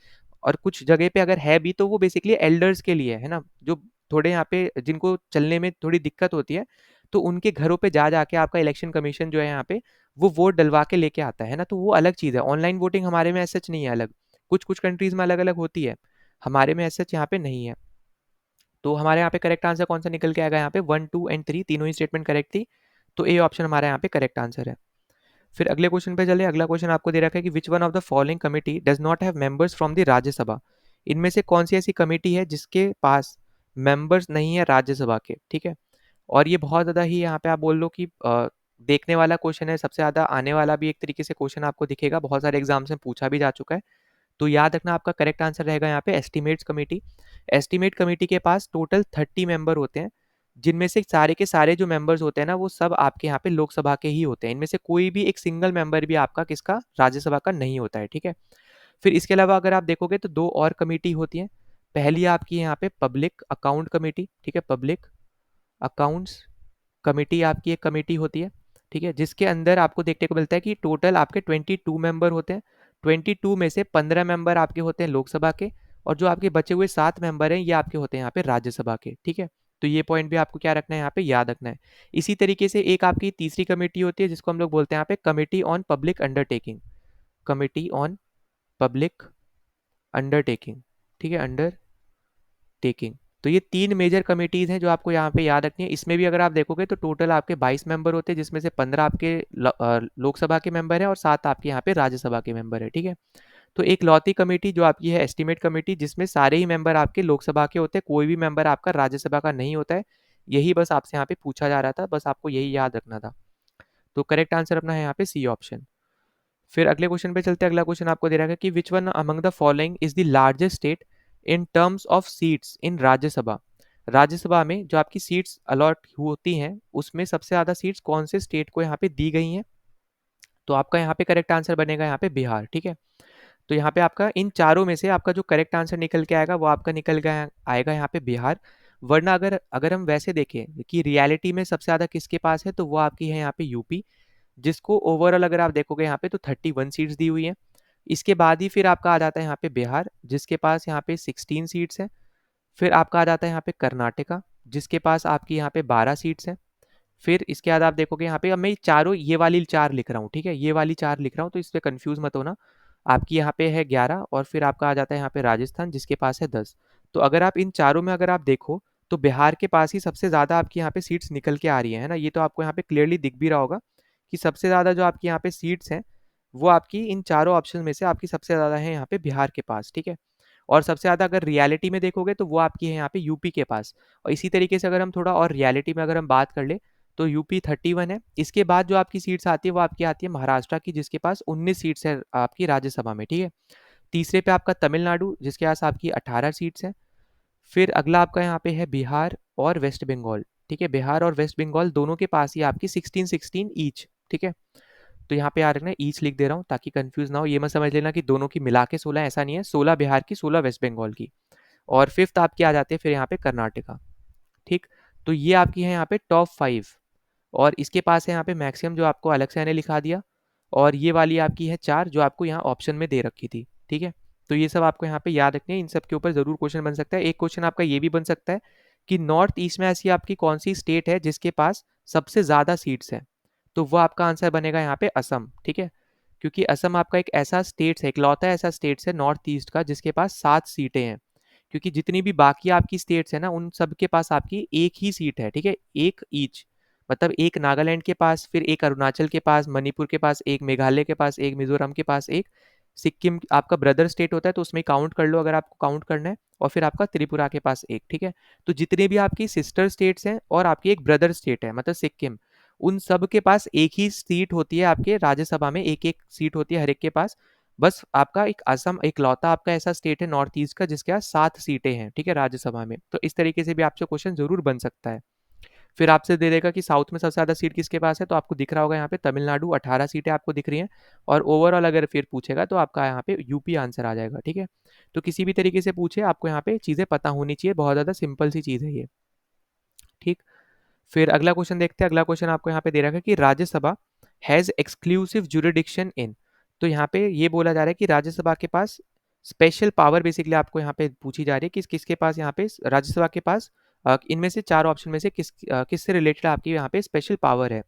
और कुछ जगह पे अगर है भी तो वो बेसिकली एल्डर्स के लिए है ना, जो थोड़े यहाँ पे जिनको चलने में थोड़ी दिक्कत होती है, तो उनके घरों पे जा जाके आपका इलेक्शन कमीशन जो है यहाँ पे वो वोट डलवा के लेके आता है ना, तो वो अलग चीज़ है। ऑनलाइन वोटिंग हमारे में ऐसा नहीं है अलग, कुछ कुछ कंट्रीज में अलग अलग होती है, हमारे में ऐसा यहाँ पे नहीं है। तो हमारे यहाँ पे करेक्ट आंसर कौन सा निकल के आएगा, यहाँ पे 1, 2 एंड 3 तीनों ही स्टेटमेंट करेक्ट थी, तो ए ऑप्शन हमारा यहाँ पे करेक्ट आंसर है। फिर अगले क्वेश्चन पे चले। अगला क्वेश्चन आपको दे रखा है कि which one of the following committee does not have members from the Rajya Sabha. इनमें से कौन सी ऐसी कमेटी है जिसके पास मेंबर्स नहीं है राज्यसभा के, ठीक है। और ये बहुत ज़्यादा ही यहाँ पे आप बोल लो कि देखने वाला क्वेश्चन है, सबसे ज़्यादा आने वाला भी एक तरीके से क्वेश्चन आपको दिखेगा, बहुत सारे एग्जाम्स में पूछा भी जा चुका है। तो याद रखना आपका करेक्ट आंसर रहेगा यहाँ पे एस्टिमेट्स कमेटी। एस्टिमेट कमेटी के पास टोटल 30 मेंबर होते हैं, जिनमें से सारे के सारे जो मेंबर्स होते हैं ना वो सब आपके यहाँ पे लोकसभा के ही होते हैं। इनमें से कोई भी एक सिंगल मेंबर भी आपका किसका राज्यसभा का नहीं होता है, ठीक है। फिर इसके अलावा अगर आप देखोगे तो दो और कमेटी होती हैं। पहली आपकी यहाँ पे पब्लिक अकाउंट कमेटी, ठीक है, पब्लिक अकाउंट्स कमेटी आपकी एक कमेटी होती है, ठीक है, जिसके अंदर आपको देखने को मिलता है कि टोटल आपके 22 मेंबर होते हैं। 22 में से 15 मेंबर आपके होते हैं लोकसभा के, और जो आपके बचे हुए 7 मेंबर हैं ये आपके होते हैं यहाँ पे राज्यसभा के, ठीक है। तो ये पॉइंट भी आपको क्या रखना है, यहाँ पे याद रखना है। इसी तरीके से एक आपकी तीसरी कमेटी होती है जिसको हम लोग बोलते हैं यहाँ पे committee on public undertaking, committee on public undertaking, ठीक है, टेकिंग। तो ये 3 मेजर कमिटीज़ हैं जो आपको यहाँ पे याद रखनी है। इसमें भी अगर आप देखोगे तो टोटल आपके 22 मेंबर होते हैं, जिसमें से 15 आपके लोकसभा के मेंबर हैं और 7 आपके यहाँ पे राज्यसभा के मेंबर है, ठीक है। तो एक लौती कमेटी जो आपकी है एस्टिमेट कमेटी, जिसमें सारे ही मेंबर आपके लोकसभा के होते हैं, कोई भी मेंबर आपका राज्यसभा का नहीं होता है। यही बस आपसे यहाँ पे पूछा जा रहा था, बस आपको यही याद रखना था। तो करेक्ट आंसर अपना है यहाँ पे सी ऑप्शन। फिर अगले क्वेश्चन पे चलते हैं। अगला क्वेश्चन आपको दे रखा है कि which one among the following is the largest state in terms of seats in Rajya Sabha. Rajya Sabha में जो आपकी सीट्स अलॉट होती हैं उसमें सबसे ज़्यादा सीट्स कौन से स्टेट को यहाँ पे दी गई हैं, तो आपका यहाँ पे करेक्ट आंसर बनेगा यहाँ पे बिहार, ठीक है। तो यहाँ पे आपका इन चारों में से आपका जो करेक्ट आंसर निकल के आएगा वो आपका निकल गया आएगा यहाँ पे बिहार। वरना अगर अगर हम वैसे देखें कि रियलिटी में सबसे ज़्यादा किसके पास है तो वो आपकी है यहाँ पे यूपी, जिसको ओवरऑल अगर आप देखोगे यहाँ पे तो 31 सीट्स दी हुई हैं। इसके बाद ही फिर आपका आ जाता है यहाँ पे बिहार, जिसके पास यहाँ पे 16 सीट्स हैं। फिर आपका आ जाता है यहाँ पे कर्नाटका, जिसके पास आपकी यहाँ पे 12 सीट्स हैं। फिर इसके बाद आप देखोगे यहाँ पे, अब मैं चारों ये वाली 4 लिख रहा हूँ, ठीक है, ये वाली 4 लिख रहा हूँ तो इस पर कन्फ्यूज मत होना। आपकी यहाँ पे है 11 और फिर आपका आ जाता है यहाँ पे राजस्थान, जिसके पास है 10। तो अगर आप इन चारों में अगर आप देखो तो बिहार के पास ही सबसे ज़्यादा आपकी यहाँ पे सीट्स निकल के आ रही है ना, ये तो आपको यहाँ पे क्लियरली दिख भी रहा होगा कि सबसे ज़्यादा जो आपकी यहाँ पे सीट्स हैं वो आपकी इन चारों ऑप्शन में से आपकी सबसे ज़्यादा है यहाँ पे बिहार के पास, ठीक है। और सबसे ज़्यादा अगर रियलिटी में देखोगे तो वो आपकी है यहाँ पे यूपी के पास। और इसी तरीके से अगर हम थोड़ा और रियलिटी में अगर हम बात कर ले तो यूपी 31 है। इसके बाद जो आपकी सीट्स आती है वो आपकी आती है महाराष्ट्र की, जिसके पास 19 सीट्स है आपकी राज्यसभा में, ठीक है। तीसरे पे आपका तमिलनाडु, जिसके पास आपकी 18 सीट्स हैं। फिर अगला आपका यहाँ पे है बिहार और वेस्ट बंगाल, ठीक है, बिहार और वेस्ट बंगाल दोनों के पास ही आपकी 16-16 ईच, ठीक है। तो यहाँ पे आ रखना ईच लिख दे रहा हूँ ताकि कंफ्यूज ना हो, ये मत समझ लेना कि दोनों की मिला के 16, ऐसा नहीं है, 16 बिहार की 16 वेस्ट बंगाल की। और फिफ्थ आपकी आ जाते हैं फिर यहाँ पे कर्नाटका, ठीक। तो ये आपकी है यहाँ पे टॉप 5, और इसके पास है यहाँ पे मैक्सिमम जो आपको अलग से मैंने लिखा दिया, और ये वाली आपकी है 4 जो आपको यहाँ ऑप्शन में दे रखी थी, ठीक है। तो ये सब आपको यहाँ पे याद रखनी है, इन सब के ऊपर जरूर क्वेश्चन बन सकता है। एक क्वेश्चन आपका ये भी बन सकता है कि नॉर्थ ईस्ट में ऐसी आपकी कौन सी स्टेट है जिसके पास सबसे ज़्यादा सीट्स है, तो वो आपका आंसर बनेगा यहाँ पे असम, ठीक है। क्योंकि असम आपका एक ऐसा स्टेट है, इकलौता ऐसा स्टेट है नॉर्थ ईस्ट का जिसके पास 7 सीटें हैं। क्योंकि जितनी भी बाकी आपकी स्टेट्स है ना उन सब के पास आपकी एक ही सीट है, ठीक है, एक ईच। मतलब एक नागालैंड के पास, फिर एक अरुणाचल के पास, मणिपुर के पास एक, मेघालय के पास एक, मिजोरम के पास एक, सिक्किम आपका ब्रदर स्टेट होता है तो उसमें काउंट कर लो अगर आपको काउंट करना है, और फिर आपका त्रिपुरा के पास एक, ठीक है। तो जितने भी आपकी सिस्टर स्टेट्स हैं और आपकी एक ब्रदर स्टेट है मतलब सिक्किम, उन सब के पास एक ही सीट होती है, आपके राज्यसभा में एक एक सीट होती है हर एक के पास। बस आपका एक असम एक लौता आपका ऐसा स्टेट है नॉर्थ ईस्ट का जिसके पास 7 सीटें हैं, ठीक है, राज्यसभा में। तो इस तरीके से भी आपसे क्वेश्चन जरूर बन सकता है। फिर आपसे दे देगा कि साउथ में सबसे ज़्यादा सीट किसके पास है, तो आपको दिख रहा होगा यहाँ पे तमिलनाडु 18 सीटें आपको दिख रही हैं, और ओवरऑल अगर फिर पूछेगा तो आपका यहाँ पे यूपी आंसर आ जाएगा, ठीक है। तो किसी भी तरीके से पूछे आपको यहाँ पे चीज़ें पता होनी चाहिए, बहुत ज़्यादा सिंपल सी चीज़ है ये, ठीक। फिर अगला क्वेश्चन देखते हैं। अगला क्वेश्चन आपको यहाँ पे दे रखा है कि राज्यसभा हैज़ एक्सक्लूसिव जुरिडिक्शन इन। तो यहाँ पे ये बोला जा रहा है कि राज्यसभा के पास स्पेशल पावर बेसिकली आपको यहाँ पे पूछी जा रही है कि किसके पास यहाँ पे राज्यसभा के पास इनमें से 4 ऑप्शन में से किससे रिलेटेड आपकी यहाँ पे स्पेशल पावर है।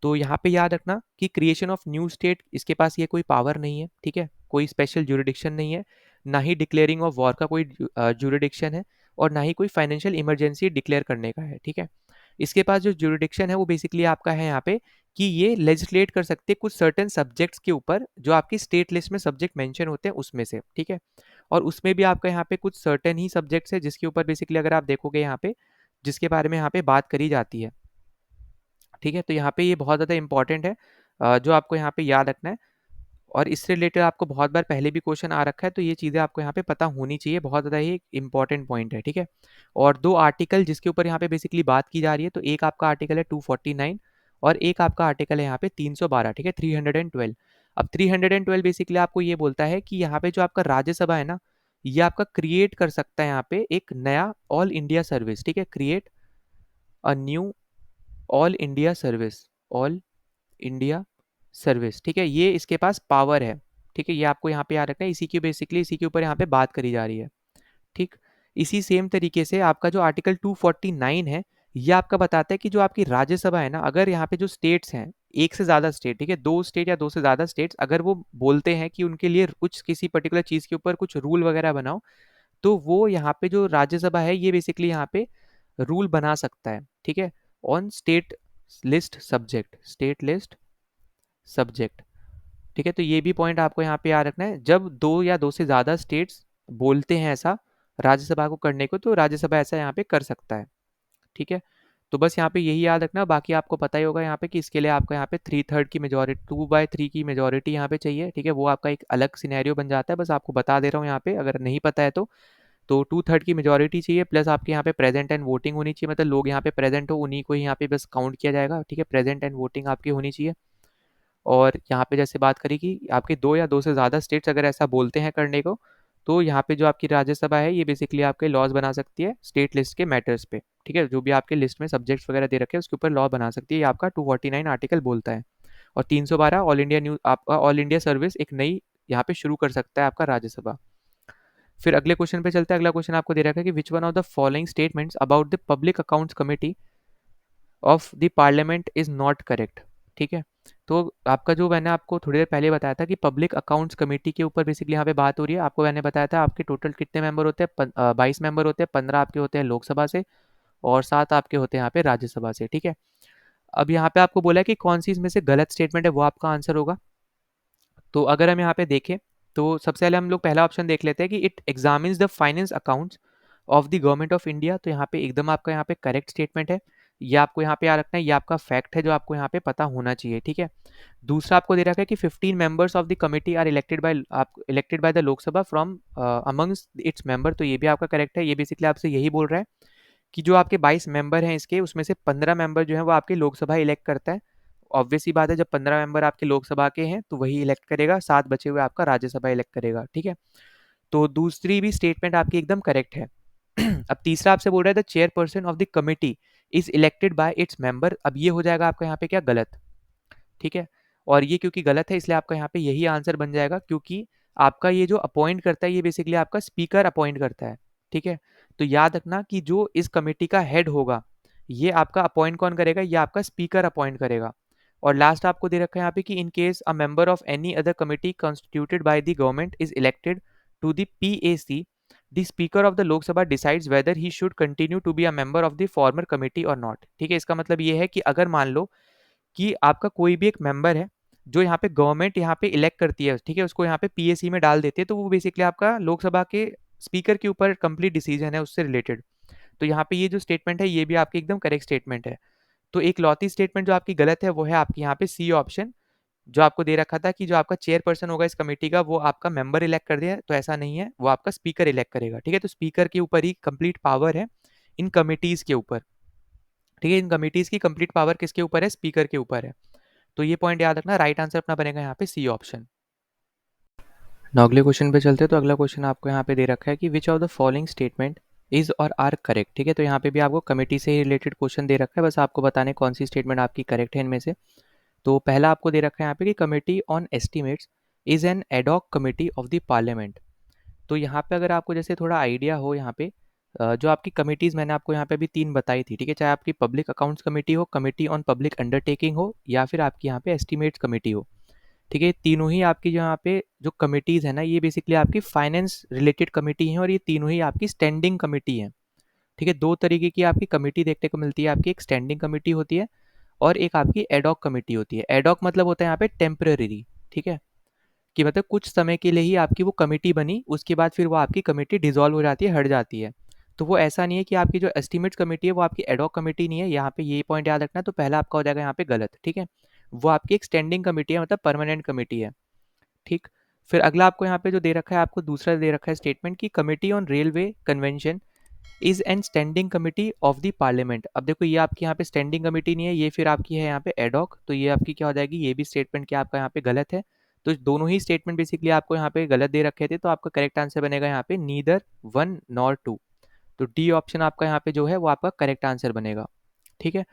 तो यहाँ पे याद रखना कि क्रिएशन ऑफ न्यू स्टेट, इसके पास ये कोई पावर नहीं है, ठीक है, कोई स्पेशल ज्यूरिडिक्शन नहीं है, ना ही डिक्लेयरिंग ऑफ वॉर का कोई ज्यूरिडिक्शन है, और ना ही कोई फाइनेंशियल इमरजेंसी डिक्लेयर करने का है, ठीक है। इसके पास जो ज्यूरिडिक्शन है वो बेसिकली आपका है यहाँ पे कि ये लेजिस्लेट कर सकते हैं कुछ सर्टेन सब्जेक्ट्स के ऊपर जो आपकी स्टेट लिस्ट में सब्जेक्ट मेंशन होते हैं उसमें से, ठीक है। और उसमें भी आपका यहाँ पे कुछ सर्टेन ही सब्जेक्ट्स है जिसके ऊपर बेसिकली अगर आप देखोगे यहाँ पे जिसके बारे में यहाँ पे बात करी जाती है, ठीक है। तो यहाँ पे ये बहुत ज़्यादा इंपॉर्टेंट है, जो आपको यहाँ पे याद रखना है। और इससे रिलेटेड आपको बहुत बार पहले भी क्वेश्चन आ रखा है, तो ये चीज़ें आपको यहाँ पे पता होनी चाहिए, बहुत ज़्यादा ही इंपॉर्टेंट पॉइंट है, ठीक है। और 2 आर्टिकल जिसके ऊपर यहाँ पे बेसिकली बात की जा रही है, तो एक आपका आर्टिकल है 249 और एक आपका आर्टिकल है यहाँ पे 312, ठीक है, 312। अब 312 बेसिकली आपको ये बोलता है कि यहाँ पे जो आपका राज्यसभा है ना, ये आपका क्रिएट कर सकता है यहाँ पे एक नया ऑल इंडिया सर्विस, ठीक है, create a knew all India service, all India service, ठीक है, ये इसके पास पावर है, ठीक है। ये आपको यहाँ पे याद रखना है, इसी की बेसिकली इसी के ऊपर यहाँ पे बात करी जा रही है, ठीक। इसी सेम तरीके से आपका जो आर्टिकल 249 है, ये आपका बताता है कि जो आपकी राज्यसभा है ना, अगर यहाँ पे जो स्टेट्स हैं, एक से ज़्यादा स्टेट, ठीक है, 2 स्टेट या 2 से ज़्यादा स्टेट्स अगर वो बोलते हैं कि उनके लिए कुछ किसी पर्टिकुलर चीज़ के ऊपर कुछ रूल वगैरह बनाओ, तो वो यहाँ पे जो राज्यसभा है ये बेसिकली यहाँ पे रूल बना सकता है, ठीक है, on state list subject, state list subject, ठीक है। तो ये भी पॉइंट आपको यहाँ पे याद रखना है, जब 2 या 2 से ज़्यादा स्टेट्स बोलते हैं ऐसा राज्यसभा को करने को, तो राज्यसभा ऐसा यहाँ पे कर सकता है, ठीक है। तो बस यहाँ पे यही याद रखना, बाकी आपको पता ही होगा यहाँ पे कि इसके लिए आपको यहाँ पे 3/3 की मेजोरिटी, 2/3 की मेजोरिटी यहाँ पे चाहिए, ठीक है। वो आपका एक अलग सिनेरियो बन जाता है, बस आपको बता दे रहा हूँ यहाँ पे, अगर नहीं पता है तो 2/3 की मेजोरिटी चाहिए, प्लस आपके यहाँ पे प्रेजेंट एंड वोटिंग होनी चाहिए, मतलब लोग यहाँ पे प्रेजेंट हो उन्हीं को ही यहाँ पे बस काउंट किया जाएगा, ठीक है, प्रेजेंट एंड वोटिंग आपकी होनी चाहिए। और यहाँ पे जैसे बात करी कि आपके 2 या 2 से ज़्यादा स्टेट्स अगर ऐसा बोलते हैं करने को, तो यहाँ पे जो आपकी राज्यसभा है ये बेसिकली आपके लॉज बना सकती है स्टेट लिस्ट के मैटर्स पे, ठीक है, जो भी आपके लिस्ट में सब्जेक्ट्स वगैरह दे रखे हैं उसके ऊपर लॉ बना सकती है, ये आपका 249 आर्टिकल बोलता है। और 312 ऑल इंडिया न्यूज, आपका ऑल इंडिया सर्विस एक नई यहाँ पे शुरू कर सकता है आपका राज्यसभा। फिर अगले क्वेश्चन पे चलते हैं। अगला क्वेश्चन आपको दे रखा है कि which one of the following statements about the public accounts committee of the parliament is not correct, ठीक है। तो आपका जो मैंने आपको थोड़ी देर पहले बताया था कि पब्लिक अकाउंट्स कमेटी के ऊपर बेसिकली यहाँ पे बात हो रही है, आपको मैंने बताया था आपके टोटल कितने मेंबर होते हैं, 22 मेंबर होते हैं, 15 आपके होते हैं लोकसभा से और 7 आपके होते हैं यहाँ पे राज्यसभा से, ठीक है। अब यहाँ पे आपको बोला है कि कौन सी इसमें से गलत स्टेटमेंट है, वो आपका आंसर होगा। तो अगर हम यहाँ पे देखें तो सबसे पहले हम लोग पहला ऑप्शन देख लेते हैं कि it examines the finance accounts of the government of India, तो यहाँ पे एकदम आपका यहाँ पे करेक्ट स्टेटमेंट है, ये आपको यहाँ पे याद रखना है, ये आपका फैक्ट है जो आपको यहाँ पे पता होना चाहिए, ठीक है। दूसरा आपको दे रखा है कि 15 members of the committee are elected by the Lok Sabha from amongst its member, तो ये भी आपका करेक्ट है, ये बेसिकली आपसे यही बोल रहा है कि जो आपके 22 मेंबर हैं इसके, उसमें से 15 मेंबर जो है वो आपके लोकसभा इलेक्ट करता है। ऑब्वियस सी बात है, जब 15 मेंबर आपके लोकसभा के हैं तो वही इलेक्ट करेगा, 7 बचे हुए आपका राज्यसभा इलेक्ट करेगा, ठीक है। तो दूसरी भी स्टेटमेंट आपकी एकदम करेक्ट है। अब तीसरा आपसे बोल रहा है the chairperson of the committee is elected by its member, अब ये हो जाएगा आपका यहाँ पे क्या, गलत, ठीक है। और ये क्योंकि गलत है इसलिए आपका यहाँ पे यही आंसर बन जाएगा, क्योंकि आपका ये जो अपॉइंट करता है ये बेसिकली आपका स्पीकर अपॉइंट करता है, ठीक है। तो याद रखना कि जो इस कमेटी का हेड होगा ये आपका अपॉइंट कौन करेगा, ये आपका स्पीकर अपॉइंट करेगा। और लास्ट आपको दे रखा है यहाँ पे कि in case a member of any other committee constituted by the government is elected to the PAC, the speaker of the Lok Sabha decides whether he should continue to be a member of the former committee or not, ठीक है। इसका मतलब ये है कि अगर मान लो कि आपका कोई भी एक मेंबर है जो यहाँ पे गवर्नमेंट यहाँ पे इलेक्ट करती है, ठीक है, उसको यहाँ पे PAC में डाल देती है, तो वो बेसिकली आपका लोकसभा के स्पीकर के ऊपर कंप्लीट डिसीजन है उससे रिलेटेड। तो यहाँ पे ये जो स्टेटमेंट है ये भी आपकी एकदम करेक्ट स्टेटमेंट है। तो एक लौती स्टेटमेंट जो आपकी गलत है वो है आपकी यहाँ पे सी ऑप्शन, जो आपको दे रखा था कि जो आपका चेयरपर्सन होगा इस कमेटी का वो आपका मेंबर इलेक्ट कर दिया, तो ऐसा नहीं है, वो आपका स्पीकर इलेक्ट करेगा, ठीक है। तो स्पीकर के ऊपर ही कंप्लीट पावर है इन कमिटीज के ऊपर, ठीक है, इन कमिटीज की कंप्लीट पावर किसके ऊपर है, स्पीकर के ऊपर है। तो ये पॉइंट याद रखना, राइट आंसर अपना बनेगा यहाँ पे सी ऑप्शन। ना अगले क्वेश्चन पे चलते हैं। तो अगला क्वेश्चन आपको यहाँ पे दे रखा है कि which of the following statement is or are correct, ठीक है। तो यहाँ पे भी आपको कमेटी से ही रिलेटेड क्वेश्चन दे रखा है, बस आपको बताने कौन सी स्टेटमेंट आपकी करेक्ट है इनमें से। तो पहला आपको दे रखा है यहाँ पे कि committee on estimates is an ad hoc committee of the parliament. तो यहाँ पे अगर आपको जैसे थोड़ा आइडिया हो यहाँ पे, जो आपकी कमिटीज़ मैंने आपको यहाँ पे अभी 3 बताई थी, ठीक है? चाहे आपकी पब्लिक अकाउंट्स कमिटी हो, कमिटी ऑन पब्लिक अंडरटेकिंग हो या फिर आपकी यहाँ पे एस्टीमेट्स कमिटी हो, ठीक है? तीनों ही आपकी जो यहाँ पे जो कमिटीज़ है ना, ये बेसिकली आपकी फाइनेंस रिलेटेड कमिटी हैं और ये तीनों ही आपकी स्टैंडिंग कमिटी हैं, ठीक है? 2 तरीके की आपकी कमिटी देखने को मिलती है, आपकी एक स्टैंडिंग कमिटी होती है और एक आपकी एडॉक कमिटी होती है। एडॉक मतलब होता है यहाँ पे टेम्परेरी, ठीक है? कि मतलब कुछ समय के लिए ही आपकी वो कमेटी बनी, उसके बाद फिर वो आपकी कमेटी डिसॉल्व हो जाती है, हट जाती है। तो वो ऐसा नहीं है कि आपकी जो एस्टीमेट्स कमेटी है वो आपकी एडॉक कमेटी नहीं है, यहाँ पे ये पॉइंट याद रखना। तो पहला आपका हो जाएगा यहाँ पे गलत, ठीक है? वो आपकी एक स्टैंडिंग कमेटी है, मतलब परमानेंट कमेटी है, ठीक? फिर अगला आपको यहाँ पे जो दे रखा है, आपको दूसरा दे रखा है स्टेटमेंट की committee on railway convention is an standing committee of the parliament. अब देखो ये आपकी यहाँ पे स्टैंडिंग कमेटी नहीं है, ये फिर आपकी है यहाँ पे एडॉक, तो ये आपकी क्या हो जाएगी, ये भी स्टेटमेंट क्या आपका यहाँ पे गलत है। तो दोनों ही स्टेटमेंट बेसिकली आपको यहाँ पे गलत दे रखे थे, तो आपका करेक्ट आंसर बनेगा यहाँ पे नीदर वन नॉर टू। तो डी ऑप्शन आपका यहाँ पे जो है वो आपका करेक्ट आंसर बनेगा, ठीक है?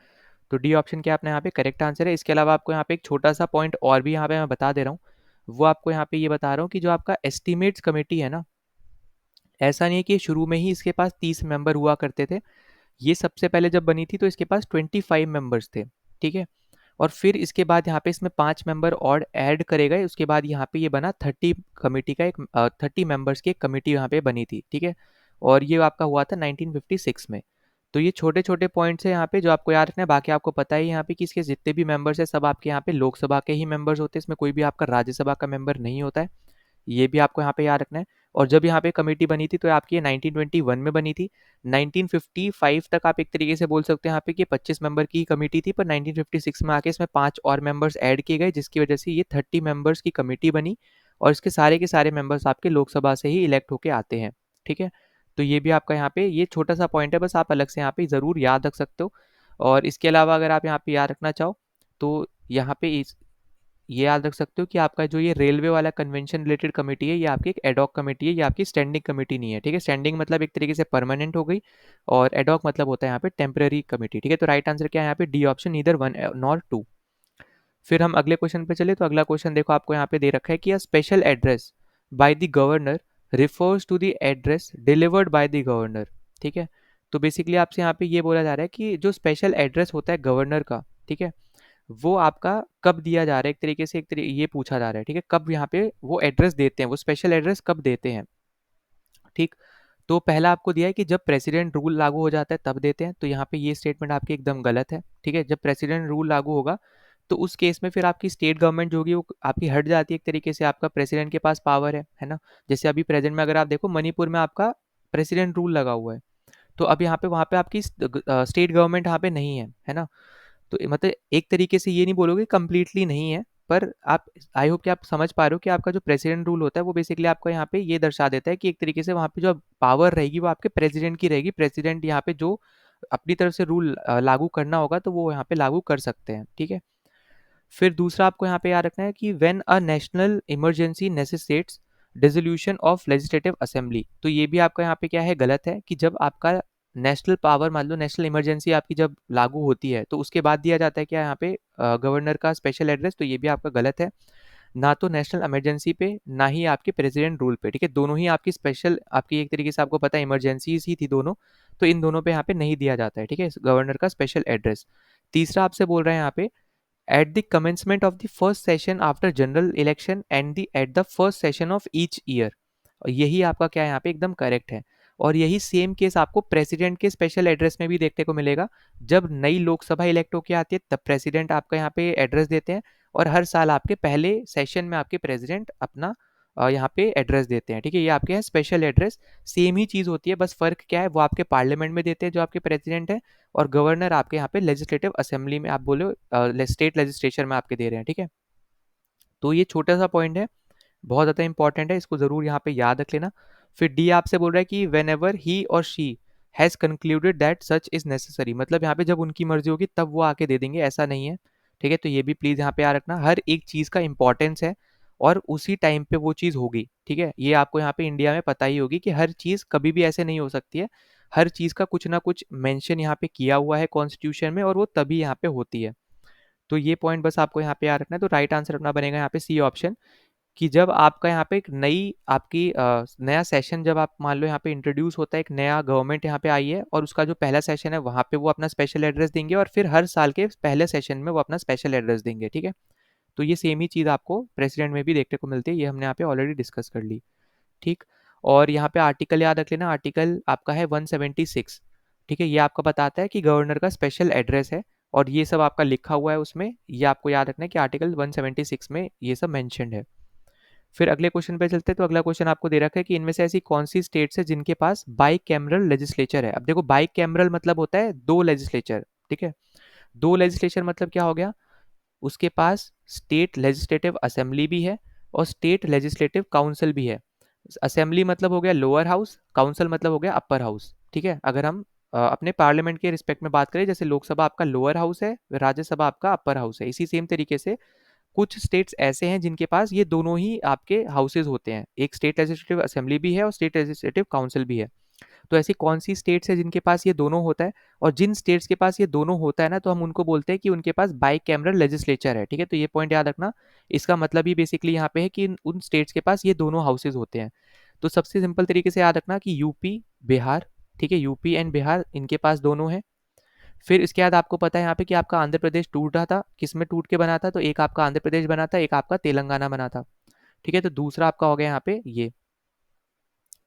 तो डी ऑप्शन क्या आपने यहाँ पे करेक्ट आंसर है। इसके अलावा आपको यहाँ पे एक छोटा सा पॉइंट और भी यहाँ पे मैं बता दे रहा हूँ, वो आपको यहाँ पे ये बता रहा हूँ कि जो आपका एस्टिमेट्स कमेटी है ना, ऐसा नहीं है कि शुरू में ही इसके पास 30 मेंबर हुआ करते थे। ये सबसे पहले जब बनी थी तो इसके पास 25 मेंबर्स थे, ठीक है? और फिर इसके बाद यहाँ पे इसमें 5 मेंबर और ऐड करे गए, उसके बाद यहाँ पे ये बना 30 कमेटी का एक 30 मेंबर्स की एक कमेटी यहाँ पे बनी थी, ठीक है? और ये आपका हुआ था 1956 में। तो ये छोटे-छोटे पॉइंट्स हैं यहाँ पे जो आपको याद रखना है। बाकी आपको पता ही यहाँ पे कि इसके जितने भी मेंबर्स हैं सब आपके यहाँ पे लोकसभा के ही मेंबर्स होते हैं, इसमें कोई भी आपका राज्यसभा का मेंबर नहीं होता है। ये भी आपको यहाँ पे याद रखना है। और जब यहाँ पे कमेटी बनी थी तो आपकी ये 1921 में बनी थी। 1955 तक आप एक तरीके से बोल सकते हैं यहाँ पे कि 25 मेंबर की कमेटी थी, पर 1956 में आके इसमें 5 और मेंबर्स ऐड किए गए, जिसकी वजह से ये 30 मेंबर्स की कमेटी बनी और इसके सारे के सारे मेंबर्स आपके लोकसभा से ही इलेक्ट होके आते हैं, ठीक है? तो ये भी आपका यहाँ पे ये छोटा सा पॉइंट है, बस आप अलग से यहाँ पे ज़रूर याद रख सकते हो। और इसके अलावा अगर आप यहाँ पे याद रखना चाहो तो यहाँ पे ये याद रख सकते हो कि आपका जो ये रेलवे वाला कन्वेंशन रिलेटेड कमेटी है, ये आपकी एक एडॉक कमेटी है, ये आपकी स्टैंडिंग कमेटी नहीं है, ठीक है? स्टैंडिंग मतलब एक तरीके से परमानेंट हो गई और एडॉक मतलब होता है यहाँ पे टेम्पररी कमेटी, ठीक है? तो राइट आंसर क्या है यहाँ पे D option, either one nor two. फिर हम अगले क्वेश्चन पे चले तो अगला क्वेश्चन देखो आपको यहाँ पे दे रखा है कि a special address by the governor refers to the address delivered by the governor, ठीक है? तो बेसिकली आपसे यहाँ पे ये बोला जा रहा है कि जो स्पेशल एड्रेस होता है गवर्नर का, ठीक है, वो आपका कब दिया जा रहा है, एक तरीके से ये पूछा जा रहा है, ठीक है? कब यहाँ पे वो एड्रेस देते हैं, वो स्पेशल एड्रेस कब देते हैं, ठीक? तो पहला आपको दिया है कि जब प्रेसिडेंट रूल लागू हो जाता है तब देते हैं, तो यहाँ पे ये स्टेटमेंट आपकी एकदम गलत है, ठीक है? जब प्रेसिडेंट रूल लागू होगा तो उस केस में फिर आपकी स्टेट गवर्नमेंट जो होगी वो आपकी हट जाती है, एक तरीके से आपका प्रेसिडेंट के पास पावर है ना? जैसे अभी प्रेजेंट में अगर आप देखो मणिपुर में आपका प्रेसिडेंट रूल लगा हुआ है, तो अब यहाँ पे वहाँ पे आपकी स्टेट गवर्नमेंट यहाँ पे नहीं है ना? तो मतलब एक तरीके से ये नहीं बोलोगे कंप्लीटली नहीं है, पर आप आई होप कि आप समझ पा रहे हो कि आपका जो प्रेसिडेंट रूल होता है वो बेसिकली आपको यहाँ पे ये दर्शा देता है कि एक तरीके से वहाँ पे जो पावर रहेगी वो आपके प्रेसिडेंट की रहेगी। प्रेसिडेंट यहाँ पे जो अपनी तरफ से रूल लागू करना होगा तो वो यहाँ पे लागू कर सकते हैं, ठीक है? फिर दूसरा आपको यहाँ पे याद रखना है कि when a national emergency necessitates dissolution of legislative assembly, तो ये भी आपका यहाँ पे क्या है, गलत है कि जब आपका नेशनल पावर मान लो नेशनल इमरजेंसी आपकी जब लागू होती है तो उसके बाद दिया जाता है क्या यहाँ पे गवर्नर का स्पेशल एड्रेस, तो ये भी आपका गलत है। ना तो नेशनल इमरजेंसी पे ना ही आपके प्रेसिडेंट रूल पे, ठीक है? दोनों ही आपकी स्पेशल आपकी एक तरीके से आपको पता है इमरजेंसीज ही थी दोनों, तो इन दोनों पे यहाँ पे नहीं दिया जाता है, ठीक है, गवर्नर का स्पेशल एड्रेस। तीसरा आपसे बोल रहे हैं यहाँ पे at the commencement of the first session after general election and the at the first session of each year। और यही आपका क्या है यहाँ पे एकदम करेक्ट है। और यही सेम केस आपको प्रेसिडेंट के स्पेशल एड्रेस में भी देखने को मिलेगा। जब नई लोकसभा इलेक्ट होकर आती है तब प्रेसिडेंट आपका यहाँ पे एड्रेस देते हैं और हर साल आपके पहले सेशन में आपके प्रेसिडेंट अपना यहाँ पे एड्रेस देते हैं, ठीक है? ये आपके यहाँ स्पेशल एड्रेस सेम ही चीज़ होती है, बस फ़र्क क्या है, वो आपके पार्लियामेंट में देते हैं जो आपके प्रेसिडेंट है, और गवर्नर आपके यहाँ पे लेजिस्लेटिव असेंबली में आप बोलो स्टेट लेजिस्लेचर में आपके दे रहे हैं, ठीक है? तो ये छोटा सा पॉइंट है, बहुत ज़्यादा इंपॉर्टेंट है, इसको ज़रूर यहाँ पे याद रख लेना। फिर डी आपसे बोल रहा है कि when ever he or she has concluded that such is necessary, मतलब यहाँ पे जब उनकी मर्जी होगी तब वो आके दे देंगे, ऐसा नहीं है, ठीक है? तो ये भी प्लीज़ यहाँ पे याद रखना, हर एक चीज़ का इंपॉर्टेंस है और उसी टाइम पे वो चीज़ होगी, ठीक है? ये आपको यहाँ पे इंडिया में पता ही होगी कि हर चीज़ कभी भी ऐसे नहीं हो सकती है, हर चीज़ का कुछ ना कुछ मेंशन यहाँ पे किया हुआ है कॉन्स्टिट्यूशन में और वो तभी यहाँ पे होती है। तो ये पॉइंट बस आपको यहाँ पे याद रखना है, तो राइट आंसर अपना बनेगा यहाँ पे सी ऑप्शन, कि जब आपका यहाँ पे एक नई आपकी नया सेशन जब आप मान लो यहाँ पे इंट्रोड्यूस होता है, एक नया गवर्नमेंट यहाँ पे आई है और उसका जो पहला सेशन है वहाँ पे वो अपना स्पेशल एड्रेस देंगे और फिर हर साल के पहले सेशन में वो अपना स्पेशल एड्रेस देंगे, ठीक है। तो ये सेम ही चीज़ आपको प्रेसिडेंट में भी देखने को मिलती है, ये हमने यहाँ पे ऑलरेडी डिस्कस कर ली, ठीक। और यहाँ पे आर्टिकल याद रख लेना, आर्टिकल आपका है 176, ठीक है। ये आपको बताता है कि गवर्नर का स्पेशल एड्रेस है और ये सब आपका लिखा हुआ है उसमें, ये आपको याद रखना है कि आर्टिकल 176 में ये सब मैंशनड है। फिर अगले क्वेश्चन पे चलते हैं। तो अगला क्वेश्चन आपको दे रखा है कि इनमें से ऐसी कौन सी स्टेट्स है जिनके पास बाई कैमरल लेजिस्लेचर है। अब देखो बाई कैमरल मतलब होता है दो लेजिस्लेचर, ठीक है। दो लेजिस्लेचर मतलब क्या हो गया, उसके पास स्टेट लेजिस्लेटिव असेंबली भी है और स्टेट लेजिस्लेटिव काउंसिल भी है। असेंबली मतलब हो गया लोअर हाउस, काउंसिल मतलब हो गया अपर हाउस, ठीक है। अगर हम अपने पार्लियामेंट के रिस्पेक्ट में बात करें, जैसे लोकसभा आपका लोअर हाउस है, राज्यसभा आपका अपर हाउस है, इसी सेम तरीके से कुछ स्टेट्स ऐसे हैं जिनके पास ये दोनों ही आपके हाउसेज होते हैं, एक स्टेट लेजिस्लेटिव असेंबली भी है और स्टेट लेजिस्लेटिव काउंसिल भी है। तो ऐसी कौन सी स्टेट्स है जिनके पास ये दोनों होता है, और जिन स्टेट्स के पास ये दोनों होता है ना, तो हम उनको बोलते हैं कि उनके पास बाई कैमरल लेजिस्लेचर है, ठीक है। तो ये पॉइंट याद रखना, इसका मतलब ही बेसिकली यहाँ पे है कि उन स्टेट्स के पास ये दोनों हाउसेज होते हैं। तो सबसे सिंपल तरीके से याद रखना कि यूपी बिहार, ठीक है, यूपी एंड बिहार इनके पास दोनों है। फिर इसके बाद आपको पता है यहाँ पे कि आपका आंध्र प्रदेश टूटा था, किस में टूट के बना था, तो एक आपका आंध्र प्रदेश बना था, एक आपका तेलंगाना बना था, ठीक है। तो दूसरा आपका हो गया यहाँ पे ये,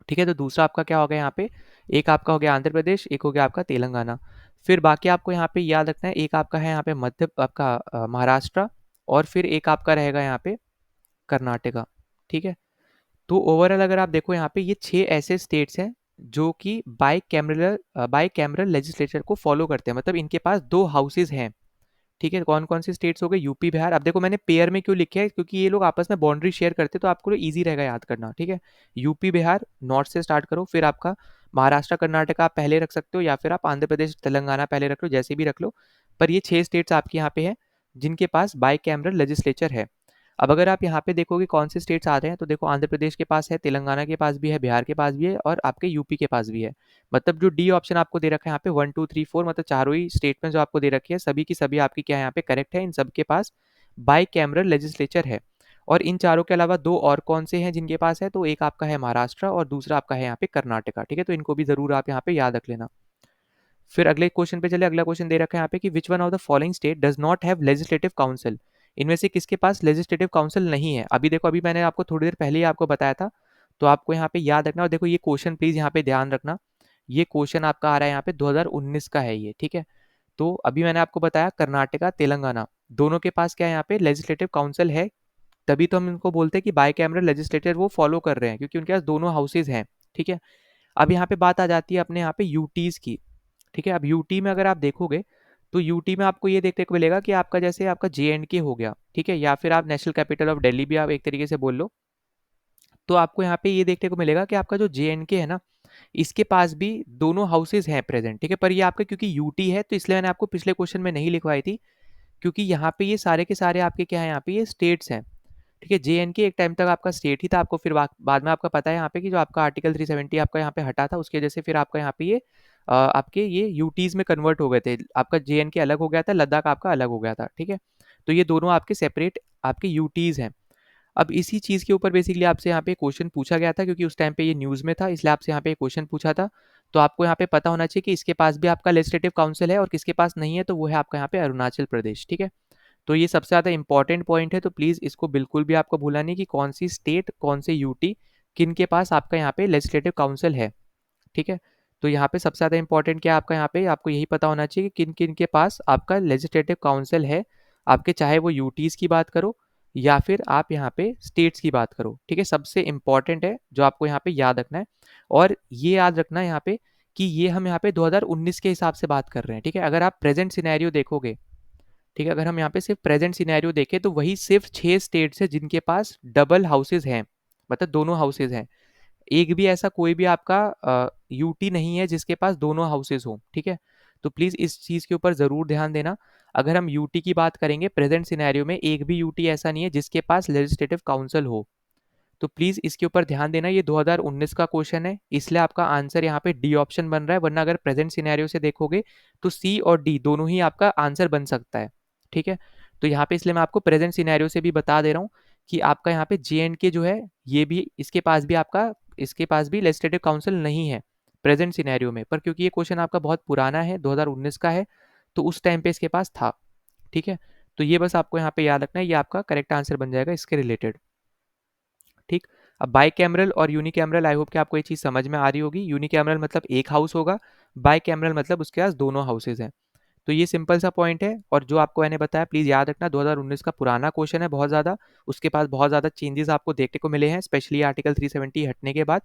ठीक है। तो दूसरा आपका क्या हो गया यहाँ पे, एक आपका हो गया आंध्र प्रदेश, एक हो गया आपका तेलंगाना। फिर बाकी आपको यहाँ पे याद रखना है, एक आपका है यहाँ पे मध्य आपका महाराष्ट्र, और फिर एक आपका रहेगा यहाँ पे कर्नाटका, ठीक है। तो ओवरऑल अगर आप देखो यहाँ पे ये 6 ऐसे स्टेट्स हैं जो कि बाई कैमरल लेजिस्लेचर को फॉलो करते हैं, मतलब इनके पास दो हाउसेज हैं, ठीक है। कौन कौन सी स्टेट्स हो गए, यूपी बिहार। अब देखो मैंने पेयर में क्यों लिखे है, क्योंकि ये लोग आपस में बाउंड्री शेयर करते हैं, तो आपको इजी रहेगा याद करना, ठीक है। यूपी बिहार नॉर्थ से स्टार्ट करो, फिर आपका महाराष्ट्र कर्नाटक आप पहले रख सकते हो, या फिर आप आंध्र प्रदेश तेलंगाना पहले रख लो, जैसे भी रख लो। पर ये 6 स्टेट्स आपके यहाँ पे हैं जिनके पास बाई कैमरल लेजिस्लेचर है। अब अगर आप यहाँ पे देखोगे कौन से स्टेट्स आ रहे हैं, तो देखो आंध्र प्रदेश के पास है, तेलंगाना के पास भी है, बिहार के पास भी है, और आपके यूपी के पास भी है। मतलब जो डी ऑप्शन आपको दे रखा है यहाँ पे 1 2 3 4, मतलब चारों ही स्टेटमेंट जो आपको दे रखी है सभी की सभी आपकी क्या है यहाँ पे करेक्ट है, इन सब के पास बाई कैमरल लेजिस्लेचर है। और इन चारों के अलावा दो और कौन से हैं जिनके पास है, तो एक आपका है महाराष्ट्र और दूसरा आपका है यहाँ पे कर्नाटका, ठीक है। तो इनको भी जरूर आप यहाँ पे याद रख लेना। फिर अगले क्वेश्चन पे चले। अगला क्वेश्चन दे रखा है यहाँ पे कि which one of the following state does not have legislative council. इनमें से किसके पास लेजिस्लेटिव काउंसिल नहीं है। अभी देखो अभी मैंने आपको थोड़ी देर पहले ही आपको बताया था, तो आपको यहाँ पे याद रखना। और देखो ये क्वेश्चन प्लीज यहाँ पे ध्यान रखना, ये क्वेश्चन आपका आ रहा है यहाँ पे 2019 का है ये, ठीक है। तो अभी मैंने आपको बताया कर्नाटका तेलंगाना दोनों के पास क्या है यहाँ पे लेजिस्लेटिव काउंसिल है, तभी तो हम इनको बोलते हैं कि बाई कैमरल लेजिस्लेटर वो फॉलो कर रहे हैं, क्योंकि उनके पास दोनों हाउसेज हैं, ठीक है। अब यहाँ पे बात आ जाती है अपने यहाँ पे यूटीज की, ठीक है। अब यूटी में अगर आप देखोगे तो यूटी में आपको ये देखने को मिलेगा कि आपका जैसे आपका जे एंड के हो गया, ठीक है, या फिर आप नेशनल कैपिटल ऑफ दिल्ली भी आप एक तरीके से बोल लो, तो आपको यहाँ पे ये देखने को मिलेगा कि आपका जो जे एंड के है ना, इसके पास भी दोनों हाउसेज हैं प्रेजेंट, ठीक है। पर ये आपका क्योंकि यूटी है तो इसलिए मैंने आपको पिछले क्वेश्चन में नहीं लिखवाई थी, क्योंकि यहाँ पे ये सारे के सारे आपके क्या है, यहाँ पे ये स्टेट्स हैं, ठीक है। जे एंड के एक टाइम तक आपका स्टेट ही था, आपको फिर बाद में आपका पता है यहाँ पे कि जो आपका आर्टिकल 370 आपका यहाँ पे हटा था, उसकी वजह से फिर आपका यहाँ पे ये आपके ये यूटीज में कन्वर्ट हो गए थे, आपका जे एंड के अलग हो गया था, लद्दाख आपका अलग हो गया था, ठीक है। तो ये दोनों आपके सेपरेट आपके यूटीज हैं। अब इसी चीज़ के ऊपर बेसिकली आपसे यहाँ पे क्वेश्चन पूछा गया था, क्योंकि उस टाइम पे ये न्यूज़ में था, इसलिए आपसे यहाँ पे क्वेश्चन पूछा था। तो आपको यहाँ पे पता होना चाहिए कि इसके पास भी आपका लेजिस्लेटिव काउंसिल है और किसके पास नहीं है, तो वो है आपका यहाँ पे अरुणाचल प्रदेश, ठीक है। तो ये सबसे ज़्यादा इंपॉर्टेंट पॉइंट है, तो प्लीज़ इसको बिल्कुल भी आपको भूलना नहीं कि कौन सी स्टेट कौन से यूटी किन के पास आपका यहाँ पे लेजिस्लेटिव काउंसिल है, ठीक है। तो यहाँ पे सबसे ज़्यादा इंपॉर्टेंट क्या है आपका, यहाँ पे आपको यही पता होना चाहिए कि किन किन के पास आपका लेजिस्लेटिव काउंसिल है, आपके चाहे वो यूटीज़ की बात करो या फिर आप यहाँ पे स्टेट्स की बात करो, ठीक है। सबसे इंपॉर्टेंट है जो आपको यहाँ पे याद रखना है, और ये याद रखना है यहाँ पे कि ये हम यहाँ पे 2019 के हिसाब से बात कर रहे हैं, ठीक है। अगर आप प्रेजेंट सिनेरियो देखोगे, ठीक है, अगर हम यहाँ पे सिर्फ प्रेजेंट सिनेरियो देखें तो वही सिर्फ 6 स्टेट्स है जिनके पास डबल हाउसेज हैं, मतलब दोनों हाउसेज हैं। एक भी ऐसा कोई भी आपका यूटी नहीं है जिसके पास दोनों हाउसेज हो, ठीक है। तो प्लीज इस चीज के ऊपर जरूर ध्यान देना। अगर हम यूटी की बात करेंगे प्रेजेंट सिनेरियो में, एक भी यूटी ऐसा नहीं है जिसके पास लेजिस्लेटिव काउंसिल हो, तो प्लीज इसके ऊपर ध्यान देना। ये 2019 का क्वेश्चन है, इसलिए आपका आंसर यहाँ पे डी ऑप्शन बन रहा है, वरना अगर प्रेजेंट सिनेरियो से देखोगे तो सी और डी दोनों ही आपका आंसर बन सकता है, ठीक है। तो यहाँ पे इसलिए मैं आपको प्रेजेंट सिनेरियो से भी बता दे रहा हूँ कि आपका यहाँ पे J&K जो है ये भी इसके पास भी लेजिस्लेटिव काउंसिल नहीं है प्रेजेंट सिनेरियो में, पर क्योंकि ये क्वेश्चन आपका बहुत पुराना है, 2019 का है, तो उस टाइम पे इसके पास था। ठीक है, तो ये बस आपको यहाँ पे याद रखना है, ये आपका करेक्ट आंसर बन जाएगा इसके रिलेटेड। ठीक, अब बाई कैमरल और यूनिकैमरल, आई होप कि आपको ये चीज़ समझ में आ रही होगी। यूनिकैमरल मतलब एक हाउस होगा, बाई कैमरल मतलब उसके पास दोनों हाउसेज हैं। तो ये सिंपल सा पॉइंट है, और जो आपको मैंने बताया प्लीज़ याद रखना, 2019 का पुराना क्वेश्चन है बहुत ज़्यादा, उसके पास बहुत ज़्यादा चेंजेस आपको देखने को मिले हैं, स्पेशली आर्टिकल 370 हटने के बाद।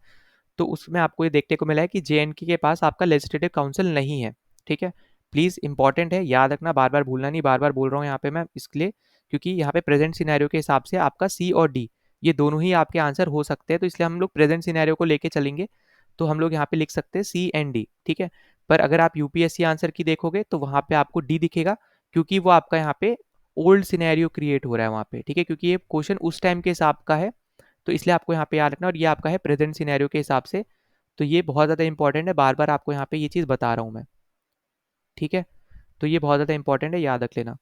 तो उसमें आपको ये देखने को मिला है कि J&K के पास आपका लेजिस्लेटिव काउंसिल नहीं है। ठीक है, प्लीज़ इंपॉर्टेंट है, याद रखना, बार बार भूलना नहीं। बार बार बोल रहा हूँ यहाँ पे मैं इसलिए क्योंकि यहाँ पे प्रेजेंट सिनेरियो के हिसाब से आपका सी और डी ये दोनों ही आपके आंसर हो सकते हैं, तो इसलिए हम लोग प्रेजेंट सिनेरियो को लेके चलेंगे। तो हम लोग यहाँ पे लिख सकते हैं सी एंड डी। ठीक है, पर अगर आप यूपीएससी आंसर की देखोगे तो वहाँ पे आपको डी दिखेगा, क्योंकि वो आपका यहाँ पे ओल्ड सिनेरियो क्रिएट हो रहा है वहाँ पे। ठीक है, क्योंकि ये क्वेश्चन उस टाइम के हिसाब का है, तो इसलिए आपको यहाँ पे याद रखना, और ये आपका है प्रेजेंट सिनेरियो के हिसाब से। तो ये बहुत ज़्यादा इंपॉर्टेंट है, बार बार आपको यहाँ पे ये चीज़ बता रहा हूँ मैं। ठीक है, तो ये बहुत ज़्यादा इंपॉर्टेंट है, याद रख लेना।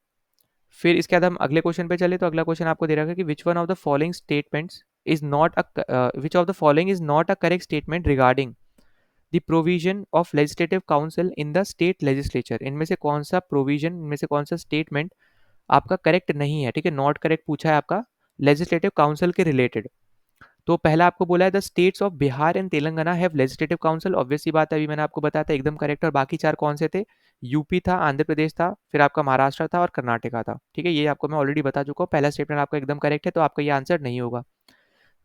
फिर इसके बाद हम अगले क्वेश्चन पे चले, तो अगला क्वेश्चन आपको दे रखा है कि which one of the following statements is not which of the following is not a correct statement regarding the provision of legislative council in the state legislature. इनमें से कौन सा प्रोविजन, इनमें से कौन सा स्टेटमेंट आपका करेक्ट नहीं है। ठीक है, नॉट करेक्ट पूछा है आपका लेजिस्लेटिव काउंसिल के रिलेटेड। तो पहला आपको बोला है the states of Bihar and Telangana have legislative council, obvious सी बात है, अभी मैंने आपको बताया था एकदम करेक्ट। और बाकी चार कौन से थे? यूपी था, आंध्र प्रदेश था, फिर आपका महाराष्ट्र था और कर्नाटका था। ठीक है, ये आपको मैं ऑलरेडी बता चुका हूँ, पहला स्टेटमेंट आपका एकदम करेक्ट है, तो आपका ये आंसर नहीं होगा।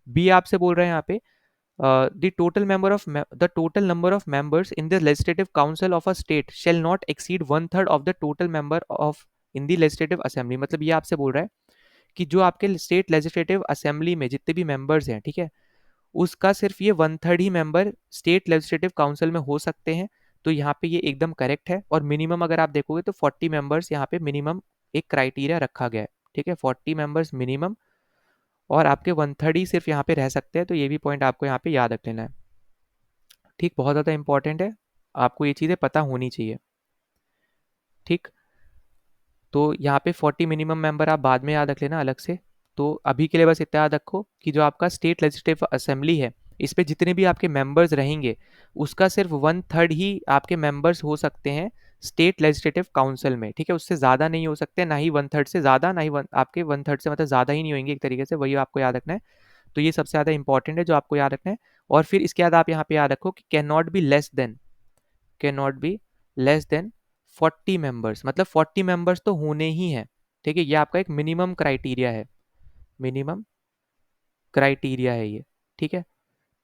बी आपसे बोल रहे हैं यहाँ पे the total number of members in the legislative council of a state shall not exceed 1/3 of the total member of in the legislative assembly। मतलब ये आपसे बोल रहा है कि जो आपके स्टेट लेजिस्लेटिव असेंबली में जितने भी मेंबर्स हैं, ठीक है, उसका सिर्फ ये 1/3 ही मेंबर स्टेट लेजिस्लेटिव काउंसिल में हो सकते हैं। तो यहाँ पे ये एकदम करेक्ट है, और मिनिमम अगर आप देखोगे तो 40 मेंबर्स यहाँ पे मिनिमम एक क्राइटेरिया रखा गया है। ठीक है, 40 मेंबर्स मिनिमम, और आपके 1/3 ही सिर्फ यहाँ पे रह सकते हैं, तो ये भी पॉइंट आपको यहाँ पे याद रख लेना है। ठीक, बहुत ज़्यादा इंपॉर्टेंट है, आपको ये चीज़ें पता होनी चाहिए। ठीक, तो यहाँ पे 40 मिनिमम मेंबर आप बाद में याद रख लेना अलग से। तो अभी के लिए बस इतना याद रखो कि जो आपका स्टेट लेजिस्लेटिव असेंबली है, इस पे जितने भी आपके मेंबर्स रहेंगे, उसका सिर्फ 1/3 ही आपके मेंबर्स हो सकते हैं स्टेट लेजिस्लेटिव काउंसिल में। ठीक है, उससे ज़्यादा नहीं हो सकते, ना ही 1/3 से ज़्यादा, ना ही आपके 1/3 से मतलब ज़्यादा ही नहीं होंगे एक तरीके से, वही आपको याद रखना है। तो ये सबसे ज़्यादा इंपॉर्टेंट है जो आपको याद रखना है। और फिर इसके बाद आप यहाँ पे याद रखो कि can not be less than 40 members, मतलब 40 मेंबर्स तो होने ही हैं। ठीक है, ये आपका एक मिनिमम क्राइटेरिया है, मिनिमम क्राइटेरिया है ये। ठीक है,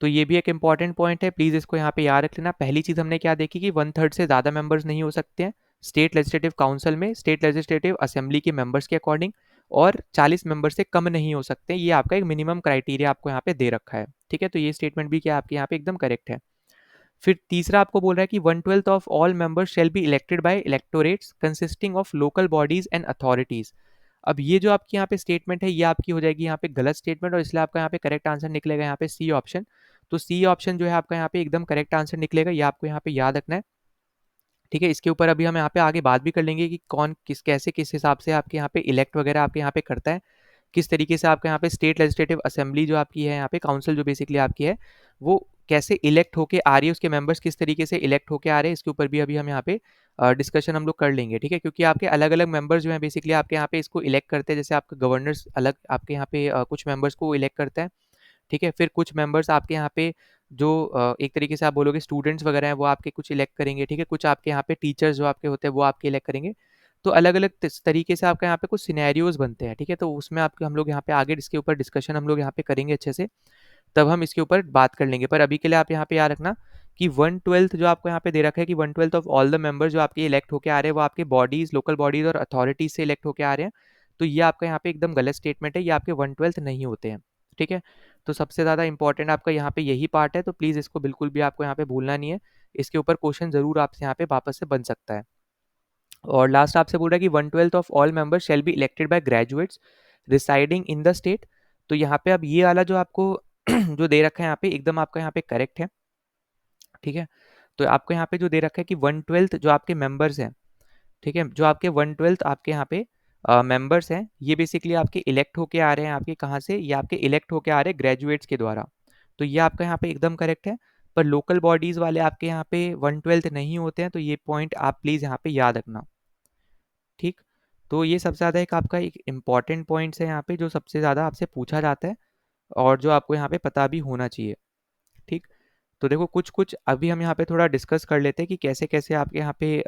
तो ये भी एक इंपॉर्टेंट पॉइंट है, प्लीज़ इसको यहाँ पे याद रख लेना। पहली चीज़ हमने क्या देखी कि 1/3 से ज़्यादा मेंबर्स नहीं हो सकते हैं स्टेट लेजिस्लेटिव काउंसिल में, स्टेट लेजिस्लेटिव असेंबली के मेंबर्स के अकॉर्डिंग, और 40 मेंबर से कम नहीं हो सकते, ये आपका एक मिनिमम क्राइटेरिया आपको यहाँ पे दे रखा है। ठीक है, तो ये स्टेटमेंट भी क्या आपके यहाँ पे एकदम करेक्ट है। फिर तीसरा आपको बोल रहा है कि 1/12 of all members shall be elected by electorates consisting of local bodies and authorities. अब ये जो आपकी यहाँ पे स्टेटमेंट है, ये आपकी हो जाएगी यहाँ पे गलत स्टेटमेंट, और इसलिए आपका यहाँ पे करेक्ट आंसर निकलेगा यहाँ पे सी ऑप्शन। तो सी ऑप्शन जो है आपका यहाँ पे एकदम करेक्ट आंसर निकलेगा, ये आपको यहाँ पे याद रखना है। ठीक है, इसके ऊपर अभी हम यहाँ पे आगे बात भी कर लेंगे कि कौन किस कैसे किस हिसाब से आपके यहाँ पे इलेक्ट वगैरह आपके यहाँ पे करता है, किस तरीके से आपका यहाँ पे स्टेट लेजिस्लेटिव असेंबली जो आपकी है, यहाँ पे काउंसिल जो बेसिकली आपकी है, वो कैसे इलेक्ट होके आ रही है, उसके मेंबर्स किस तरीके से इलेक्ट होके आ रहे हैं, इसके ऊपर भी अभी हम यहाँ पे डिस्कशन हम लोग कर लेंगे। ठीक है, क्योंकि आपके अलग अलग मेंबर्स जो हैं बेसिकली आपके यहाँ पे इसको इलेक्ट करते हैं, जैसे आपके गवर्नर्स अलग आपके यहाँ पे कुछ मेंबर्स को इलेक्ट करता है। ठीक है, फिर कुछ मेंबर्स आपके यहाँ पे जो एक तरीके से आप बोलोगे स्टूडेंट्स वगैरह हैं, वो आपके कुछ इलेक्ट करेंगे। ठीक है, कुछ आपके यहाँ पे टीचर्स जो आपके होते हैं वो आपके इलेक्ट करेंगे। तो अलग अलग तरीके से आपका यहाँ पे कुछ सिनेरियोज बनते हैं। ठीक है, तो उसमें आपके हम लोग यहाँ पे आगे इसके ऊपर डिस्कशन हम लोग यहाँ पे करेंगे अच्छे से, तब हम इसके ऊपर बात कर लेंगे। पर अभी के लिए आप यहाँ पे याद रखना कि 1/12 जो आपको यहाँ पे दे रखा है कि 1/12 ऑफ ऑल द मेंबर्स जो आपके इलेक्ट होके आ रहे हैं वो आपके बॉडीज, लोकल बॉडीज और अथॉरिटीज से इलेक्ट होके आ रहे हैं। तो ये आपका यहाँ पे एकदम गलत स्टेटमेंट है, ये आपके 1/12 नहीं होते हैं। ठीक है, तो सबसे ज़्यादा इंपॉर्टेंट आपका यहाँ पे यही पार्ट है, तो प्लीज़ इसको बिल्कुल भी आपको यहाँ पे भूलना नहीं है। इसके ऊपर क्वेश्चन जरूर आपसे यहाँ पे वापस से बन सकता है। और लास्ट आपसे बोल रहा है कि 1/12 of all members shall be elected by graduates residing in the state. तो यहाँ पे अब ये वाला जो आपको जो दे रखा है यहाँ पे एकदम आपका यहाँ पे करेक्ट है। ठीक है, तो आपको यहाँ पे जो दे रखा है कि 1/12 जो आपके मेंबर्स हैं, ठीक है, जो आपके 1/12 आपके यहाँ पे मेंबर्स हैं ये बेसिकली आपके इलेक्ट होके आ रहे हैं, आपके कहाँ से, ये आपके इलेक्ट होके आ रहे हैं ग्रेजुएट्स के द्वारा। तो ये आपका यहाँ पे एकदम करेक्ट है। पर लोकल बॉडीज वाले आपके यहाँ पे 1/12 नहीं होते हैं, तो ये पॉइंट आप प्लीज़ यहाँ पे याद रखना। ठीक, तो ये सबसे ज़्यादा एक आपका एक इम्पॉर्टेंट पॉइंट्स है यहाँ पे, जो सबसे ज़्यादा आपसे पूछा जाता है और जो आपको यहाँ पे पता भी होना चाहिए। ठीक, तो देखो कुछ कुछ अभी हम यहाँ पे थोड़ा डिस्कस कर लेते हैं कि कैसे कैसे आपके यहाँ पे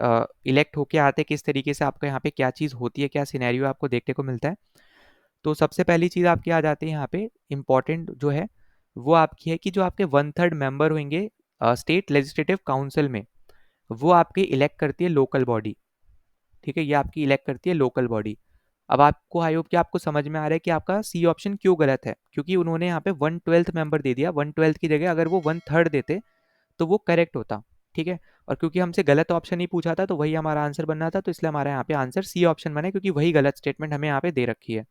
इलेक्ट होके आते हैं, किस तरीके से आपका यहाँ पे क्या चीज़ होती है, क्या सिनेरियो आपको देखने को मिलता है। तो सबसे पहली चीज़ आपकी आ जाती है यहाँ पे इम्पॉर्टेंट जो है, वो आपकी है कि जो आपके 1/3 मेंबर होंगे स्टेट लेजिस्लेटिव काउंसिल में, वो आपके इलेक्ट करती है लोकल बॉडी। ठीक है, ये आपकी इलेक्ट करती है लोकल बॉडी। अब आपको आई होप कि आपको समझ में आ रहा है कि आपका सी ऑप्शन क्यों गलत है, क्योंकि उन्होंने यहाँ पे 1/12 मेंबर दे दिया। 1/12 की जगह अगर वो 1/3 देते तो वो करेक्ट होता। ठीक है, और क्योंकि हमसे गलत ऑप्शन ही पूछा था तो वही हमारा आंसर बनना था, तो इसलिए हमारा यहाँ पे आंसर सी ऑप्शन बना है, क्योंकि वही गलत स्टेटमेंट हमें यहाँ पे दे रखी है।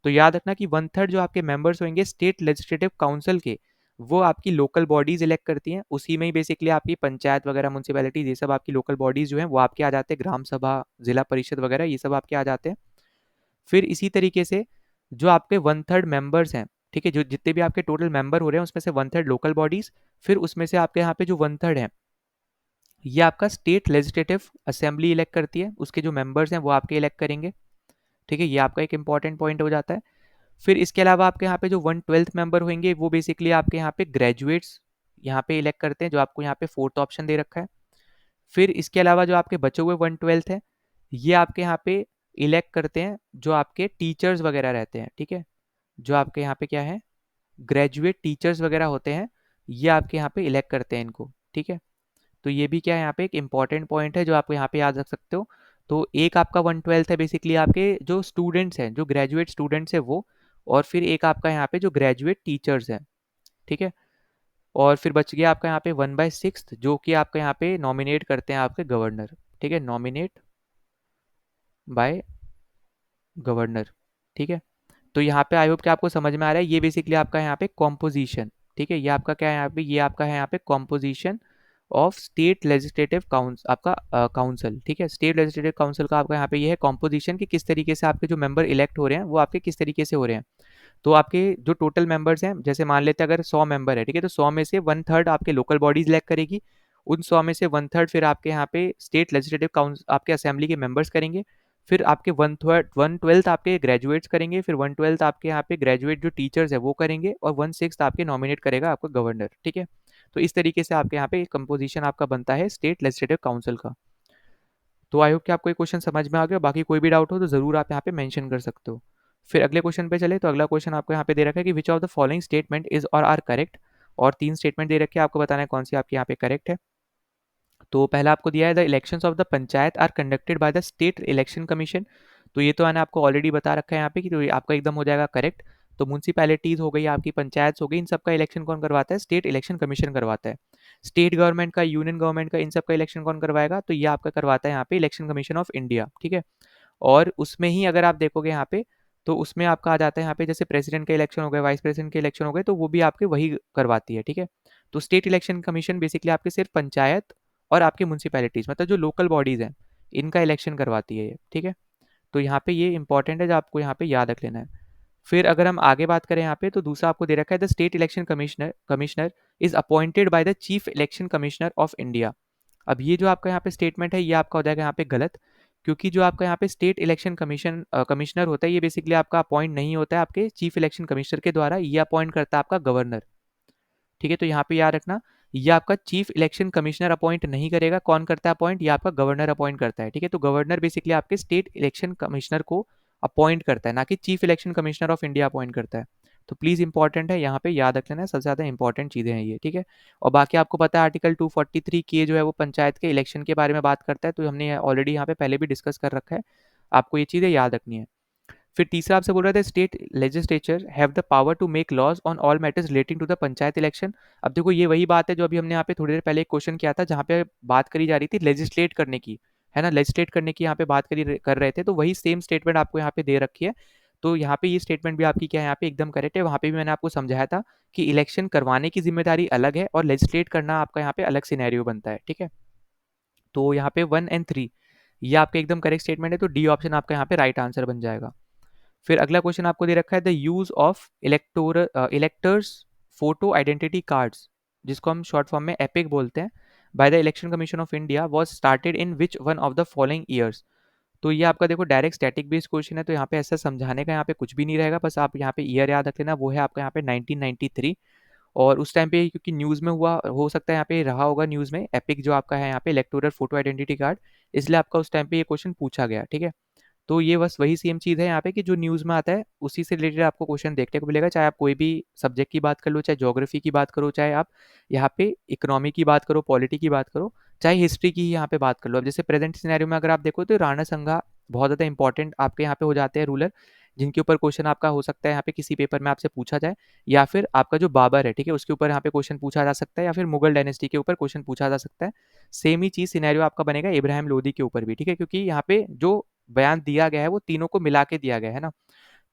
तो याद रखना कि 1/3 जो आपके मेंबर्स होंगे स्टेट लेजिस्लेटिव काउंसिल के, वो आपकी लोकल बॉडीज इलेक्ट करती हैं। उसी में ही बेसिकली आपकी पंचायत वगैरह, म्यूनसिपैलिटीज, ये सब आपकी लोकल बॉडीज जो हैं वो आपके आ जाते हैं, ग्राम सभा, जिला परिषद वगैरह ये सब आपके आ जाते हैं। फिर इसी तरीके से जो आपके 1/3 मेंबर्स हैं, ठीक है, जो जितने भी आपके टोटल मेंबर हो रहे हैं उसमें से 1/3 लोकल बॉडीज, फिर उसमें से आपके यहाँ पे जो 1/3 है ये आपका स्टेट लेजिस्लेटिव असेंबली इलेक्ट करती है, उसके जो मेंबर्स हैं वो आपके इलेक्ट करेंगे। ठीक है, ये आपका एक इंपॉर्टेंट पॉइंट हो जाता है। फिर इसके अलावा आपके यहाँ पे जो 1/12 मेंबर होंगे वो बेसिकली आपके यहाँ पे ग्रेजुएट्स यहाँ पे इलेक्ट करते हैं, जो आपको यहाँ पे फोर्थ ऑप्शन दे रखा है। फिर इसके अलावा जो आपके बचे हुए 1/12 है, ये आपके यहाँ पे इलेक्ट करते हैं जो आपके टीचर्स वगैरह रहते हैं। ठीक है, जो आपके यहाँ पे क्या है, ग्रेजुएट टीचर्स वगैरह होते हैं, ये आपके यहाँ पे इलेक्ट करते हैं इनको। ठीक है, तो ये भी क्या है, यहाँ पे एक इंपॉर्टेंट पॉइंट है जो आप यहाँ पे याद रख सकते हो। तो एक आपका 1/12 है बेसिकली आपके जो स्टूडेंट्स हैं, जो ग्रेजुएट स्टूडेंट्स हैं वो, और फिर एक आपका यहाँ पे जो ग्रेजुएट टीचर्स हैं। ठीक है, और फिर बच गया आपका यहाँ पे 1/6 जो कि आपका यहाँ पे नॉमिनेट करते हैं आपके गवर्नर। ठीक है, नॉमिनेट बाय गवर्नर। ठीक है, तो यहाँ पे आई होप कि आपको समझ में आ रहा है, ये बेसिकली आपका यहाँ पे कॉम्पोजिशन। ठीक है, ये आपका क्या है यहाँ पे, ये आपका है यहाँ पे composition of state legislative council, आपका काउंसिल। ठीक है, स्टेट लेजिस्लेटिव काउंसिल का आपका यहाँ पे ये है कॉम्पोजिशन, कि किस तरीके से आपके जो मेंबर इलेक्ट हो रहे हैं वो आपके किस तरीके से हो रहे हैं। तो आपके जो टोटल मेंबर्स हैं, जैसे मान लेते हैं अगर 100 मेंबर है, ठीक है, तो 100 में से 1/3 आपके लोकल बॉडीज इलेक्ट करेगी, उन 100 में से 1/3 फिर आपके यहाँ पे स्टेट लेजिस्लेटिव काउंसिल आपके असेंबली के मेंबर्स करेंगे। फिर आपके 1/12 आपके ग्रेजुएट्स करेंगे, फिर 1/12 आपके यहाँ पे ग्रेजुएट जो टीचर्स है वो करेंगे, और 1/6 आपके नॉमिनेट करेगा आपका गवर्नर। ठीक है, तो इस तरीके से आपके यहाँ पे कंपोजिशन आपका बनता है स्टेट लेजिस्लेटिव काउंसिल का। तो आई होप कि आपको ये क्वेश्चन समझ में आ गया, बाकी कोई भी डाउट हो तो ज़रूर आप यहाँ पे मेंशन कर सकते हो। फिर अगले क्वेश्चन पे चले, तो अगला क्वेश्चन आपको यहाँ पे दे रखा है कि which of the following statement is or are correct, और 3 स्टेटमेंट दे रखे हैं, आपको बताना है कौन सी आपके यहाँ पे करेक्ट है। तो पहला आपको दिया है the elections of the panchayat are conducted by the state election commission. तो ये तो मैंने आपको ऑलरेडी बता रखा है यहाँ पे कि तो ये आपका एकदम हो जाएगा करेक्ट। तो म्यूनसिपैलिटीज हो गई, आपकी पंचायत हो गई, इन सबका इलेक्शन कौन करवाता है, स्टेट इलेक्शन कमीशन करवाता है। स्टेट गवर्नमेंट का, यूनियन गवर्नमेंट का, इन सबका इलेक्शन कौन करवाएगा, तो ये आपका करवाता है यहाँ पे इलेक्शन कमीशन ऑफ इंडिया। ठीक है, और उसमें ही अगर आप देखोगे यहाँ पे, तो उसमें आपका आ जाता है यहाँ पे जैसे प्रेसिडेंट के इलेक्शन हो गए, वाइस प्रेसिडेंट के इलेक्शन हो गए, तो वो भी आपके वही करवाती है। ठीक है, तो स्टेट इलेक्शन कमीशन बेसिकली आपके सिर्फ पंचायत और आपकी म्यूनसिपैलिटीज, मतलब जो लोकल बॉडीज हैं, इनका इलेक्शन करवाती है ये। ठीक है, तो यहाँ पे ये इंपॉर्टेंट है जो आपको यहाँ पे याद रख लेना है। फिर अगर हम आगे बात करें यहाँ पे, तो दूसरा आपको दे रखा है the state election commissioner is appointed by the chief election commissioner of India. अब ये जो आपका यहाँ पे स्टेटमेंट है ये आपका हो जाएगा यहाँ पे गलत, क्योंकि जो आपका यहाँ पे स्टेट इलेक्शन कमिश्नर होता है ये बेसिकली आपका अपॉइंट नहीं होता है आपके चीफ इलेक्शन कमिश्नर के द्वारा, ये अपॉइंट करता है आपका गवर्नर। ठीक है, तो यहाँ पे याद रखना, ये आपका चीफ इलेक्शन कमिश्नर अपॉइंट नहीं करेगा, कौन करता है अपॉइंट, ये आपका गवर्नर अपॉइंट करता है। ठीक है, तो गवर्नर बेसिकली आपके स्टेट इलेक्शन कमिश्नर को अपॉइंट करता है, ना कि chief election commissioner of India appoint करता है। तो प्लीज इंपॉर्टेंट है, यहाँ पे याद रख लेना, सबसे ज्यादा इंपॉर्टेंट चीजें हैं ये। ठीक है, और बाकी आपको पता है आर्टिकल 243 के जो है वो पंचायत के इलेक्शन के बारे में बात करता है, तो हमने ऑलरेडी यहाँ पे पहले भी डिस्कस कर रखा है, आपको ये चीजें याद रखनी है। फिर तीसरा आपसे बोल रहा था state legislature have the power to make laws on all matters relating to the panchayat election. अब देखो ये वही बात है जो अभी हमने यहाँ पे थोड़ी देर पहले एक क्वेश्चन किया था, जहाँ पे बात करी जा रही थी लेजिस्लेट करने की, है ना, लेजिस्लेट करने की यहाँ पे बात कर रहे थे, तो वही सेम स्टेटमेंट आपको यहाँ पे दे रखी है। तो यहाँ पे ये स्टेटमेंट भी आपकी क्या है यहाँ पे एकदम करेक्ट है। वहाँ पे भी मैंने आपको समझाया था कि इलेक्शन करवाने की जिम्मेदारी अलग है और लेजिस्लेट करना आपका यहाँ पे अलग सिनेरियो बनता है। ठीक है, तो यहाँ पे 1 और 3 ये आपका एकदम करेक्ट स्टेटमेंट है, तो डी ऑप्शन आपका यहाँ पे राइट आंसर बन जाएगा। फिर अगला क्वेश्चन आपको दे रखा है, the use of electors photo identity cards, जिसको हम शॉर्ट फॉर्म में एपिक बोलते हैं, bye the election commission of India was started in which one of the following years. तो ये आपका देखो डायरेक्ट स्टैटिक बेस्ड क्वेश्चन है, तो यहाँ पे ऐसा समझाने का यहाँ पे कुछ भी नहीं रहेगा, बस आप यहाँ पे ईयर याद रख लेना, वो है आपका यहाँ पे 1993। और उस टाइम पे क्योंकि न्यूज़ में हुआ, हो सकता है यहाँ पे रहा होगा न्यूज़ में, एपिक जो आपका है यहाँ पे इलेक्टोरल फोटो आइडेंटिटी कार्ड, इसलिए आपका उस टाइम पे ये क्वेश्चन पूछा गया, ठीक है। तो ये बस वही सेम चीज़ है यहाँ पे कि जो न्यूज़ में आता है उसी से रिलेटेड आपको क्वेश्चन देखने को मिलेगा, चाहे आप कोई भी सब्जेक्ट की बात कर लो, चाहे ज्योग्राफी की बात करो, चाहे आप यहाँ पे इकोनॉमी की बात करो, पॉलिटी की बात करो, चाहे हिस्ट्री की ही यहाँ पे बात कर लो। अब जैसे प्रेजेंट सिनेरियो में अगर आप देखो तो राणा संगा बहुत ज़्यादा इंपॉर्टेंट आपके यहाँ पे हो जाते हैं रूलर, जिनके ऊपर क्वेश्चन आपका हो सकता है यहाँ पे किसी पेपर में आपसे पूछा जाए, या फिर आपका जो बाबर है, ठीक है, उसके ऊपर यहाँ पे क्वेश्चन पूछा जा सकता है, या फिर मुगल डायनेस्टी के ऊपर क्वेश्चन पूछा जा सकता है। सेम ही चीज़ सिनेरियो आपका बनेगा इब्राहिम लोदी के ऊपर भी, ठीक है, क्योंकि यहाँ पे जो बयान दिया गया है वो तीनों को मिला के दिया गया है ना।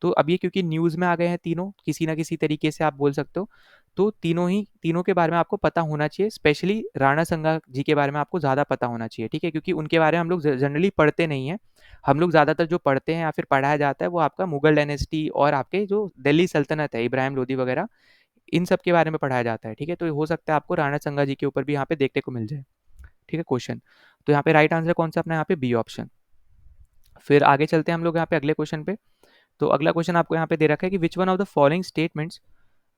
तो अब ये क्योंकि न्यूज़ में आ गए हैं तीनों किसी ना किसी तरीके से आप बोल सकते हो, तो तीनों के बारे में आपको पता होना चाहिए, स्पेशली राणा संगा जी के बारे में आपको ज़्यादा पता होना चाहिए, ठीक है, क्योंकि उनके बारे में हम लोग जनरली पढ़ते नहीं हैं। हम लोग ज़्यादातर जो पढ़ते हैं या फिर पढ़ाया जाता है वो आपका मुगल डायनेस्टी और आपके जो दिल्ली सल्तनत है, इब्राहिम लोदी वगैरह, इन सब के बारे में पढ़ाया जाता है, ठीक है। तो हो सकता है आपको राणा संगा जी के ऊपर भी यहाँ पे देखने को मिल जाए, ठीक है, क्वेश्चन। तो यहाँ पे राइट आंसर कौन सा अपना यहाँ पे बी ऑप्शन। फिर आगे चलते हैं हम लोग यहाँ पे अगले क्वेश्चन पे। तो अगला क्वेश्चन आपको यहाँ पे दे रखा है कि which one of the following statements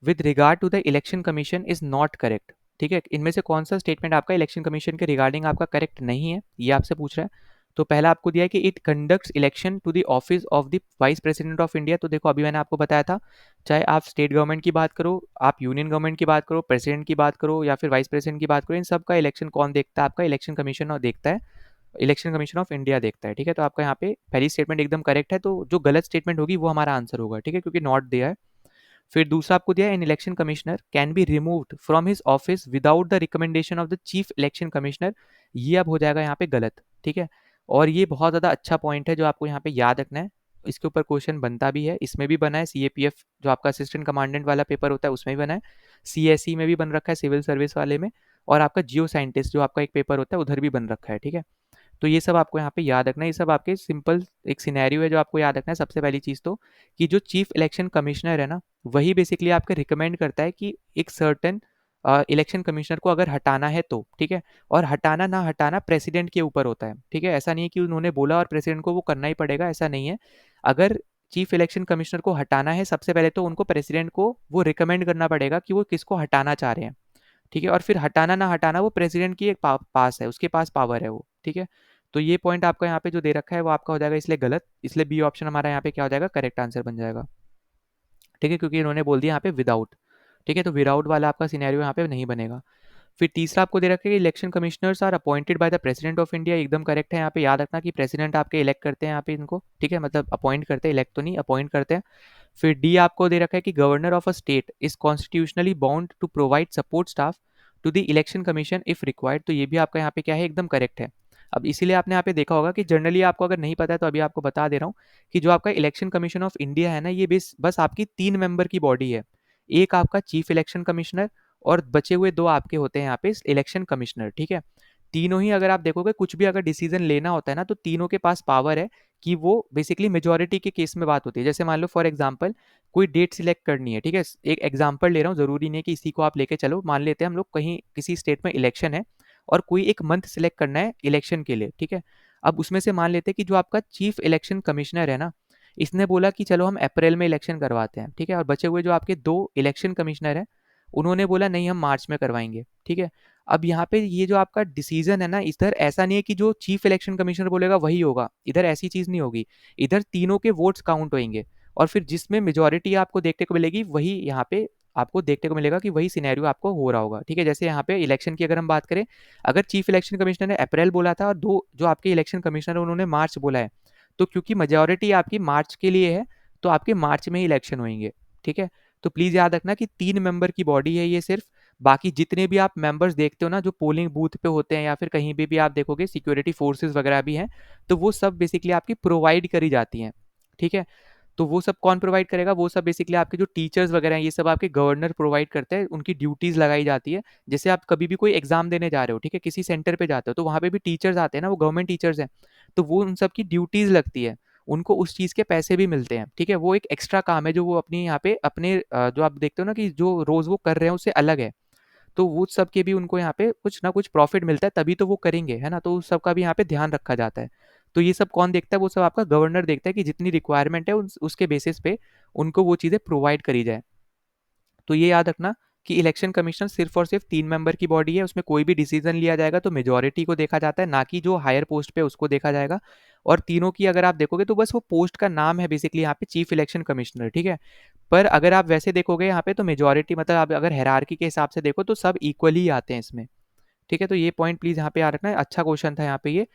with regard to the election commission is not correct, ठीक है, इनमें से कौन सा स्टेटमेंट आपका इलेक्शन कमीशन के रिगार्डिंग आपका करेक्ट नहीं है, ये आपसे पूछ रहा है। तो पहला आपको दिया है कि it conducts election to the office of the vice president of India. तो देखो अभी मैंने आपको बताया था, चाहे आप स्टेट गवर्नमेंट की बात करो, आप यूनियन गवर्नमेंट की बात करो, प्रेसिडेंट की बात करो, या फिर वाइस प्रेसिडेंट की बात करो, इन सब का इलेक्शन कौन देखता है, आपका इलेक्शन कमीशन और देखता है, इलेक्शन कमीशन ऑफ इंडिया देखता है, ठीक है। तो आपका यहाँ पे पहली स्टेटमेंट एकदम करेक्ट है, तो जो गलत स्टेटमेंट होगी वो हमारा आंसर होगा, ठीक है, क्योंकि नॉट दिया है। फिर दूसरा आपको दिया है, an election commissioner can be removed from his office without the recommendation of the chief election commissioner, ये अब हो जाएगा यहाँ पे गलत, ठीक है। और ये बहुत ज़्यादा अच्छा पॉइंट है जो आपको यहाँ पे याद रखना है, इसके ऊपर क्वेश्चन बनता भी है, इसमें भी बना है, CAPF जो आपका असिस्टेंट कमांडेंट वाला पेपर होता है उसमें भी बना है, CSE में भी बन रखा है सिविल सर्विस वाले में, और आपका जियो साइंटिस्ट जो आपका एक पेपर होता है उधर भी बन रखा है, ठीक है। तो ये सब आपको यहाँ पे याद रखना है, ये सब आपके सिंपल एक सिनेरियो है जो आपको याद रखना है। सबसे पहली चीज़ तो कि जो चीफ इलेक्शन कमिश्नर है ना, वही बेसिकली आपके रिकमेंड करता है कि एक सर्टेन इलेक्शन कमिश्नर को अगर हटाना है तो, ठीक है, और हटाना ना हटाना प्रेसिडेंट के ऊपर होता है, ठीक है। ऐसा नहीं है कि उन्होंने बोला और प्रेसिडेंट को वो करना ही पड़ेगा, ऐसा नहीं है। अगर चीफ इलेक्शन कमिश्नर को हटाना है, सबसे पहले तो उनको प्रेसिडेंट को वो रिकमेंड करना पड़ेगा कि वो किसको हटाना चाह रहे हैं, ठीक है, और फिर हटाना ना हटाना वो प्रेसिडेंट की एक पास है, उसके पास पावर है वो, ठीक है। तो ये पॉइंट आपका यहाँ पे जो दे रखा है वो आपका हो जाएगा इसलिए गलत, इसलिए बी ऑप्शन हमारा यहाँ पे क्या हो जाएगा, करेक्ट आंसर बन जाएगा, ठीक है, क्योंकि इन्होंने बोल दिया यहाँ पे विदाउट, ठीक है, तो विदाउट वाला आपका सिनेरियो यहाँ पे नहीं बनेगा। फिर तीसरा आपको दे रखा है कि election commissioners are appointed by the president of India, एकदम करेक्ट है, यहाँ पे याद रखना कि प्रेसिडेंट आपके इलेक्ट करते हैं यहाँ पे इनको, ठीक है, मतलब अपॉइंट करते हैं, इलेक्ट तो नहीं, अपॉइंट करते हैं। फिर डी आपको दे रखा है कि governor of a state is constitutionally bound to provide support staff to the election commission if required, तो ये भी आपका यहाँ पे क्या है, एकदम करेक्ट है। अब इसीलिए आपने यहाँ पे देखा होगा कि जनरली आपको अगर नहीं पता है तो अभी आपको बता दे रहा हूँ कि जो आपका इलेक्शन कमीशन ऑफ इंडिया है ना, ये बस आपकी 3 मेंबर की बॉडी है, एक आपका चीफ इलेक्शन कमिश्नर और बचे हुए 2 आपके होते हैं यहाँ पे इलेक्शन कमिश्नर, ठीक है। तीनों ही अगर आप देखोगे कुछ भी अगर डिसीजन लेना होता है ना, तो तीनों के पास पावर है कि वो बेसिकली मेजोरिटी के केस में बात होती है। जैसे मान लो फॉर एग्जांपल कोई डेट सिलेक्ट करनी है, ठीक है, एक एग्जांपल ले रहा हूँ, जरूरी नहीं है कि इसी को आप लेके चलो, मान लेते हैं हम लोग कहीं किसी स्टेट में इलेक्शन है और कोई एक मंथ सिलेक्ट करना है इलेक्शन के लिए, ठीक है। अब उसमें से मान लेते हैं कि जो आपका चीफ इलेक्शन कमिश्नर है ना, इसने बोला कि चलो हम अप्रैल में इलेक्शन करवाते हैं, ठीक है, और बचे हुए जो आपके 2 इलेक्शन कमिश्नर हैं उन्होंने बोला नहीं हम मार्च में करवाएंगे, ठीक है। अब यहाँ पे ये जो आपका डिसीजन है ना, इधर ऐसा नहीं है कि जो चीफ इलेक्शन कमिश्नर बोलेगा वही होगा, इधर ऐसी चीज नहीं होगी, इधर तीनों के वोट्स काउंट होंगे, और फिर जिसमें मेजोरिटी आपको देखने को मिलेगी वही यहाँ पे आपको देखने को मिलेगा कि वही सिनेरियो आपको हो रहा होगा, ठीक है। जैसे यहाँ पे इलेक्शन की अगर हम बात करें, अगर चीफ इलेक्शन कमिश्नर ने अप्रैल बोला था और 2 जो आपके इलेक्शन कमिश्नर है उन्होंने मार्च बोला है, तो क्योंकि मेजोरिटी आपकी मार्च के लिए है तो आपके मार्च में ही इलेक्शन होंगे, ठीक है। तो प्लीज याद रखना कि 3 मेंबर की बॉडी है ये सिर्फ, बाकी जितने भी आप मेंबर्स देखते हो ना जो पोलिंग बूथ पे होते हैं या फिर कहीं भी आप देखोगे सिक्योरिटी फोर्सेस वगैरह भी हैं, तो वो सब बेसिकली आपकी प्रोवाइड करी जाती हैं, ठीक है। तो वो सब कौन प्रोवाइड करेगा? वो सब बेसिकली आपके जो टीचर्स वगैरह हैं, ये सब आपके गवर्नर प्रोवाइड करते हैं, उनकी ड्यूटीज़ लगाई जाती है। जैसे आप कभी भी कोई एग्ज़ाम देने जा रहे हो, ठीक है? किसी सेंटर पे जाते हो, तो वहाँ पे भी टीचर्स आते हैं ना, वो गवर्नमेंट टीचर्स हैं, तो वो उन सब की ड्यूटीज़ लगती है। उनको उस चीज़ के पैसे भी मिलते हैं, ठीक है? वो एक एक्स्ट्रा काम है जो वो अपनी यहाँ पे अपने जो आप देखते हो ना कि जो रोज़ वो कर रहे हैं उससे अलग है। तो वो सब के भी उनको यहाँ पे कुछ ना कुछ प्रॉफिट मिलता है, तभी तो वो करेंगे, है ना? तो उस सब का भी यहाँ पे ध्यान रखा जाता है। तो ये सब कौन देखता है? वो सब आपका गवर्नर देखता है कि जितनी रिक्वायरमेंट है उसके बेसिस पे उनको वो चीज़ें प्रोवाइड करी जाए। तो ये याद रखना कि इलेक्शन कमीशन सिर्फ और सिर्फ 3 मेंबर की बॉडी है, उसमें कोई भी डिसीजन लिया जाएगा तो मेजॉरिटी को देखा जाता है, ना कि जो हायर पोस्ट पे उसको देखा जाएगा। और तीनों की अगर आप देखोगे तो बस वो पोस्ट का नाम है बेसिकली यहाँ पे चीफ इलेक्शन कमिश्नर, ठीक है? पर अगर आप वैसे देखोगे यहाँ पे तो मेजॉरिटी मतलब आप अगर हायरार्की के हिसाब से देखो तो सब इक्वली आते हैं इसमें, ठीक है? तो ये पॉइंट प्लीज़ यहाँ पे याद रखना है, अच्छा क्वेश्चन था यहाँ पे ये।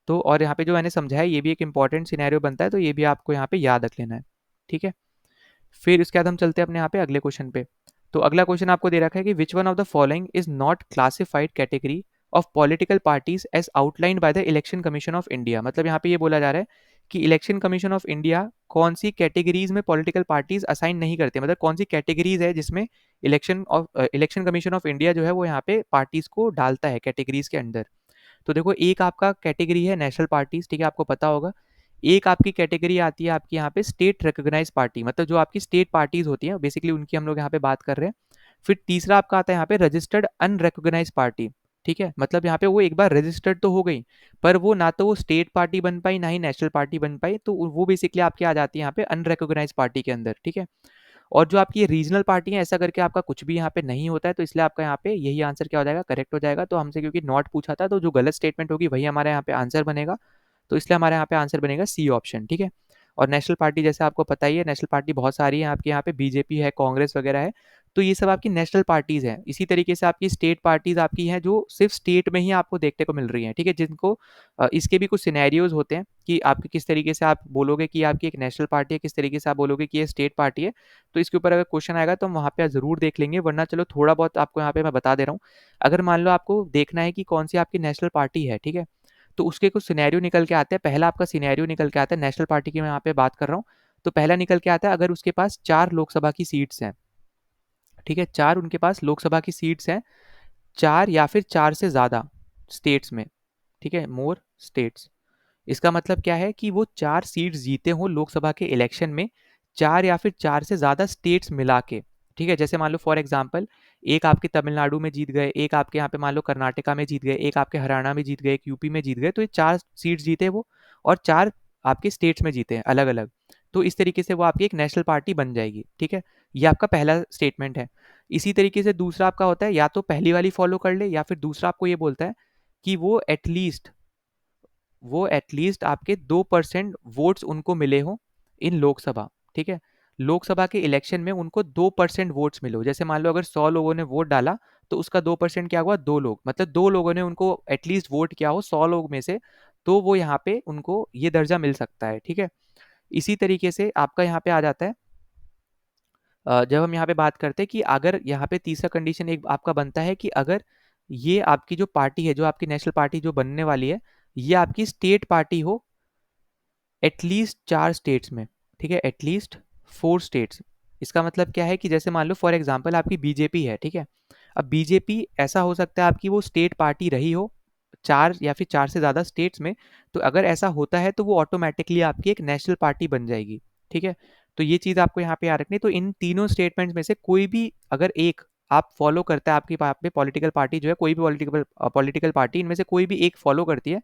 तो और यहाँ पे जो मैंने समझाया ये भी एक इंपॉर्टेंट सिनेरियो बनता है, तो ये भी आपको यहाँ पे याद रख लेना है, ठीक है? फिर उसके बाद हम चलते हैं अपने यहाँ पे अगले क्वेश्चन पे। तो अगला क्वेश्चन आपको दे रखा है कि which one of the following is not classified category of political parties as outlined by the election commission of India. मतलब यहाँ पे ये बोला जा रहा है कि इलेक्शन कमीशन ऑफ इंडिया कौन सी कैटेगरीज में पॉलिटिकल पार्टीज असाइन नहीं करते, मतलब कौन सी कैटेगरीज है जिसमें इलेक्शन कमीशन ऑफ इंडिया जो है वो यहाँ पे पार्टीज को डालता है कैटेगरीज के अंदर। तो देखो एक आपका कैटेगरी है नेशनल पार्टीज, ठीक है, आपको पता होगा। एक आपकी कैटेगरी आती है आपकी यहाँ पे स्टेट रिकॉग्नाइज पार्टी, मतलब जो आपकी स्टेट पार्टीज होती हैं बेसिकली उनकी हम लोग यहाँ पे बात कर रहे हैं। फिर तीसरा आपका आता है यहाँ पे रजिस्टर्ड अनरिकॉग्नाइज पार्टी, ठीक है, मतलब यहाँ पे वो एक बार रजिस्टर्ड तो हो गई पर वो ना तो वो स्टेट पार्टी बन पाई ना ही नेशनल पार्टी बन पाई, तो वो बेसिकली आपकी आ जाती है यहाँ पे अनरिकॉग्नाइज पार्टी के अंदर, ठीक है। और जो आपकी रीजनल पार्टी है ऐसा करके आपका कुछ भी यहाँ पे नहीं होता है, तो इसलिए आपका यहाँ पे यही आंसर क्या हो जाएगा, करेक्ट हो जाएगा। तो हमसे क्योंकि नॉट पूछा था तो जो गलत स्टेटमेंट होगी वही हमारे यहाँ पे आंसर बनेगा, तो इसलिए हमारे यहाँ पे आंसर बनेगा सी ऑप्शन, ठीक है। और नेशनल पार्टी जैसे आपको पता ही है, नेशनल पार्टी बहुत सारी है आपके यहाँ पे, बीजेपी है, कांग्रेस वगैरह है, तो ये सब आपकी नेशनल पार्टीज हैं। इसी तरीके से आपकी स्टेट पार्टीज आपकी हैं जो सिर्फ स्टेट में ही आपको देखने को मिल रही हैं, ठीक है, जिनको इसके भी कुछ सिनेरियोज होते हैं कि आपके किस तरीके से आप बोलोगे कि आपकी एक नेशनल पार्टी है, किस तरीके से आप बोलोगे कि ये स्टेट पार्टी है। तो इसके ऊपर अगर क्वेश्चन आएगा तो हम वहाँ पे जरूर देख लेंगे, वरना चलो थोड़ा बहुत आपको यहाँ पे मैं बता दे रहा हूँ। अगर मान लो आपको देखना है कि कौन सी आपकी नेशनल पार्टी है, ठीक है, तो उसके कुछ सिनेरियो निकल के आते हैं। पहला आपका सिनेरियो निकल के आता है, नेशनल पार्टी की मैं यहाँ पे बात कर रहा हूँ, तो पहला निकल के आता है अगर उसके पास 4 लोकसभा की सीट्स हैं, ठीक है, 4 उनके पास लोकसभा की सीट्स हैं, 4 या फिर 4 से ज़्यादा स्टेट्स में, ठीक है, मोर स्टेट्स। इसका मतलब क्या है कि वो 4 सीट्स जीते हों लोकसभा के इलेक्शन में, 4 या फिर 4 से ज़्यादा स्टेट्स मिला के, ठीक है। जैसे मान लो फॉर एग्जांपल एक आपके तमिलनाडु में जीत गए, एक आपके यहाँ पे मान लो कर्नाटका में जीत गए, एक आपके हरियाणा में जीत गए, एक यूपी में जीत गए, तो ये 4 सीट्स जीते वो, और 4 आपके स्टेट्स में जीते हैं अलग अलग। तो इस तरीके से वो आपकी एक नेशनल पार्टी बन जाएगी, ठीक है। ये आपका पहला स्टेटमेंट है। इसी तरीके से दूसरा आपका होता है, या तो पहली वाली फॉलो कर ले, या फिर दूसरा आपको ये बोलता है कि वो एटलीस्ट आपके 2% वोट्स उनको मिले हो इन लोकसभा, ठीक है, लोकसभा के इलेक्शन में उनको 2% वोट्स मिले हो। जैसे मान लो अगर 100 लोगों ने वोट डाला तो उसका 2% क्या हुआ, 2 लोग, मतलब 2 लोगों ने उनको एटलीस्ट वोट किया हो 100 लोग में से, तो वो यहाँ पे उनको ये दर्जा मिल सकता है, ठीक है। इसी तरीके से आपका यहाँ पे आ जाता है जब हम यहाँ पे बात करते हैं कि अगर यहाँ पे तीसरा कंडीशन एक आपका बनता है कि अगर ये आपकी जो पार्टी है, जो आपकी नेशनल पार्टी जो बनने वाली है, ये आपकी स्टेट पार्टी हो एटलीस्ट 4 स्टेट्स में, ठीक है, एटलीस्ट 4 स्टेट्स। इसका मतलब क्या है कि जैसे मान लो फॉर एग्जांपल आपकी बीजेपी है, ठीक है, अब बीजेपी ऐसा हो सकता है आपकी वो स्टेट पार्टी रही हो 4 या फिर 4 से ज़्यादा स्टेट्स में, तो अगर ऐसा होता है तो वो ऑटोमेटिकली आपकी एक नेशनल पार्टी बन जाएगी, ठीक है। तो ये चीज़ आपको यहाँ पे याद रखनी है। तो इन तीनों स्टेटमेंट्स में से कोई भी अगर एक आप फॉलो करता है, आपकी पे पॉलिटिकल पार्टी जो है, कोई भी पॉलिटिकल पार्टी इनमें से कोई भी एक फॉलो करती है,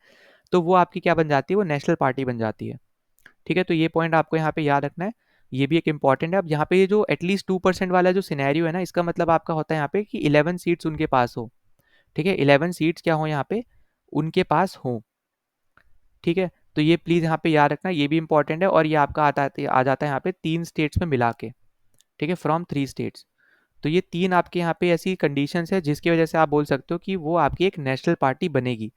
तो वो आपकी क्या बन जाती है, वो नेशनल पार्टी बन जाती है, ठीक है। तो ये पॉइंट आपको यहाँ पे याद रखना है, ये भी एक इंपॉर्टेंट है। अब यहाँ पे ये जो एटलीस्ट 2% वाला जो सिनेरियो है ना, इसका मतलब आपका होता है यहाँ पे कि 11 सीट्स उनके पास हो, ठीक है, 11 सीट्स क्या हो यहाँ पे उनके पास हो, ठीक है। तो ये प्लीज यहाँ पे याद रखना, ये भी इंपॉर्टेंट है। और ये आपका आ जाता है यहाँ पे 3 स्टेट्स में मिला के, ठीक है, फ्रॉम 3 स्टेट्स। तो ये 3 आपके यहाँ पे ऐसी कंडीशंस है जिसकी वजह से आप बोल सकते हो कि वो आपकी एक नेशनल पार्टी बनेगी।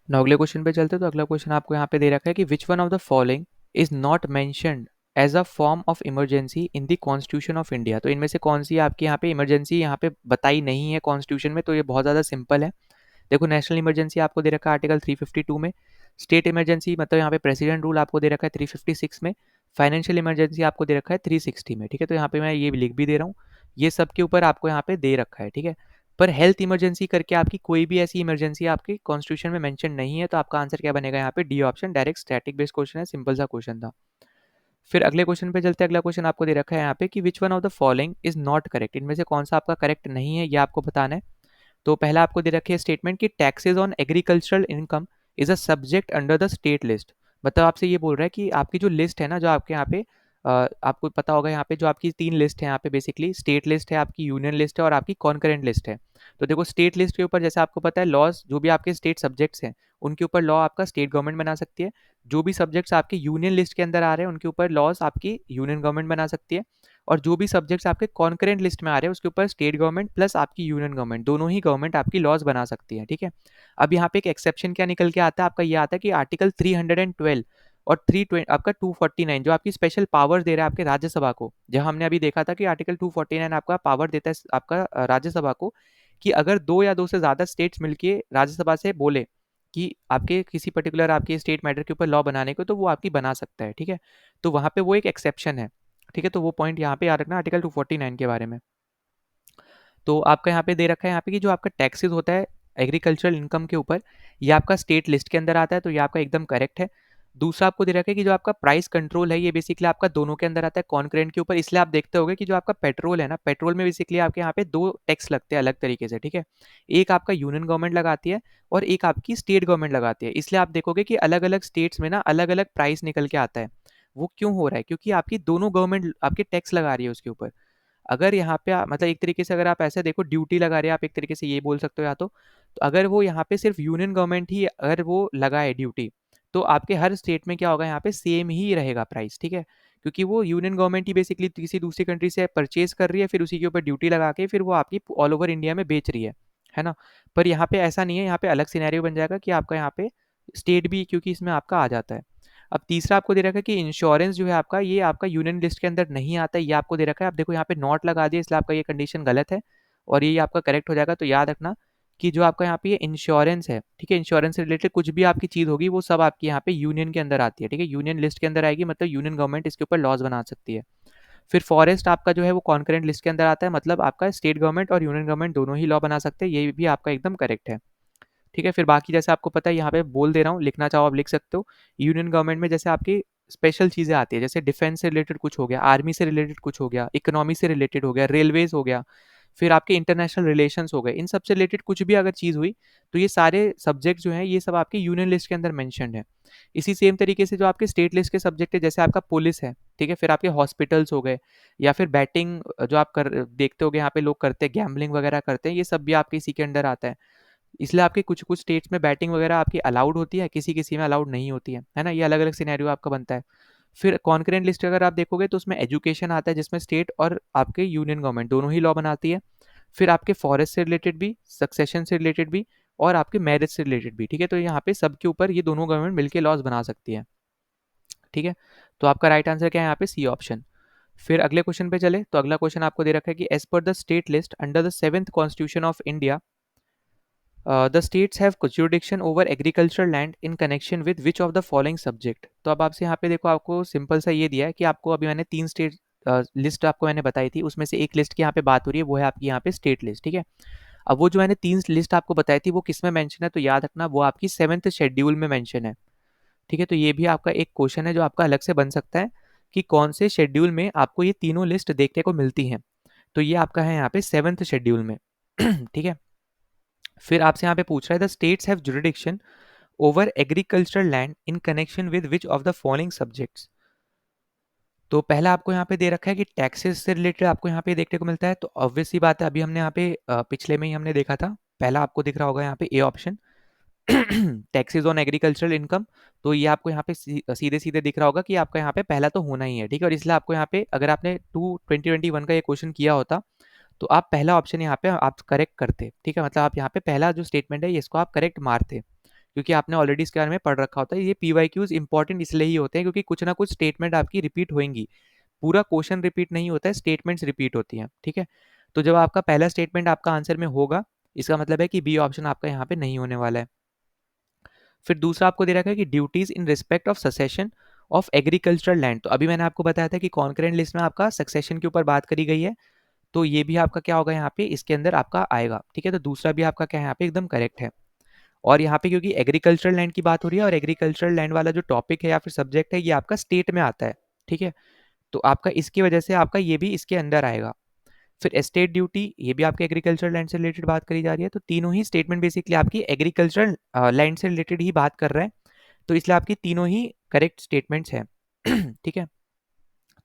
नाउ अगले क्वेश्चन पे चलते हैं। तो अगला क्वेश्चन आपको यहाँ पे दे रखा है कि which one of the following is not mentioned as a form of emergency in the constitution of India. तो इनमें से कौन सी आपकी यहाँ पे इमरजेंसी यहाँ पे बताई नहीं है कॉन्स्टिट्यूशन में। तो ये बहुत ज़्यादा सिंपल है, देखो नेशनल इमरजेंसी आपको दे रखा है आर्टिकल 352 में, स्टेट इमरजेंसी मतलब यहाँ पे प्रेसिडेंट रूल आपको दे रखा है 356 में, फाइनेंशियल इमरजेंसी आपको दे रखा है 360 में, ठीक है। तो यहाँ पे मैं ये लिख भी दे रहा हूँ, ये सब के ऊपर आपको यहाँ पे दे रखा है, ठीक है। पर हेल्थ इमरजेंसी करके आपकी कोई भी ऐसी इमरजेंसी आपकी कॉन्स्टिट्यूशन में मेंशन नहीं है, तो आपका आंसर क्या बनेगा यहाँ पे, D option, direct static based question है, सिंपल सा क्वेश्चन था। फिर अगले क्वेश्चन पे चलते हैं। अगला क्वेश्चन आपको दे रखा है यहाँ पे कि which one of the following is not correct, इनमें से कौन सा आपका करेक्ट नहीं है, ये आपको बताना है। तो पहला आपको दे रखी है स्टेटमेंट कि taxes on agricultural income is a subject under the state list. मतलब आपसे ये बोल रहा है कि आपकी जो लिस्ट है ना, जो आपके यहाँ पे आपको पता होगा यहाँ पे जो आपकी तीन लिस्ट है यहाँ पे, बेसिकली स्टेट लिस्ट है, आपकी यूनियन लिस्ट है और आपकी कॉन्करेंट लिस्ट है। तो देखो स्टेट लिस्ट के ऊपर जैसे आपको पता है लॉज, जो भी आपके स्टेट सब्जेक्ट्स हैं उनके ऊपर लॉ आपका स्टेट गवर्नमेंट बना सकती है। जो भी सब्जेक्ट्स आपके यूनियन लिस्ट के अंदर आ रहे हैं उनके ऊपर लॉज आपकी यूनियन गवर्नमेंट बना सकती है। और जो भी सब्जेक्ट्स आपके कॉन्करेंट लिस्ट में आ रहे हैं उसके ऊपर स्टेट गवर्नमेंट प्लस आपकी यूनियन गवर्नमेंट दोनों ही गवर्नमेंट आपकी लॉज बना सकती है, ठीक है। अब यहाँ पे एक एक्सेप्शन क्या निकल के आता है आपका, ये आता है कि आर्टिकल 312 और 320 आपका 249 जो आपकी स्पेशल पावर दे रहा है आपके राज्यसभा को, जहां हमने अभी देखा था कि आर्टिकल 249 आपका पावर देता है आपका राज्यसभा को कि अगर दो या दो से ज्यादा स्टेट्स मिलके राज्यसभा से बोले कि आपके किसी पर्टिकुलर आपके स्टेट मैटर के ऊपर लॉ बनाने को, तो वो आपकी बना सकता है, ठीक है। तो वहां पे वो एक एक्सेप्शन है, ठीक है। तो वो पॉइंट यहाँ पे याद रखना आर्टिकल 249 के बारे में। तो आपका यहाँ पे दे रखा है यहाँ पे कि जो आपका टैक्सेस होता है एग्रीकल्चरल इनकम के ऊपर, ये आपका स्टेट लिस्ट के अंदर आता है, तो ये आपका एकदम करेक्ट है। दूसरा आपको दे रखा है कि जो आपका प्राइस कंट्रोल है ये बेसिकली आपका दोनों के अंदर आता है, कॉन्करेंट के ऊपर। इसलिए आप देखते होगे कि जो आपका पेट्रोल है ना, पेट्रोल में बेसिकली आपके यहाँ पे दो टैक्स लगते हैं अलग तरीके से, ठीक है। एक आपका यूनियन गवर्नमेंट लगाती है और एक आपकी स्टेट गवर्नमेंट लगाती है। इसलिए आप देखोगे कि अलग अलग स्टेट्स में ना अलग अलग प्राइस निकल के आता है। वो क्यों हो रहा है, क्योंकि आपकी दोनों गवर्नमेंट आपके टैक्स लगा रही है उसके ऊपर। अगर यहाँ पे मतलब एक तरीके से अगर आप ऐसे देखो ड्यूटी लगा रहे हैं, आप एक तरीके से ये बोल सकते हो या तो अगर वो यहाँ पे सिर्फ यूनियन गवर्नमेंट ही अगर वो लगाए ड्यूटी, तो आपके हर स्टेट में क्या होगा, यहाँ पे सेम ही रहेगा प्राइस, ठीक है। क्योंकि वो यूनियन गवर्नमेंट ही बेसिकली किसी दूसरी कंट्री से परचेज कर रही है, फिर उसी के ऊपर ड्यूटी लगा के फिर वो आपकी ऑल ओवर इंडिया में बेच रही है ना। पर यहाँ पे ऐसा नहीं है, यहाँ पे अलग सिनेरियो बन जाएगा कि आपका यहाँ पे स्टेट भी क्योंकि इसमें आपका आ जाता है। अब तीसरा आपको दे रखा है कि इंश्योरेंस जो है आपका, ये आपका यूनियन लिस्ट के अंदर नहीं आता है, ये आपको दे रखा है। आप देखो यहाँ पे नॉट लगा दिया, इसलिए आपका ये कंडीशन गलत है और ये आपका करेक्ट हो जाएगा। तो याद रखना कि जो आपका यहाँ पे ये इंश्योरेंस है, ठीक है, इंश्योरेंस से रिलेटेड कुछ भी आपकी चीज़ होगी वो सब आपकी यहाँ पे यूनियन के अंदर आती है, ठीक है। यूनियन लिस्ट के अंदर आएगी मतलब यूनियन गवर्नमेंट इसके ऊपर लॉज बना सकती है। फिर फॉरेस्ट आपका जो है वो कॉन्करेंट लिस्ट के अंदर आता है, मतलब आपका स्टेट गवर्नमेंट और यूनियन गवर्नमेंट दोनों ही लॉ बना सकते हैं, ये भी आपका एकदम करेक्ट है, ठीक है। फिर बाकी जैसे आपको पता है यहाँ पे बोल दे रहा हूँ, लिखना चाहो आप लिख सकते हो। यूनियन गवर्नमेंट में जैसे आपकी स्पेशल चीज़ें आती है, जैसे डिफेंस से रिलेटेड कुछ हो गया, आर्मी से रिलेटेड कुछ हो गया, इकोनॉमी से रिलेटेड हो गया, रेलवेज हो गया, फिर आपके इंटरनेशनल रिलेशंस हो गए, इन सब से रिलेटेड कुछ भी अगर चीज़ हुई तो ये सारे सब्जेक्ट जो हैं ये सब आपके यूनियन लिस्ट के अंदर मेंशन्ड है। इसी सेम तरीके से जो आपके स्टेट लिस्ट के सब्जेक्ट है, जैसे आपका पुलिस है, ठीक है, फिर आपके हॉस्पिटल्स हो गए, या फिर बैटिंग जो आप कर देखते होगे यहाँ पे लोग करते हैं, गैम्बलिंग वगैरह करते हैं, ये सब भी आपके इसी के अंडर आता है। इसलिए आपके कुछ कुछ स्टेट्स में बैटिंग वगैरह आपकी अलाउड होती है, किसी किसी में अलाउड नहीं होती है ना। ये अलग अलग सिनेरियो आपका बनता है। फिर कॉन्करेंट लिस्ट अगर आप देखोगे तो उसमें एजुकेशन आता है, जिसमें स्टेट और आपके यूनियन गवर्नमेंट दोनों ही लॉ बनाती है। फिर आपके फॉरेस्ट से रिलेटेड भी, सक्सेशन से रिलेटेड भी और आपके मैरिज से रिलेटेड भी, ठीक है। तो यहाँ पे सबके ऊपर ये दोनों गवर्नमेंट मिलकर लॉज बना सकती है, ठीक है। तो आपका राइट आंसर क्या है यहाँ पे, सी ऑप्शन। फिर अगले क्वेश्चन पे चले तो अगला क्वेश्चन आपको दे रखा है कि as per the state list under the 7th constitution of India, the states have jurisdiction over agricultural land in connection with which of the following subject. तो अब आपसे यहाँ पे देखो, आपको सिंपल सा ये दिया है कि आपको अभी मैंने तीन स्टेट लिस्ट आपको मैंने बताई थी, उसमें से एक लिस्ट की यहाँ पे बात हो रही है, वो है आपकी यहाँ पे स्टेट लिस्ट, ठीक है। अब वो जो मैंने तीन लिस्ट आपको बताई थी वो किस में मेंशन है, तो याद रखना वो आपकी 7th शेड्यूल में मेंशन है, ठीक है। तो ये भी आपका एक क्वेश्चन है जो आपका अलग से बन सकता है कि कौन से शेड्यूल में आपको ये तीनों लिस्ट देखने को मिलती हैं। तो ये आपका है यहाँ पे 7th शेड्यूल में ठीक है। फिर आपसे यहाँ पे पूछ रहा है the states have jurisdiction over agricultural land in connection with which of the following subjects. तो पहला आपको यहाँ पे दे रखा है कि टैक्सेस से रिलेटेड आपको यहाँ पे देखने को मिलता है। तो ऑब्वियस सी बात है, अभी हमने यहाँ पे पिछले में ही हमने देखा था, पहला आपको दिख रहा होगा यहाँ पे A option taxes on agricultural income. तो ये आपको यहाँ पे सीधे सीधे दिख रहा होगा कि आपका यहाँ पे पहला तो होना ही है, ठीक है। और इसलिए आपको यहाँ पे अगर आपने 2021 का ये क्वेश्चन किया होता तो आप पहला ऑप्शन यहाँ पे आप करेक्ट करते, ठीक है। मतलब आप यहाँ पे पहला जो स्टेटमेंट है इसको आप करेक्ट मारते, क्योंकि आपने ऑलरेडी इसके बारे में पढ़ रखा होता है। ये पीवाईक्यूज इंपॉर्टेंट इसलिए ही होते हैं क्योंकि कुछ ना कुछ स्टेटमेंट आपकी रिपीट होंगी, पूरा क्वेश्चन रिपीट नहीं होता है, स्टेटमेंट्स रिपीट होती हैं, ठीक है। तो जब आपका पहला स्टेटमेंट आपका आंसर में होगा, इसका मतलब है कि बी ऑप्शन आपका यहाँ पे नहीं होने वाला है। फिर दूसरा आपको दे रखा है कि duties in respect of succession of agricultural land. तो अभी मैंने आपको बताया था कि कॉन्करेंट लिस्ट में आपका सक्सेशन के ऊपर बात करी गई है, तो ये भी आपका क्या होगा यहाँ पे इसके अंदर आपका आएगा। ठीक है, तो दूसरा भी आपका क्या है यहाँ पे एकदम करेक्ट है। और यहाँ पे क्योंकि एग्रीकल्चरल लैंड की बात हो रही है और एग्रीकल्चरल लैंड वाला जो टॉपिक है या फिर सब्जेक्ट है ये आपका स्टेट में आता है। ठीक है, तो आपका इसकी वजह से आपका ये भी इसके अंदर आएगा। फिर एस्टेट ड्यूटी, ये भी आपके एग्रीकल्चर लैंड से रिलेटेड बात करी जा रही है, तो तीनों ही स्टेटमेंट बेसिकली आपकी एग्रीकल्चर लैंड से रिलेटेड ही बात कर रहे हैं, तो इसलिए आपकी तीनों ही करेक्ट स्टेटमेंट्स हैं। ठीक है,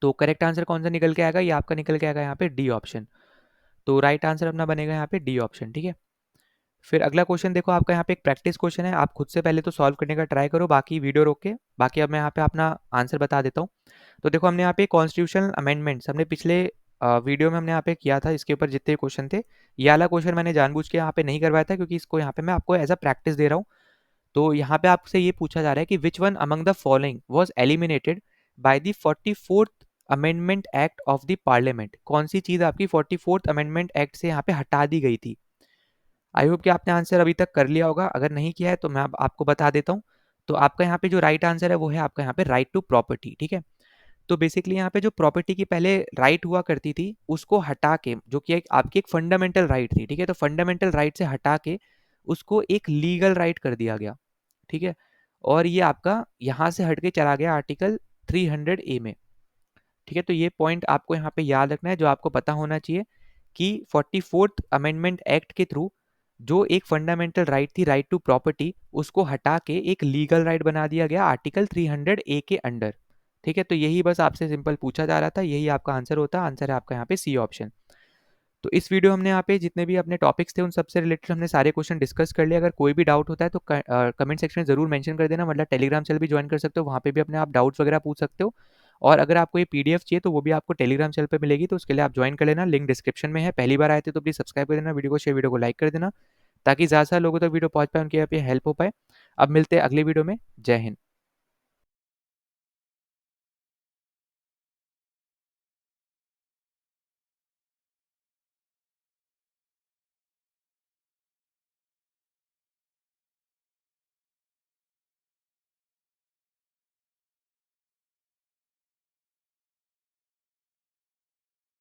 तो करेक्ट आंसर कौन सा निकल के आएगा, ये आपका निकल के आएगा यहाँ पे डी ऑप्शन। तो राइट आंसर अपना बनेगा यहाँ पे डी ऑप्शन। ठीक है, फिर अगला क्वेश्चन देखो आपका यहाँ पे एक प्रैक्टिस क्वेश्चन है, आप खुद से पहले तो सॉल्व करने का ट्राई करो, बाकी वीडियो रोक के, बाकी अब मैं यहाँ पे अपना आंसर बता देता हूँ। तो देखो हमने यहाँ पे कॉन्स्टिट्यूशनल अमेंडमेंट्स हमने पिछले वीडियो में हमने यहाँ पे किया था, इसके ऊपर जितने क्वेश्चन थे, ये वाला क्वेश्चन मैंने जानबूझ के यहाँ पे नहीं करवाया था क्योंकि इसको यहाँ पे मैं आपको एज अ प्रैक्टिस दे रहा हूँ। तो यहाँ पे आपसे ये पूछा जा रहा है कि which one among the following was eliminated by the 44th amendment act of the parliament. कौन सी चीज आपकी 44th अमेंडमेंट एक्ट से यहाँ पे हटा दी गई थी। आई होप कि आपने आंसर अभी तक कर लिया होगा, अगर नहीं किया है तो मैं अब आपको बता देता हूँ। तो आपका यहाँ पे जो राइट आंसर है वो है आपका यहाँ पे राइट टू प्रॉपर्टी। ठीक है, तो बेसिकली यहाँ पे जो प्रॉपर्टी की पहले राइट हुआ करती थी उसको हटा के, जो कि आपकी एक फंडामेंटल राइट थी, ठीक है, तो फंडामेंटल राइट से हटा के उसको एक लीगल राइट कर दिया गया। ठीक है, और ये आपका यहाँ से हट के चला गया आर्टिकल 300A में। ठीक है, तो ये पॉइंट आपको यहाँ पे याद रखना है, जो आपको पता होना चाहिए कि 44th अमेंडमेंट एक्ट के थ्रू जो एक फंडामेंटल राइट थी, राइट टू प्रॉपर्टी, उसको हटा के एक लीगल राइट बना दिया गया आर्टिकल 300A के अंडर। ठीक है, तो यही बस आपसे सिंपल पूछा जा रहा था, यही आपका आंसर होता, आंसर है आपका यहाँ पे सी ऑप्शन। तो इस वीडियो हमने यहाँ पे जितने भी अपने टॉपिक्स थे उन सबसे रिलेटेड हमने सारे क्वेश्चन डिस्कस कर लिए। अगर कोई भी डाउट होता है तो कमेंट सेक्शन में जरूर मेंशन कर देना, मतलब टेलीग्राम चैनल भी ज्वाइन कर सकते हो, वहाँ पे भी अपने आप डाउट्स वगैरह पूछ सकते हो। और अगर आपको ये पीडीएफ चाहिए तो वो भी आपको टेलीग्राम चैनल पे मिलेगी, तो उसके लिए आप ज्वाइन कर लेना, लिंक डिस्क्रिप्शन में है। पहली बार आए थे तो प्लीज सब्सक्राइब कर देना, वीडियो को शेयर, वीडियो को लाइक कर देना, ताकि ज़्यादा से लोगों तक वीडियो पहुंच पाए, उनके यहाँ पे हेल्प हो पाए। अब मिलते हैं अगली वीडियो में, जय हिंद।